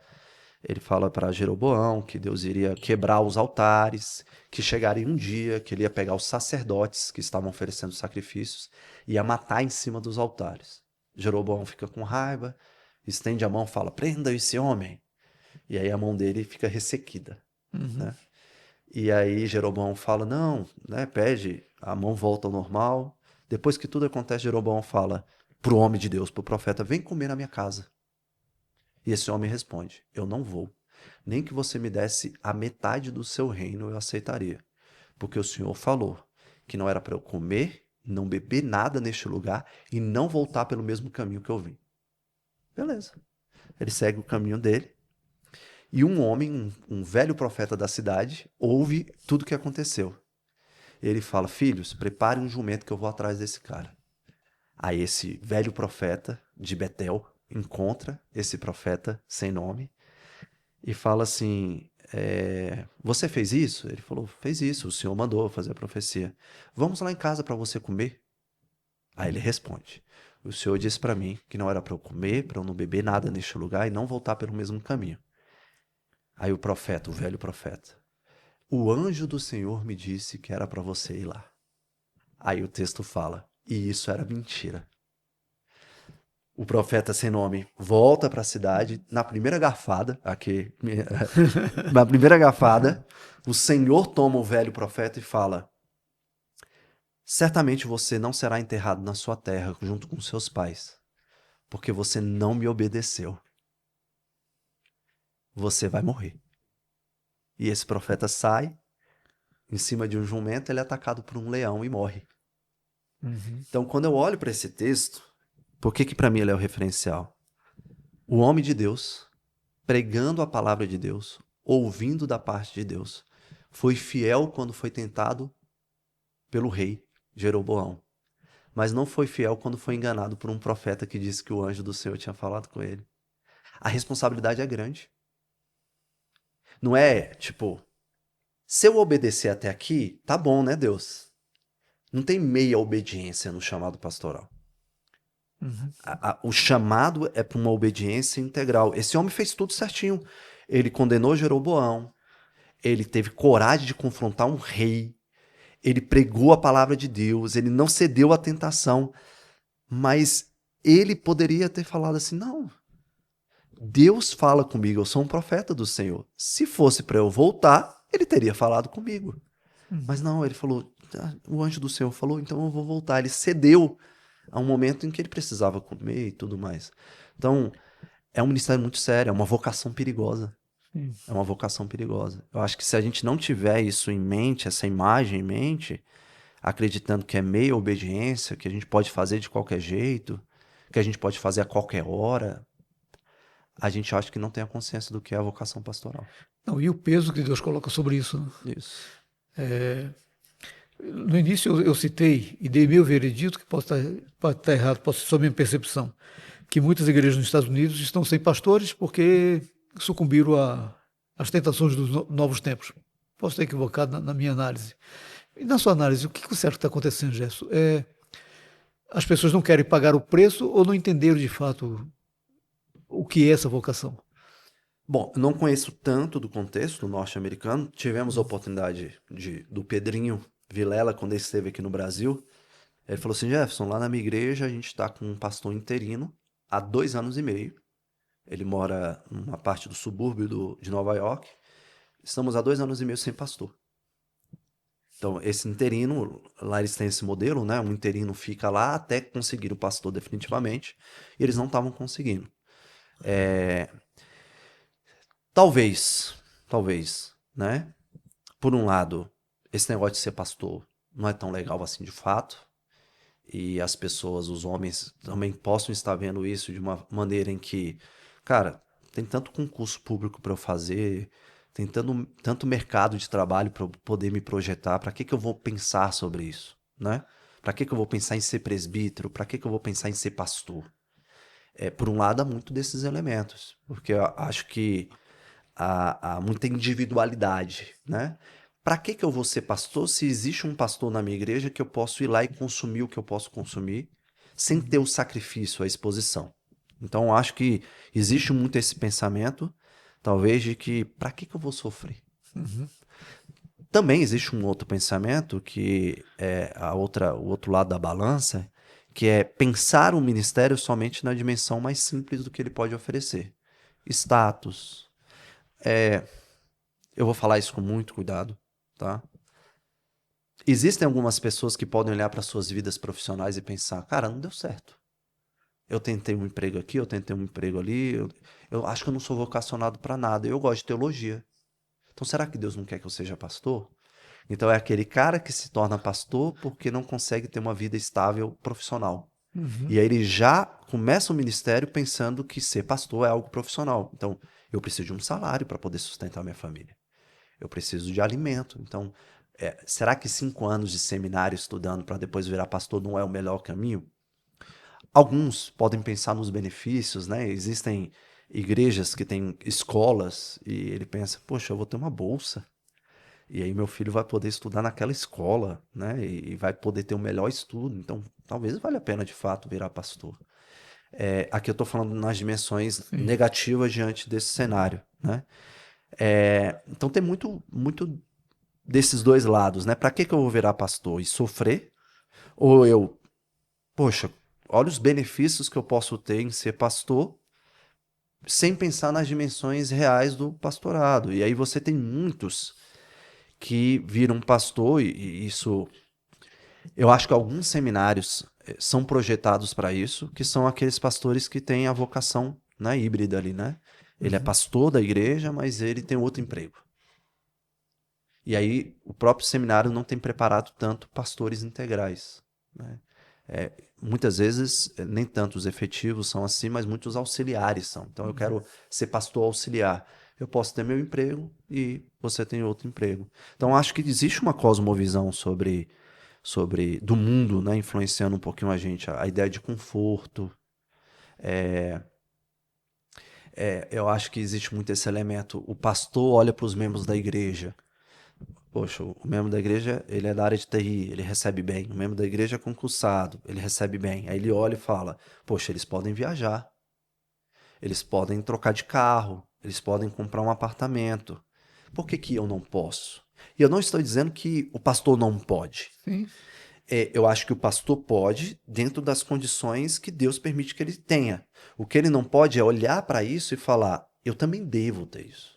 para Jeroboão que Deus iria quebrar os altares, que chegaria um dia que ele ia pegar os sacerdotes que estavam oferecendo sacrifícios e ia matar em cima dos altares. Jeroboão fica com raiva, estende a mão e fala, prenda esse homem. E aí a mão dele fica ressequida. Né? E aí Jeroboão fala, não, né, pede, a mão volta ao normal. Depois que tudo acontece, Jeroboão fala pro homem de Deus, pro profeta, vem comer na minha casa. E esse homem responde, eu não vou. Nem que você me desse a metade do seu reino, eu aceitaria. Porque o Senhor falou que não era para eu comer, não beber nada neste lugar e não voltar pelo mesmo caminho que eu vim. Beleza. Ele segue o caminho dele. E um homem, um velho profeta da cidade, ouve tudo o que aconteceu. Ele fala, filhos, preparem um jumento que eu vou atrás desse cara. Aí esse velho profeta de Betel encontra esse profeta sem nome e fala assim, você fez isso? Ele falou, fez isso, o Senhor mandou fazer a profecia. Vamos lá em casa para você comer? Aí ele responde, o Senhor disse para mim que não era para eu comer, para eu não beber nada neste lugar e não voltar pelo mesmo caminho. Aí o profeta, o velho profeta, o anjo do Senhor me disse que era para você ir lá. Aí o texto fala, e isso era mentira. O profeta sem nome volta para a cidade, na primeira garfada, na primeira garfada, o Senhor toma o velho profeta e fala, certamente você não será enterrado na sua terra junto com seus pais, porque você não me obedeceu. Você vai morrer. E esse profeta sai, em cima de um jumento, ele é atacado por um leão e morre. Uhum. Então, quando eu olho para esse texto, por que para mim ele é o referencial? O homem de Deus, pregando a palavra de Deus, ouvindo da parte de Deus, foi fiel quando foi tentado pelo rei Jeroboão, mas não foi fiel quando foi enganado por um profeta que disse que o anjo do Senhor tinha falado com ele. A responsabilidade é grande. Não é tipo, se eu obedecer até aqui, tá bom, né, Deus? Não tem meia obediência no chamado pastoral. Uhum. O chamado é para uma obediência integral. Esse homem fez tudo certinho. Ele condenou Jeroboão, ele teve coragem de confrontar um rei, ele pregou a palavra de Deus, ele não cedeu à tentação, mas ele poderia ter falado assim: não, Deus fala comigo, eu sou um profeta do Senhor. Se fosse para eu voltar, ele teria falado comigo. Uhum. Mas não, ele falou, o anjo do Senhor falou, então eu vou voltar. Ele cedeu a um momento em que ele precisava comer e tudo mais. Então, é um ministério muito sério, é uma vocação perigosa. Sim. É uma vocação perigosa. Eu acho que se a gente não tiver isso em mente, essa imagem em mente, acreditando que é meia obediência, que a gente pode fazer de qualquer jeito, que a gente pode fazer a qualquer hora, a gente acha que não tem a consciência do que é a vocação pastoral. Não, e o peso que Deus coloca sobre isso, né? Isso. No início eu citei e dei meu veredito, que pode estar errado, pode ser só minha percepção, que muitas igrejas nos Estados Unidos estão sem pastores porque sucumbiram às tentações dos novos tempos. Posso estar equivocado na minha análise. E na sua análise, o que você acha que está acontecendo, Gerson? As pessoas não querem pagar o preço ou não entenderam de fato o que é essa vocação? Bom, eu não conheço tanto do contexto norte-americano. Tivemos a oportunidade do Pedrinho Vilela, quando ele esteve aqui no Brasil. Ele falou assim: Jefferson, lá na minha igreja a gente está com um pastor interino há 2 anos e meio. Ele mora numa parte do subúrbio de Nova York. Estamos há 2 anos e meio sem pastor. Então, esse interino, lá eles têm esse modelo, né? Um interino fica lá até conseguir o pastor definitivamente. E eles não estavam conseguindo. Talvez, né? Por um lado, esse negócio de ser pastor não é tão legal assim de fato. E as pessoas, os homens, também possam estar vendo isso de uma maneira em que, cara, tem tanto concurso público para eu fazer, tem tanto mercado de trabalho para eu poder me projetar, para que eu vou pensar sobre isso, né? Para que eu vou pensar em ser presbítero? Para que eu vou pensar em ser pastor? Por um lado, há muito desses elementos, porque eu acho que há muita individualidade, né? Para que eu vou ser pastor se existe um pastor na minha igreja que eu posso ir lá e consumir o que eu posso consumir sem ter o sacrifício, a exposição? Então, eu acho que existe muito esse pensamento, talvez, de que para que eu vou sofrer? Uhum. Também existe um outro pensamento, que é o outro lado da balança, que é pensar o ministério somente na dimensão mais simples do que ele pode oferecer. Status. Eu vou falar isso com muito cuidado, tá? Existem algumas pessoas que podem olhar para suas vidas profissionais e pensar, cara, não deu certo. Eu tentei um emprego aqui, eu tentei um emprego ali, eu acho que eu não sou vocacionado para nada, eu gosto de teologia. Então será que Deus não quer que eu seja pastor? Então é aquele cara que se torna pastor porque não consegue ter uma vida estável profissional. Uhum. E aí ele já começa o ministério pensando que ser pastor é algo profissional. Então, eu preciso de um salário para poder sustentar minha família. Eu preciso de alimento. Então, será que 5 anos de seminário estudando para depois virar pastor não é o melhor caminho? Alguns podem pensar nos benefícios, né? Existem igrejas que têm escolas e ele pensa, poxa, eu vou ter uma bolsa. E aí meu filho vai poder estudar naquela escola, né? E vai poder ter o melhor estudo. Então, talvez valha a pena de fato virar pastor. Aqui eu estou falando nas dimensões Sim. negativas diante desse cenário, né? Então tem muito desses dois lados, né? Para que eu vou virar pastor e sofrer? Ou eu, poxa, olha os benefícios que eu posso ter em ser pastor sem pensar nas dimensões reais do pastorado. E aí você tem muitos que viram pastor, e isso Eu acho que alguns seminários são projetados para isso, que são aqueles pastores que têm a vocação, né, híbrida ali, né? Ele é pastor da igreja, mas ele tem outro emprego. E aí o próprio seminário não tem preparado tanto pastores integrais, né? Muitas vezes, nem tanto os efetivos são assim, mas muitos auxiliares são. Então eu quero ser pastor auxiliar. Eu posso ter meu emprego e você tem outro emprego. Então acho que existe uma cosmovisão sobre do mundo, né, influenciando um pouquinho a gente, a ideia de conforto. Eu acho que existe muito esse elemento. O pastor olha para os membros da igreja. Poxa, o membro da igreja, ele é da área de TI, ele recebe bem. O membro da igreja é concursado, ele recebe bem. Aí ele olha e fala, poxa, eles podem viajar, eles podem trocar de carro, eles podem comprar um apartamento. Por que que eu não posso? E eu não estou dizendo que o pastor não pode. Sim. Eu acho que o pastor pode, dentro das condições que Deus permite que ele tenha. O que ele não pode é olhar para isso e falar, eu também devo ter isso.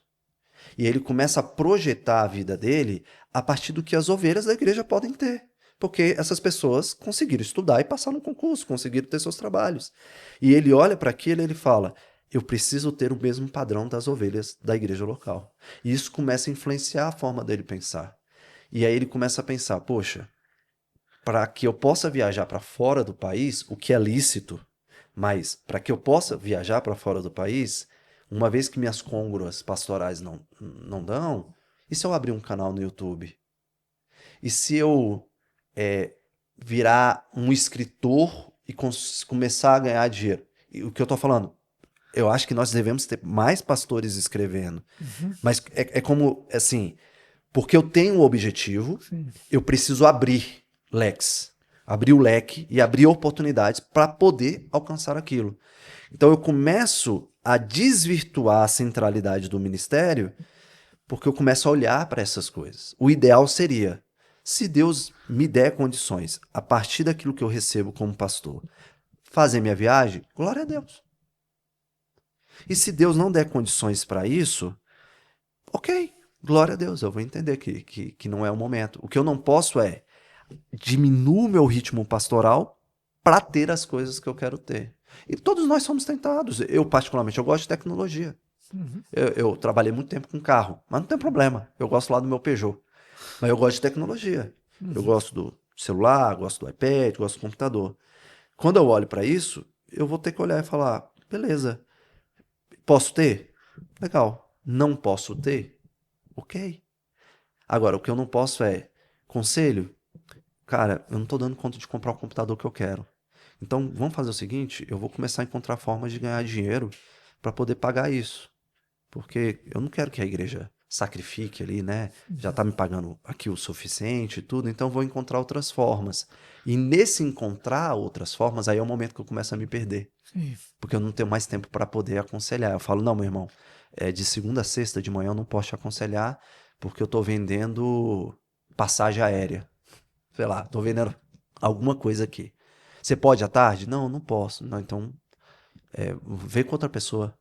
E ele começa a projetar a vida dele a partir do que as ovelhas da igreja podem ter. Porque essas pessoas conseguiram estudar e passar no concurso, conseguiram ter seus trabalhos. E ele olha para aquilo e ele fala, eu preciso ter o mesmo padrão das ovelhas da igreja local. E isso começa a influenciar a forma dele pensar. E aí ele começa a pensar, poxa, para que eu possa viajar para fora do país, o que é lícito, mas para que eu possa viajar para fora do país, uma vez que minhas congruas pastorais não dão, e se eu abrir um canal no YouTube? E se eu virar um escritor e começar a ganhar dinheiro? E o que eu estou falando? Eu acho que nós devemos ter mais pastores escrevendo. Mas é como, assim, porque eu tenho um objetivo, Sim. eu preciso abrir leques. Abrir o leque e abrir oportunidades para poder alcançar aquilo. Então eu começo a desvirtuar a centralidade do ministério porque eu começo a olhar para essas coisas. O ideal seria, se Deus me der condições, a partir daquilo que eu recebo como pastor, fazer minha viagem, glória a Deus. E se Deus não der condições para isso, ok, glória a Deus, eu vou entender que não é o momento. O que eu não posso é diminuir o meu ritmo pastoral para ter as coisas que eu quero ter. E todos nós somos tentados. Eu, particularmente, eu gosto de tecnologia. Eu trabalhei muito tempo com carro, mas não tem problema. Eu gosto lá do meu Peugeot. Mas eu gosto de tecnologia. Eu gosto do celular, gosto do iPad, gosto do computador. Quando eu olho para isso, eu vou ter que olhar e falar, beleza, posso ter? Legal. Não posso ter? Ok. Agora, o que eu não posso é, conselho, cara, eu não tô dando conta de comprar o computador que eu quero. Então, vamos fazer o seguinte, eu vou começar a encontrar formas de ganhar dinheiro para poder pagar isso. Porque eu não quero que a igreja sacrifique ali, né? Já tá me pagando aqui o suficiente e tudo, então vou encontrar outras formas. E nesse encontrar outras formas, aí é o momento que eu começo a me perder. Sim. Porque eu não tenho mais tempo para poder aconselhar. Eu falo, não, meu irmão, de segunda a sexta de manhã eu não posso te aconselhar porque eu tô vendendo passagem aérea. Sei lá, tô vendendo alguma coisa aqui. Você pode à tarde? Não, não posso. Não, então, vê com outra pessoa.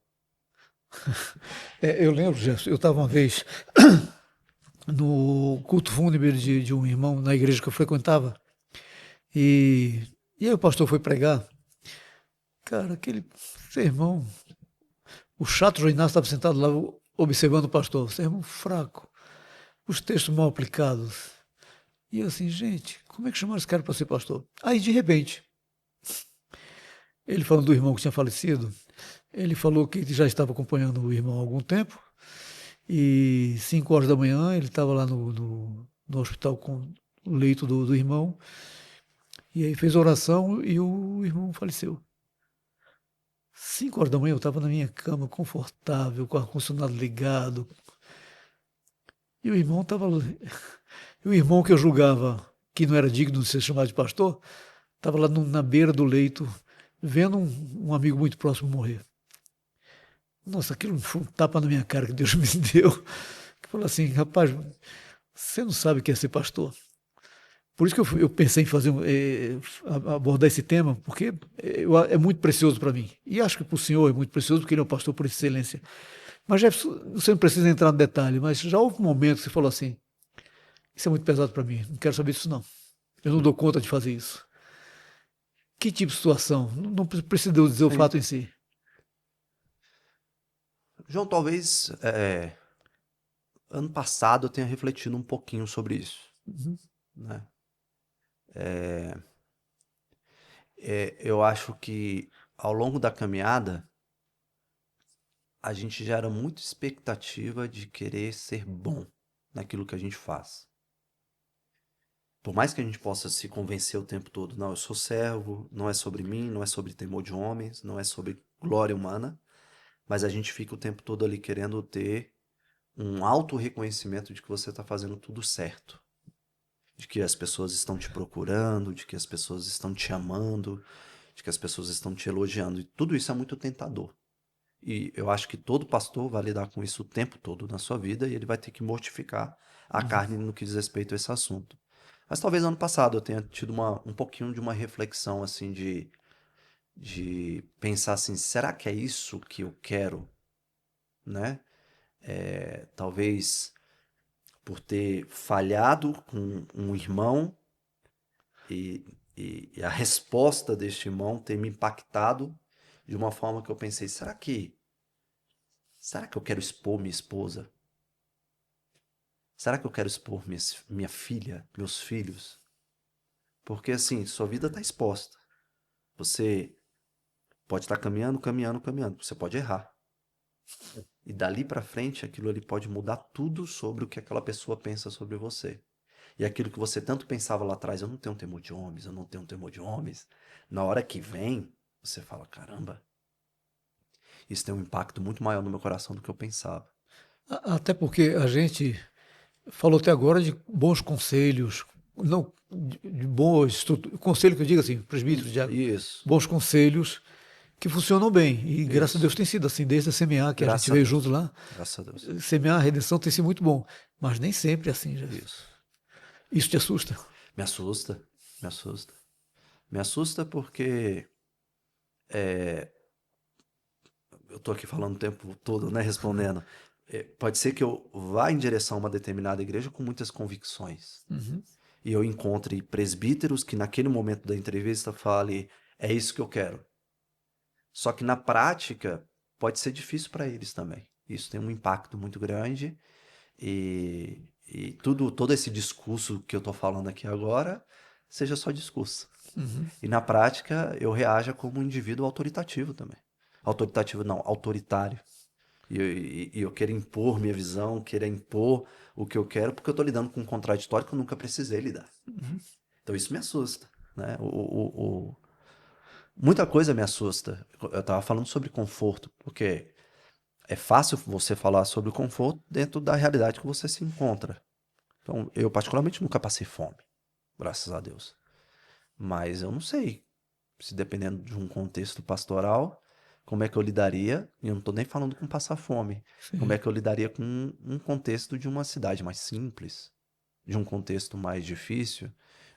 Eu lembro, Gerson, eu estava uma vez no culto fúnebre de um irmão na igreja que eu frequentava, e aí o pastor foi pregar. Cara, aquele sermão, o chato João Inácio estava sentado lá observando o pastor, sermão fraco, os textos mal aplicados. E eu assim, gente, como é que chamaram esse cara para ser pastor? Aí, de repente, ele falando do irmão que tinha falecido, ele falou que já estava acompanhando o irmão há algum tempo, e 5 horas da manhã ele estava lá no hospital com o leito do irmão, e aí fez oração e o irmão faleceu. 5 horas da manhã eu estava na minha cama, confortável, com o ar-condicionado ligado, e o irmão estava... E o irmão que eu julgava que não era digno de ser chamado de pastor, estava lá na beira do leito, vendo um amigo muito próximo morrer. Nossa, aquilo foi um tapa na minha cara que Deus me deu. Que falou assim, rapaz, você não sabe o que é ser pastor. Por isso que eu pensei em abordar esse tema, porque é muito precioso para mim. E acho que para o senhor é muito precioso, porque ele é um pastor por excelência. Mas, Jefferson, você não precisa entrar no detalhe, mas já houve um momento que você falou assim, isso é muito pesado para mim, não quero saber disso não. Eu não dou conta de fazer isso. Que tipo de situação? Não precisa dizer o Sim. fato em si. João, talvez ano passado eu tenha refletido um pouquinho sobre isso, Uhum, né? Eu acho que ao longo da caminhada a gente gera muita expectativa de querer ser bom naquilo que a gente faz. Por mais que a gente possa se convencer o tempo todo, não, eu sou servo, não é sobre mim, não é sobre temor de homens, não é sobre glória humana, mas a gente fica o tempo todo ali querendo ter um auto-reconhecimento de que você está fazendo tudo certo, de que as pessoas estão te procurando, de que as pessoas estão te amando, de que as pessoas estão te elogiando. E tudo isso é muito tentador. E eu acho que todo pastor vai lidar com isso o tempo todo na sua vida e ele vai ter que mortificar a uhum, carne no que diz respeito a esse assunto. Mas talvez ano passado eu tenha tido um pouquinho de uma reflexão assim de pensar assim, será que é isso que eu quero, né? Talvez por ter falhado com um irmão e, e a resposta deste irmão ter me impactado de uma forma que eu pensei, será que eu quero expor minha esposa? Será que eu quero expor minha filha, meus filhos? Porque assim, sua vida está exposta. Você pode estar caminhando, caminhando, caminhando. Você pode errar. E dali para frente, aquilo ali pode mudar tudo sobre o que aquela pessoa pensa sobre você. E aquilo que você tanto pensava lá atrás, eu não tenho temor de homens, eu não tenho temor de homens. Na hora que vem, você fala, caramba, isso tem um impacto muito maior no meu coração do que eu pensava. Até porque a gente falou até agora de bons conselhos, não de boas conselho que eu digo assim, presbítero, diácono, Isso, bons conselhos que funcionam bem. E graças a isso. Deus tem sido assim, desde a semear que a gente Graças a veio junto Deus. lá. Graças a Deus. Semear a redenção tem sido muito bom, mas nem sempre é assim, já. Isso. Isso te assusta? Me assusta, me assusta. Me assusta porque eu tô aqui falando o tempo todo, né, respondendo. Pode ser que eu vá em direção a uma determinada igreja com muitas convicções. Uhum, E eu encontre presbíteros que naquele momento da entrevista falem, é isso que eu quero. Só que na prática pode ser difícil para eles também. Isso tem um impacto muito grande e todo esse discurso que eu tô falando aqui agora seja só discurso. uhum, E na prática eu reaja como um indivíduo autoritativo também. Autoritativo não, autoritário. E eu quero impor minha visão, querer impor o que eu quero, porque eu estou lidando com um contraditório que eu nunca precisei lidar. uhum. Então isso me assusta, né? Muita coisa me assusta. Eu estava falando sobre conforto, porque é fácil você falar sobre o conforto dentro da realidade que você se encontra. Então, eu particularmente nunca passei fome, graças a Deus. Mas eu não sei se dependendo de um contexto pastoral, como é que eu lidaria, e eu não estou nem falando com passar fome, como Sim. é que eu lidaria com um contexto de uma cidade mais simples, de um contexto mais difícil.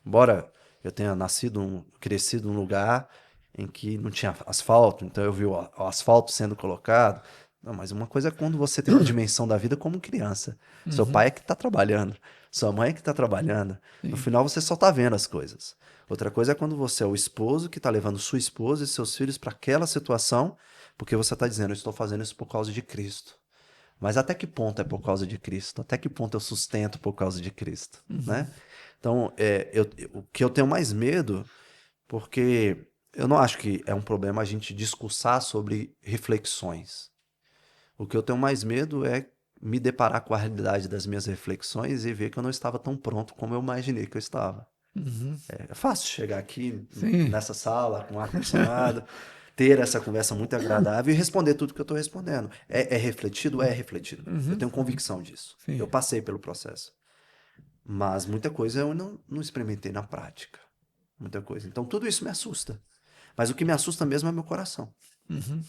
Embora eu tenha crescido num lugar em que não tinha asfalto, então eu vi o asfalto sendo colocado. Não, mas uma coisa é quando você tem uma dimensão da vida como criança. Seu Uhum, pai é que está trabalhando, sua mãe é que está trabalhando. No sim. final você só está vendo as coisas. Outra coisa é quando você é o esposo que está levando sua esposa e seus filhos para aquela situação, porque você está dizendo, eu estou fazendo isso por causa de Cristo. Mas até que ponto é por causa de Cristo? Até que ponto eu sustento por causa de Cristo, Uhum, né? Então, o que eu tenho mais medo, porque eu não acho que é um problema a gente discursar sobre reflexões. O que eu tenho mais medo é me deparar com a realidade das minhas reflexões e ver que eu não estava tão pronto como eu imaginei que eu estava. uhum. É fácil chegar aqui Sim. nessa sala com ar-condicionado, ter essa conversa muito agradável e responder tudo que eu estou respondendo. É refletido? É refletido. Eu Uhum, tenho uhum. convicção disso. Sim. Eu passei pelo processo. Mas muita coisa eu não experimentei na prática. Muita coisa. Então tudo isso me assusta. Mas o que me assusta mesmo é meu coração. Uhum,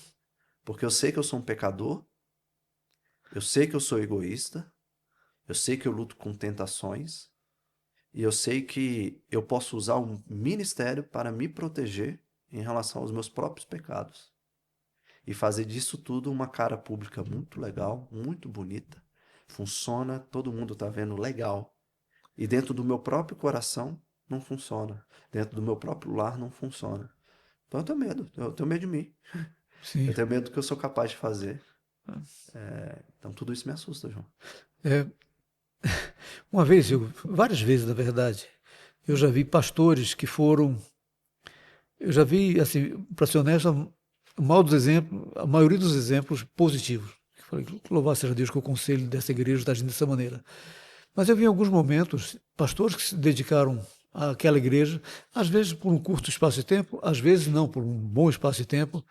Porque eu sei que eu sou um pecador, eu sei que eu sou egoísta, eu sei que eu luto com tentações, e eu sei que eu posso usar um ministério para me proteger em relação aos meus próprios pecados. E fazer disso tudo uma cara pública muito legal, muito bonita. Funciona, todo mundo está vendo legal. E dentro do meu próprio coração, não funciona. Dentro do meu próprio lar não funciona. Então eu tenho medo de mim. Sim. Eu tenho medo do que eu sou capaz de fazer. Então tudo isso me assusta, João. É, uma vez, várias vezes, na verdade, eu já vi pastores que foram. Eu já vi, assim, para ser honesto, a maioria dos exemplos positivos. Eu falei, louvado seja Deus que o conselho dessa igreja está agindo dessa maneira. Mas eu vi em alguns momentos pastores que se dedicaram àquela igreja, às vezes por um curto espaço de tempo, às vezes não, por um bom espaço de tempo,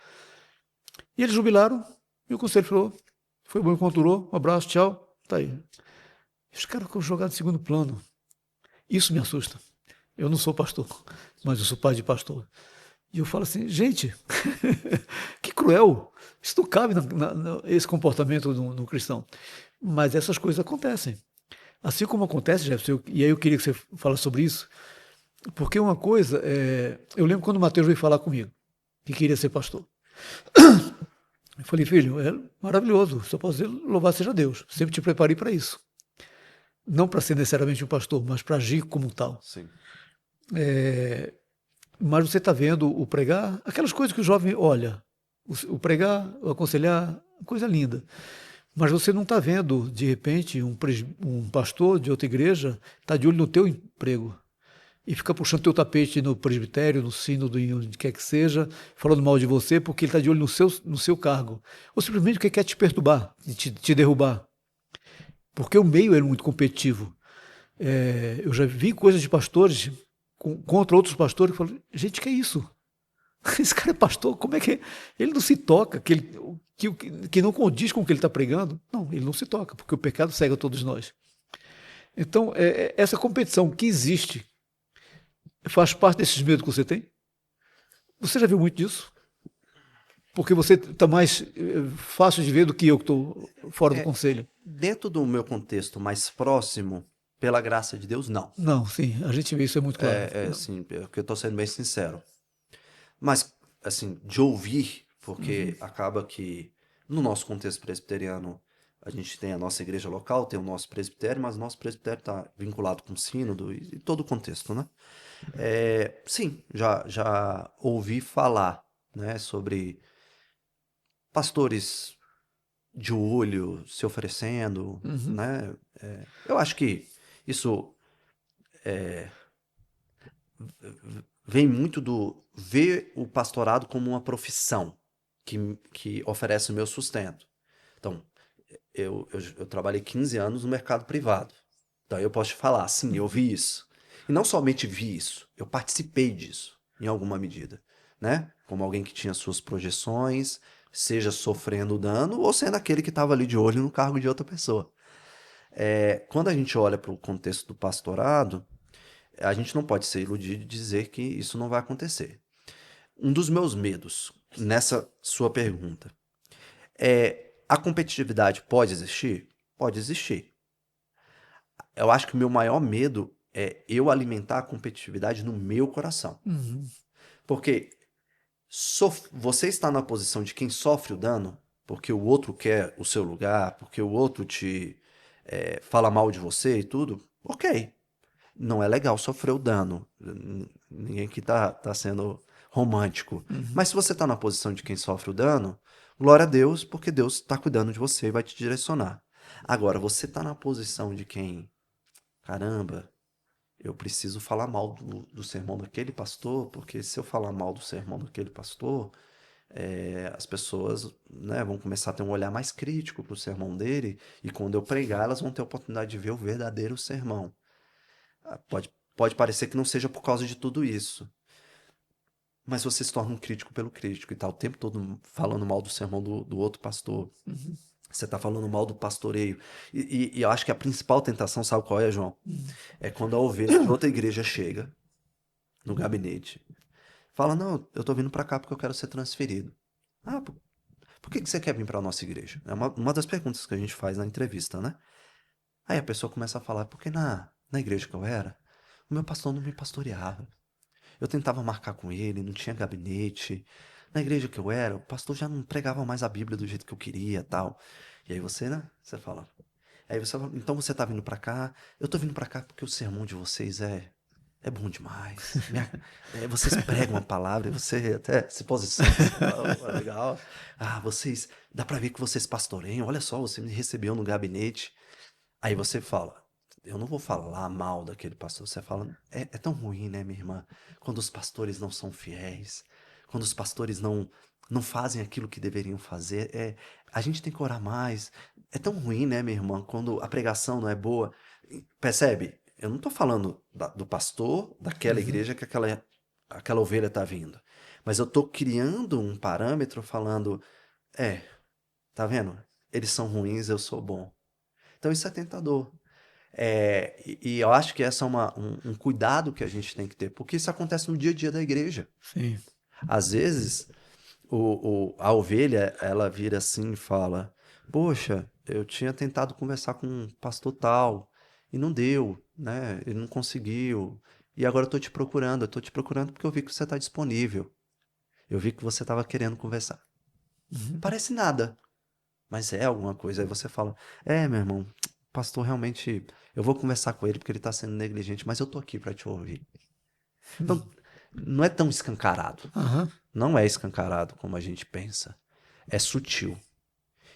e eles jubilaram, e o conselho falou, foi bom enquanto durou, um abraço, tchau, tá aí. Os caras ficam jogados em segundo plano. Isso me assusta. Eu não sou pastor, mas eu sou pai de pastor. E eu falo assim, gente, que cruel. Isso não cabe esse comportamento no cristão. Mas essas coisas acontecem. Assim como acontece, Jefferson, e aí eu queria que você falasse sobre isso, porque uma coisa, eu lembro quando o Mateus veio falar comigo, que queria ser pastor. Eu falei, filho, é maravilhoso, só posso dizer, louvado seja Deus. Sempre te preparei para isso. Não para ser necessariamente um pastor, mas para agir como tal. Sim. Mas você está vendo o pregar, aquelas coisas que o jovem olha, o pregar, o aconselhar, coisa linda. Mas você não está vendo, de repente, um pastor de outra igreja está de olho no teu emprego e fica puxando teu tapete no presbitério, no sínodo, em onde quer que seja, falando mal de você porque ele está de olho no seu cargo. Ou simplesmente porque quer te perturbar, te derrubar. Porque o meio é muito competitivo. Eu já vi coisas de pastores contra outros pastores que falam, gente, que é isso? Esse cara é pastor, como é que é? Ele não se toca, que não condiz com o que ele está pregando? Não, ele não se toca, porque o pecado cega a todos nós. Então, essa competição que existe faz parte desses medos que você tem? Você já viu muito disso? Porque você está mais fácil de ver do que eu que estou fora do É, conselho. dentro do meu contexto mais próximo, pela graça de Deus, não. Não, sim, a gente vê isso é muito claro. Não. Assim, porque eu tô sendo bem sincero. Mas, assim, de ouvir, porque acaba que no nosso contexto presbiteriano, a gente tem a nossa igreja local, tem o nosso presbitério, mas o nosso presbitério está vinculado com o sínodo e todo o contexto, né? Sim, já ouvi falar, né, sobre pastores de olho se oferecendo, Uhum, né? Eu acho que isso vem muito do ver o pastorado como uma profissão que oferece o meu sustento. Então, eu trabalhei 15 anos no mercado privado. Então, eu posso te falar, sim, eu vi isso. E não somente vi isso, eu participei disso, em alguma medida, né? Como alguém que tinha suas projeções, seja sofrendo dano ou sendo aquele que estava ali de olho no cargo de outra pessoa. Quando a gente olha para o contexto do pastorado, a gente não pode ser iludido e dizer que isso não vai acontecer. Um dos meus medos nessa sua pergunta a competitividade pode existir? Pode existir. Eu acho que o meu maior medo é eu alimentar a competitividade no meu coração. uhum, Porque você está na posição de quem sofre o dano, porque o outro quer o seu lugar, porque o outro te fala mal de você e tudo, ok. Não é legal sofrer o dano. Ninguém aqui tá sendo romântico. uhum. Mas se você tá na posição de quem sofre o dano, glória a Deus, porque Deus está cuidando de você e vai te direcionar. Agora, você tá na posição de quem, caramba, eu preciso falar mal do sermão daquele pastor, porque se eu falar mal do sermão daquele pastor, as pessoas, né, vão começar a ter um olhar mais crítico para o sermão dele, e quando eu pregar, elas vão ter a oportunidade de ver o verdadeiro sermão. Pode parecer que não seja por causa de tudo isso, mas você se torna um crítico pelo crítico e tá o tempo todo falando mal do sermão do outro pastor. Você tá falando mal do pastoreio. E eu acho que a principal tentação, sabe qual é, João? É quando a ovelha de outra igreja chega no gabinete. Fala, não, eu tô vindo pra cá porque eu quero ser transferido. Ah, por que você quer vir pra nossa igreja? É uma das perguntas que a gente faz na entrevista, né? Aí a pessoa começa a falar, porque na igreja que eu era, o meu pastor não me pastoreava. Eu tentava marcar com ele, não tinha gabinete. Na igreja que eu era, o pastor já não pregava mais a Bíblia do jeito que eu queria, tal. E aí você, né? Você fala. Aí você fala, então você tá vindo pra cá? Eu tô vindo pra cá porque o sermão de vocês é é bom demais. Vocês pregam a palavra e você até se posiciona. Legal. Vocês, dá pra ver que vocês pastoreiam. Olha só, você me recebeu no gabinete. Aí você fala, eu não vou falar mal daquele pastor. Você fala, é tão ruim, né, minha irmã? Quando os pastores não são fiéis, quando os pastores não fazem aquilo que deveriam fazer. A gente tem que orar mais. É tão ruim, né, minha irmã, quando a pregação não é boa. Percebe? Eu não estou falando do pastor daquela igreja que aquela ovelha está vindo. Mas eu estou criando um parâmetro falando, tá vendo? Eles são ruins, eu sou bom. Então isso é tentador. E eu acho que esse é um cuidado que a gente tem que ter, porque isso acontece no dia a dia da igreja. Sim. Às vezes, a ovelha, ela vira assim e fala, poxa, eu tinha tentado conversar com um pastor tal, e não deu, né? Ele não conseguiu. E agora eu estou te procurando porque eu vi que você está disponível. Eu vi que você estava querendo conversar. Parece nada, mas é alguma coisa. Aí você fala, meu irmão, o pastor realmente, eu vou conversar com ele porque ele está sendo negligente, mas eu tô aqui para te ouvir. Então, não é tão escancarado. Aham. Não é escancarado como a gente pensa. É sutil.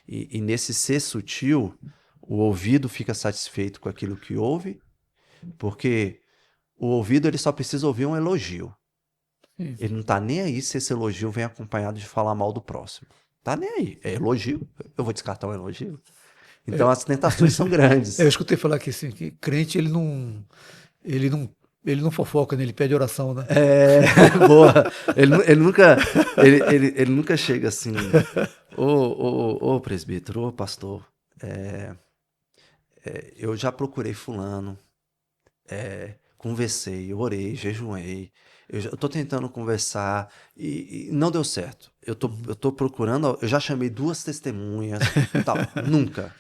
E nesse ser sutil, o ouvido fica satisfeito com aquilo que ouve, porque o ouvido ele só precisa ouvir um elogio. Sim. Ele não tá nem aí se esse elogio vem acompanhado de falar mal do próximo. Tá nem aí. É elogio. Eu vou descartar um elogio. Então as tentações são Eu grandes. escutei falar que, assim, que crente ele não, ele não fofoca, né? Ele pede oração, né? Boa. Ele nunca chega assim, ô presbítero, ô pastor, eu já procurei fulano, conversei, orei, jejuei, eu tô tentando conversar e não deu certo. Eu tô procurando, eu já chamei 2 testemunhas, tal. Nunca.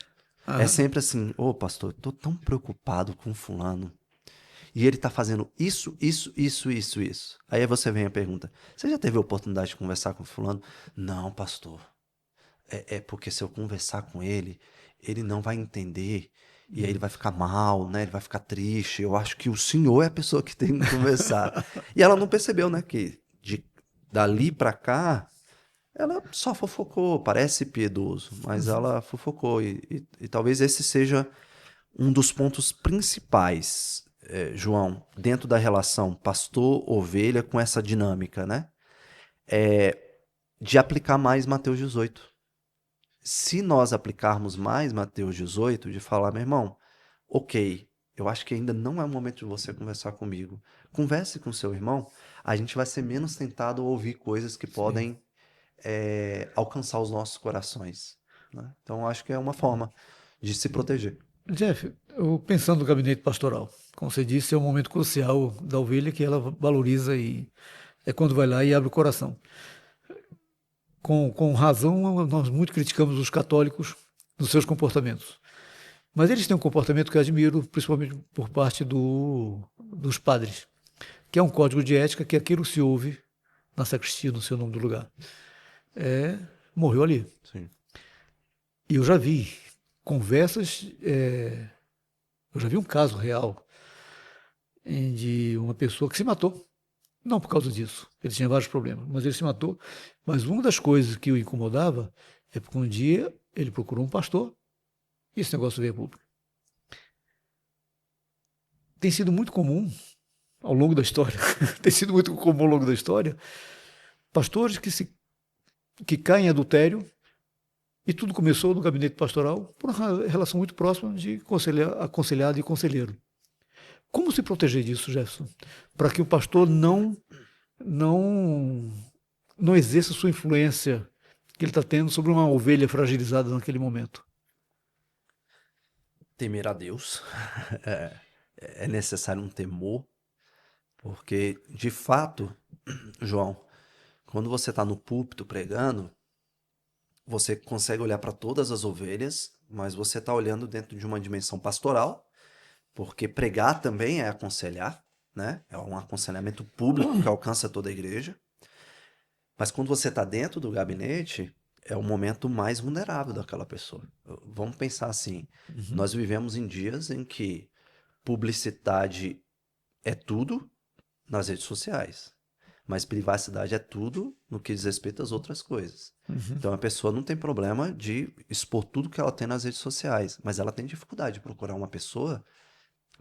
É Aham. sempre assim, ô pastor, eu tô tão preocupado com fulano. E ele tá fazendo isso, isso, isso, isso, isso. Aí você vem a pergunta, você já teve a oportunidade de conversar com fulano? Não, pastor. É porque se eu conversar com ele, ele não vai entender. E aí ele vai ficar mal, né? Ele vai ficar triste. Eu acho que o senhor é a pessoa que tem que conversar. E ela não percebeu, né? Que dali pra cá, ela só fofocou. Parece piedoso, mas ela fofocou. E talvez esse seja um dos pontos principais, João, dentro da relação pastor-ovelha com essa dinâmica, né? De aplicar mais Mateus 18. Se nós aplicarmos mais Mateus 18, de falar, meu irmão, ok, eu acho que ainda não é o momento de você conversar comigo. Converse com seu irmão, a gente vai ser menos tentado a ouvir coisas que Sim. podem alcançar os nossos corações, né? Então, acho que é uma forma de se proteger. Jeff, eu pensando no gabinete pastoral, como você disse, é um momento crucial da ovelha que ela valoriza e é quando vai lá e abre o coração. Com razão, nós muito criticamos os católicos nos seus comportamentos. Mas eles têm um comportamento que eu admiro, principalmente por parte dos padres, que é um código de ética que aquilo se ouve na sacristia, no seu nome do lugar. Morreu ali. Sim. E eu já vi conversas, eu já vi um caso real de uma pessoa que se matou. Não por causa disso, ele tinha vários problemas, mas ele se matou. Mas uma das coisas que o incomodava é porque um dia ele procurou um pastor e esse negócio veio a público. Tem sido muito comum ao longo da história, tem sido muito comum ao longo da história, pastores que caem em adultério, e tudo começou no gabinete pastoral por uma relação muito próxima de aconselhado e conselheiro. Como se proteger disso, Jefferson? Para que o pastor não, não exerça sua influência que ele está tendo sobre uma ovelha fragilizada naquele momento. Temer a Deus. É necessário um temor, porque, de fato, João, quando você está no púlpito pregando, você consegue olhar para todas as ovelhas, mas você está olhando dentro de uma dimensão pastoral, porque pregar também é aconselhar, né? É um aconselhamento público que alcança toda a igreja. Mas quando você está dentro do gabinete, é o momento mais vulnerável daquela pessoa. Vamos pensar assim: nós vivemos em dias em que publicidade é tudo nas redes sociais. Mas privacidade é tudo no que diz respeito às outras coisas. Então a pessoa não tem problema de expor tudo que ela tem nas redes sociais, mas ela tem dificuldade de procurar uma pessoa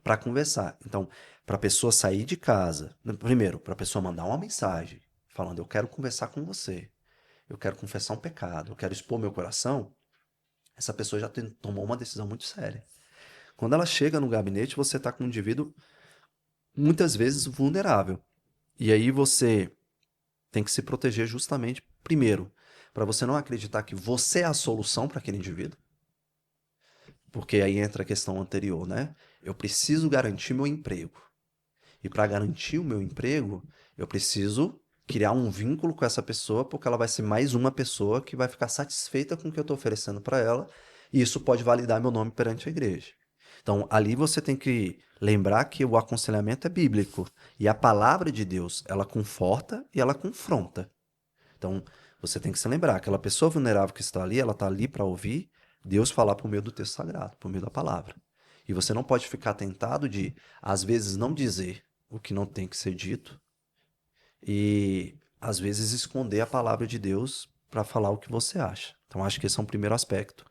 para conversar. Então, para a pessoa sair de casa, primeiro, para a pessoa mandar uma mensagem falando: eu quero conversar com você, eu quero confessar um pecado, eu quero expor meu coração, essa pessoa já tomou uma decisão muito séria. Quando ela chega no gabinete, você está com um indivíduo muitas vezes vulnerável. E aí você tem que se proteger justamente, primeiro, para você não acreditar que você é a solução para aquele indivíduo. Porque aí entra a questão anterior, né? Eu preciso garantir meu emprego. E para garantir o meu emprego, eu preciso criar um vínculo com essa pessoa, porque ela vai ser mais uma pessoa que vai ficar satisfeita com o que eu estou oferecendo para ela, e isso pode validar meu nome perante a igreja. Então, ali você tem que lembrar que o aconselhamento é bíblico, e a palavra de Deus, ela conforta e ela confronta. Então, você tem que se lembrar, aquela pessoa vulnerável que está ali, ela está ali para ouvir Deus falar por meio do texto sagrado, por meio da palavra. E você não pode ficar tentado de, às vezes, não dizer o que não tem que ser dito e, às vezes, esconder a palavra de Deus para falar o que você acha. Então, acho que esse é um primeiro aspecto.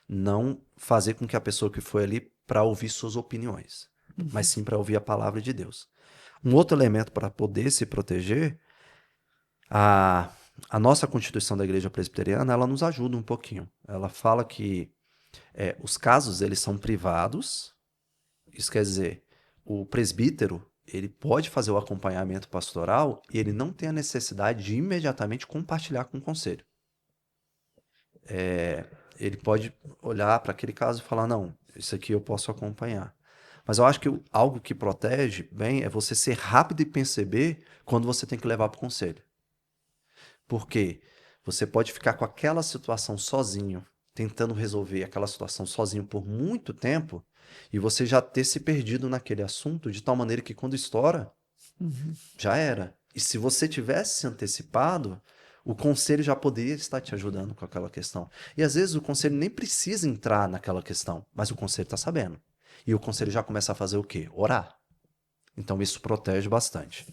Não fazer com que a pessoa que foi ali para ouvir suas opiniões, mas sim para ouvir a palavra de Deus. Um outro elemento para poder se proteger, a nossa Constituição da Igreja Presbiteriana, ela nos ajuda um pouquinho. Ela fala que os casos eles são privados. Isso quer dizer, o presbítero ele pode fazer o acompanhamento pastoral e ele não tem a necessidade de imediatamente compartilhar com o conselho. Ele pode olhar para aquele caso e falar: não, isso aqui eu posso acompanhar. Mas eu acho que algo que protege bem é você ser rápido e perceber quando você tem que levar para o conselho. Porque você pode ficar com aquela situação sozinho, tentando resolver aquela situação sozinho por muito tempo, e você já ter se perdido naquele assunto de tal maneira que quando estoura, já era. E se você tivesse se antecipado, o conselho já poderia estar te ajudando com aquela questão. E às vezes o conselho nem precisa entrar naquela questão, mas o conselho está sabendo. E o conselho já começa a fazer o quê? Orar. Então isso protege bastante.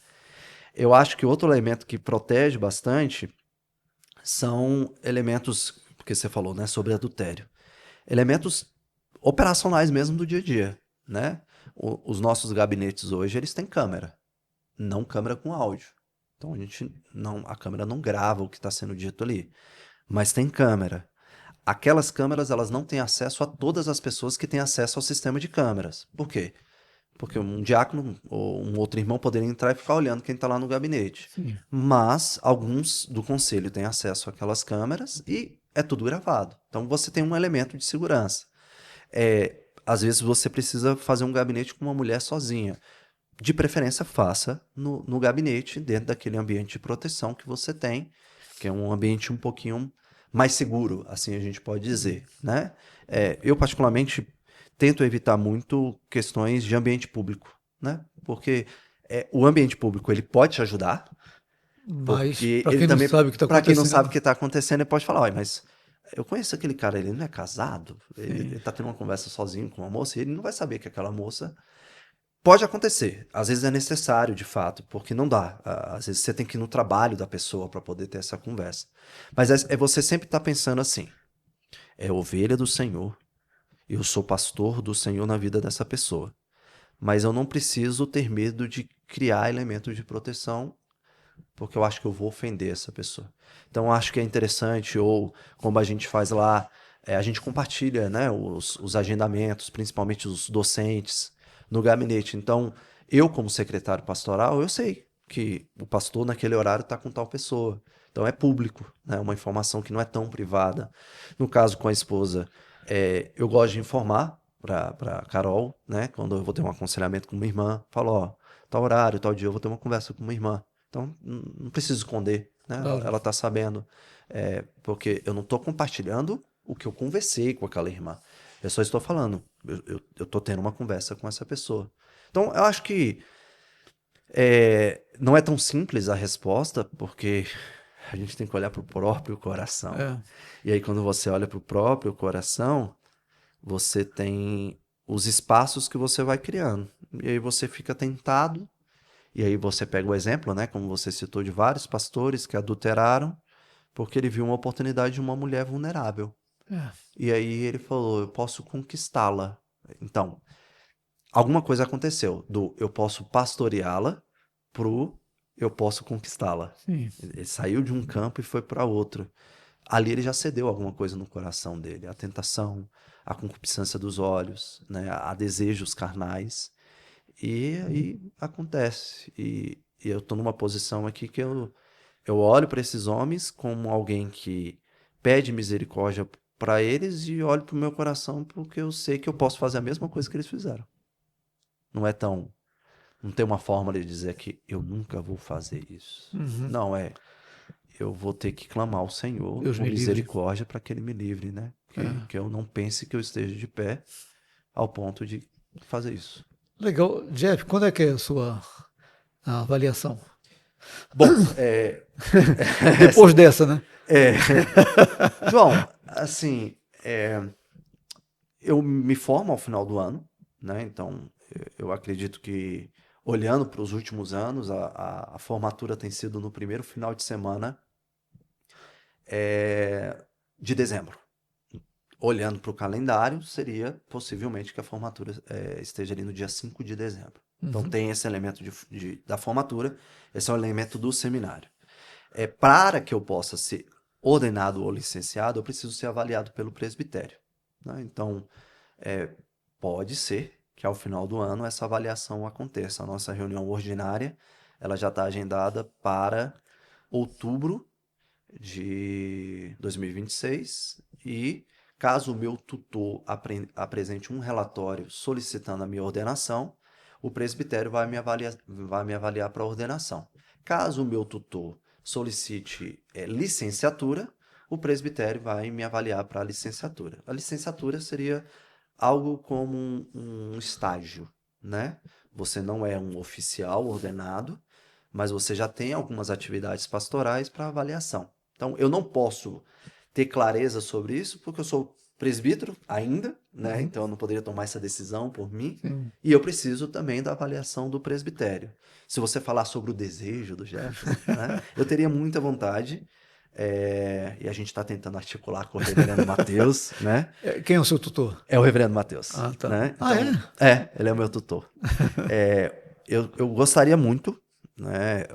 Eu acho que outro elemento que protege bastante são elementos, porque você falou, né, sobre adultério. Elementos operacionais mesmo do dia a dia, né? Os nossos gabinetes hoje, eles têm câmera, não câmera com áudio. Então a câmera não grava o que está sendo dito ali, mas tem câmera. Aquelas câmeras, elas não têm acesso a todas as pessoas que têm acesso ao sistema de câmeras. Por quê? Porque um diácono ou um outro irmão poderia entrar e ficar olhando quem está lá no gabinete. Sim. Mas alguns do conselho têm acesso àquelas câmeras e é tudo gravado. Então você tem um elemento de segurança. Às vezes você precisa fazer um gabinete com uma mulher sozinha. De preferência, faça no gabinete, dentro daquele ambiente de proteção que você tem, que é um ambiente um pouquinho mais seguro, assim a gente pode dizer, né? Eu, particularmente, tento evitar muito questões de ambiente público, né? Porque o ambiente público ele pode te ajudar, Mas porque para ele quem não também, sabe o que está para quem não sabe o acontecendo, que está acontecendo, ele pode falar: olha, mas eu conheço aquele cara, ele não é casado, ele sim. está tendo uma conversa sozinho com uma moça e ele não vai saber que aquela moça. Pode acontecer, às vezes é necessário de fato, porque não dá. Às vezes você tem que ir no trabalho da pessoa para poder ter essa conversa. Mas é você sempre estar pensando assim: é ovelha do Senhor, eu sou pastor do Senhor na vida dessa pessoa. Mas eu não preciso ter medo de criar elementos de proteção, porque eu acho que eu vou ofender essa pessoa. Então eu acho que é interessante, ou como a gente faz lá, a gente compartilha, né, os agendamentos, principalmente os docentes, no gabinete. Então, eu, como secretário pastoral, eu sei que o pastor naquele horário está com tal pessoa. Então é público, né, uma informação que não é tão privada. No caso com a esposa, eu gosto de informar para Carol, né, quando eu vou ter um aconselhamento com minha irmã, falo: ó, tal horário, tal dia eu vou ter uma conversa com minha irmã. Então, não preciso esconder, né? Claro. Ela está sabendo. Porque eu não estou compartilhando o que eu conversei com aquela irmã. Eu só estou falando, eu estou tendo uma conversa com essa pessoa. Então, eu acho que não é tão simples a resposta, porque a gente tem que olhar para o próprio coração. É. E aí, quando você olha para o próprio coração, você tem os espaços que você vai criando. E aí você fica tentado, e aí você pega o exemplo, né, como você citou, de vários pastores que adulteraram, porque ele viu uma oportunidade de uma mulher vulnerável. É. E aí ele falou, eu posso conquistá-la. Então, alguma coisa aconteceu do eu posso pastoreá-la pro eu posso conquistá-la. Sim. Ele saiu de um campo e foi para outro. Ali ele já cedeu alguma coisa no coração dele, a tentação, a concupiscência dos olhos, né, a desejos carnais. E aí acontece. E eu estou numa posição aqui que eu olho para esses homens como alguém que pede misericórdia para eles e olho para o meu coração porque eu sei que eu posso fazer a mesma coisa que eles fizeram. Não é tão. Não tem uma fórmula de dizer que eu nunca vou fazer isso. Uhum. Não, eu vou ter que clamar ao Senhor Deus por me livre. misericórdia para que Ele me livre, né? Que eu não pense que eu esteja de pé ao ponto de fazer isso. Legal. Jeff, quando é que é a sua avaliação? Bom, Depois dessa, né? João, assim, eu me formo ao final do ano, né? Então, eu acredito que, olhando para os últimos anos, a formatura tem sido no primeiro final de semana de dezembro. Olhando para o calendário, seria possivelmente que a formatura esteja ali no dia 5 de dezembro. Então, tem esse elemento da formatura, esse é o elemento do seminário. Para que eu possa ser ordenado ou licenciado, eu preciso ser avaliado pelo presbitério, né? Então, pode ser que ao final do ano essa avaliação aconteça. A nossa reunião ordinária, ela já está agendada para outubro de 2026 e caso o meu tutor apresente um relatório solicitando a minha ordenação, o presbitério vai me avaliar para ordenação. Caso o meu tutor solicite licenciatura, o presbitério vai me avaliar para a licenciatura. A licenciatura seria algo como um estágio, né? Você não é um oficial ordenado, mas você já tem algumas atividades pastorais para avaliação. Então, eu não posso ter clareza sobre isso, porque eu sou presbítero ainda, né? Então, eu não poderia tomar essa decisão por mim. Sim. E eu preciso também da avaliação do presbitério. Se você falar sobre o desejo do Jefferson, né? Eu teria muita vontade, e a gente está tentando articular com o reverendo Mateus, né? Quem é o seu tutor? É o reverendo Mateus. Ah, tá. Né? Ah, Então, ele é o meu tutor. Eu gostaria muito, né?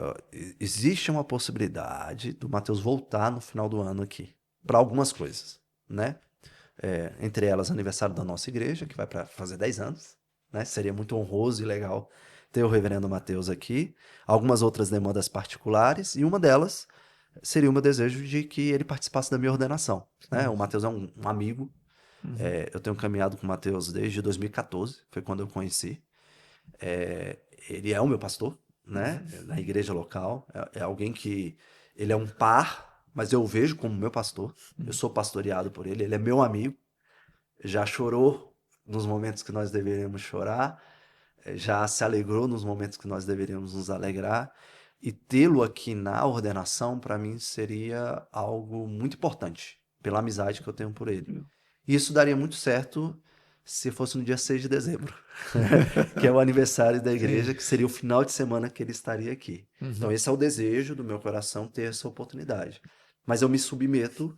Existe uma possibilidade do Mateus voltar no final do ano aqui, para algumas coisas, né? Entre elas, aniversário da nossa igreja, que vai para fazer 10 anos, né? Seria muito honroso e legal ter o reverendo Mateus aqui. Algumas outras demandas particulares, e uma delas seria o meu desejo de que ele participasse da minha ordenação, né? O Mateus é um amigo. Eu tenho caminhado com o Mateus desde 2014, foi quando eu conheci. Ele é o meu pastor, né? Na igreja local. É alguém que... Ele é um par, mas eu o vejo como meu pastor. Eu sou pastoreado por ele. Ele é meu amigo. Já chorou nos momentos que nós deveríamos chorar. Já se alegrou nos momentos que nós deveríamos nos alegrar. E tê-lo aqui na ordenação, para mim, seria algo muito importante, pela amizade que eu tenho por ele. E isso daria muito certo se fosse no dia 6 de dezembro, que é o aniversário da igreja, que seria o final de semana que ele estaria aqui. Então, esse é o desejo do meu coração, ter essa oportunidade. Mas eu me submeto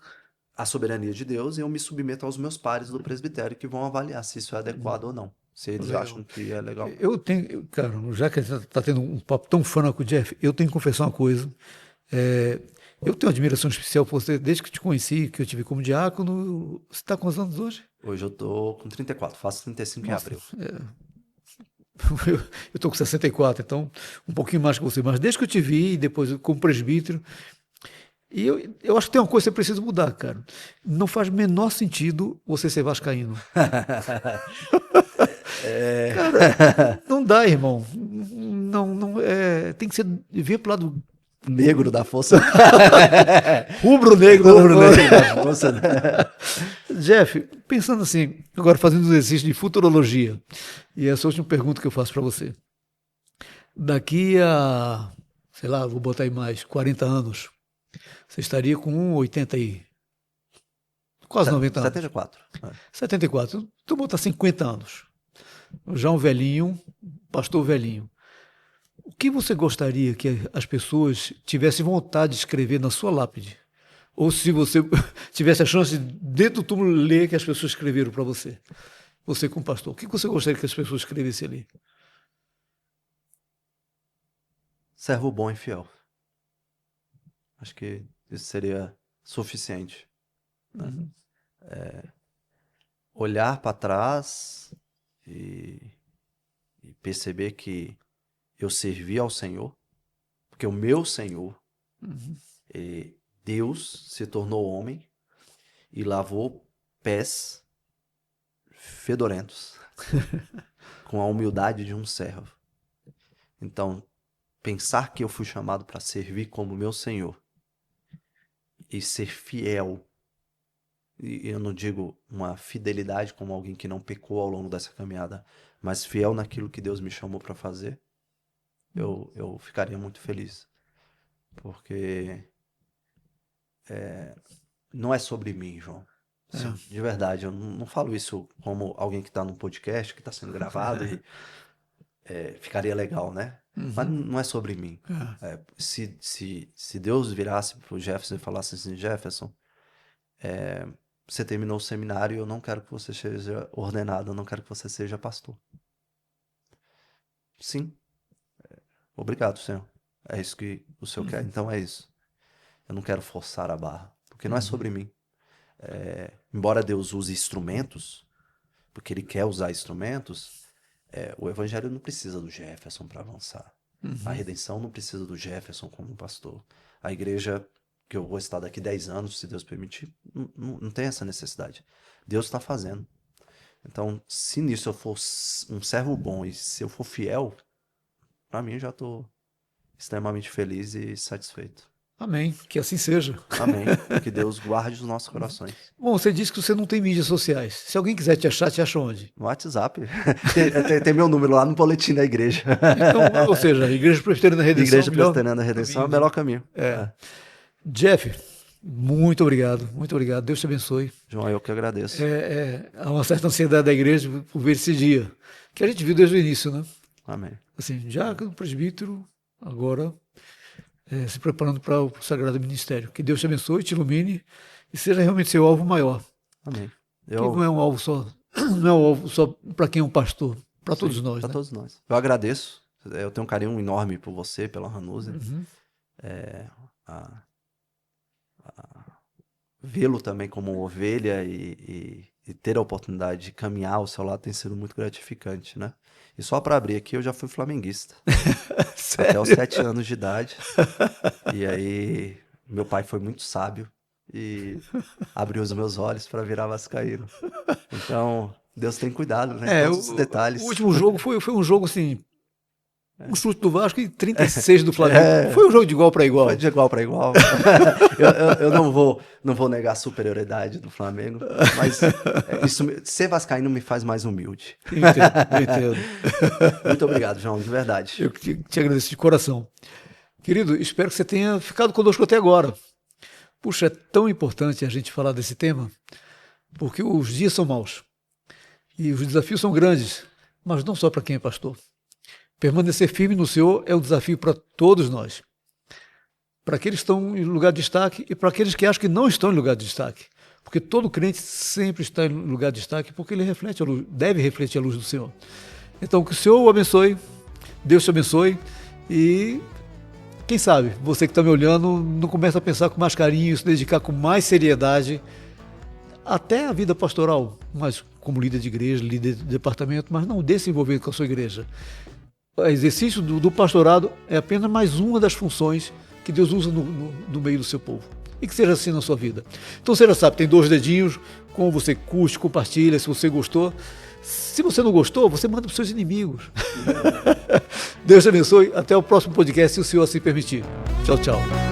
à soberania de Deus e eu me submeto aos meus pares do presbitério, que vão avaliar se isso é adequado ou não. Se eles acham que é legal. Eu tenho, cara, já que a gente está tendo um papo tão fã com o Jeff, eu tenho que confessar uma coisa. Eu tenho uma admiração especial por você, desde que te conheci, que eu tive como diácono. Você está com quantos anos hoje? Hoje eu tô com 34, faço 35 em abril. Eu estou com 64, então um pouquinho mais que você. Mas desde que eu te vi, depois como presbítero, e eu acho que tem uma coisa que você precisa mudar, cara. Não faz menor sentido você ser vascaíno. Cara, não dá, irmão. Não, tem que ser vir pro lado negro da força. Rubro-negro da força. Jeff, pensando assim, agora fazendo um exercício de futurologia, e essa é a última pergunta que eu faço para você. Daqui a, sei lá, vou botar aí mais, 40 anos, você estaria com 80 e... quase 90 anos. 74. 74. Tu botar 50 anos. já um velhinho, pastor velhinho. O que você gostaria que as pessoas tivessem vontade de escrever na sua lápide? Ou se você tivesse a chance de, dentro do túmulo, ler que as pessoas escreveram para você? Você como pastor, o que você gostaria que as pessoas escrevessem ali? Servo bom e fiel. Acho que isso seria suficiente. Né? Uhum. Olhar para trás e perceber que eu servi ao Senhor, porque o meu Senhor, Deus se tornou homem e lavou pés fedorentos com a humildade de um servo. Então, pensar que eu fui chamado para servir como meu Senhor e ser fiel, e eu não digo uma fidelidade como alguém que não pecou ao longo dessa caminhada, mas fiel naquilo que Deus me chamou para fazer, eu ficaria muito feliz. Porque não é sobre mim, João. De verdade, eu não falo isso como alguém que está num podcast, que está sendo gravado e ficaria legal, né? Mas não é sobre mim. Se Deus virasse pro Jefferson e falasse assim, Jefferson, você terminou o seminário e eu não quero que você seja ordenado, eu não quero que você seja pastor. Sim. Obrigado, Senhor. É isso que o Senhor quer, então é isso. Eu não quero forçar a barra, porque não é sobre mim. Embora Deus use instrumentos, porque Ele quer usar instrumentos, o evangelho não precisa do Jefferson para avançar. A redenção não precisa do Jefferson como pastor. A igreja, que eu vou estar daqui 10 anos, se Deus permitir, não tem essa necessidade. Deus está fazendo. Então, se nisso eu for um servo bom e se eu for fiel, para mim eu já estou extremamente feliz e satisfeito. Amém, que assim seja. Amém. Que Deus guarde os nossos corações. Bom, você disse que você não tem mídias sociais. Se alguém quiser te achar onde? No WhatsApp. tem meu número lá no boletim da igreja. Então, ou seja, Igreja Presbiteriana da Redenção. Igreja Presbiteriana da Redenção é o melhor caminho. Jeff, muito obrigado, muito obrigado. Deus te abençoe. João, eu que agradeço. Há uma certa ansiedade da igreja por ver esse dia, que a gente viu desde o início, né? Amém. Assim, já no presbítero, agora se preparando para o sagrado ministério. Que Deus te abençoe, te ilumine e seja realmente seu alvo maior. Amém. Que não é um alvo só, não é um alvo só para quem é um pastor, para todos nós. Para né? todos nós. Eu agradeço. Eu tenho um carinho enorme por você, pela Hanusa. Vê-lo também como ovelha e ter a oportunidade de caminhar ao seu lado tem sido muito gratificante, né? E só para abrir aqui, eu já fui flamenguista. Até os 7 anos de idade. E aí, meu pai foi muito sábio e abriu os meus olhos para virar vascaíno. Então, Deus tem cuidado, né? Todos os detalhes. O último jogo foi um jogo assim... Um chute do Vasco e 36 do Flamengo. Foi um jogo de igual para igual. Foi de igual para igual. eu não vou negar a superioridade do Flamengo, mas ser vascaíno me faz mais humilde. Eu entendo. Muito obrigado, João, de verdade. Eu te agradeço de coração. Querido, espero que você tenha ficado conosco até agora. Puxa, é tão importante a gente falar desse tema, porque os dias são maus e os desafios são grandes, mas não só para quem é pastor. Permanecer firme no Senhor é um desafio para todos nós. Para aqueles que estão em lugar de destaque e para aqueles que acham que não estão em lugar de destaque. Porque todo crente sempre está em lugar de destaque porque ele reflete a luz, deve refletir a luz do Senhor. Então, que o Senhor o abençoe, Deus te abençoe e, quem sabe, você que está me olhando, não começa a pensar com mais carinho, se dedicar com mais seriedade até a vida pastoral, mas como líder de igreja, líder de departamento, mas não desse envolvimento com a sua igreja. O exercício do pastorado é apenas mais uma das funções que Deus usa no meio do seu povo. E que seja assim na sua vida. Então você já sabe, tem 2 dedinhos, como você curte, compartilha, se você gostou. Se você não gostou, você manda para os seus inimigos. Deus te abençoe, até o próximo podcast, se o Senhor assim permitir. Tchau, tchau.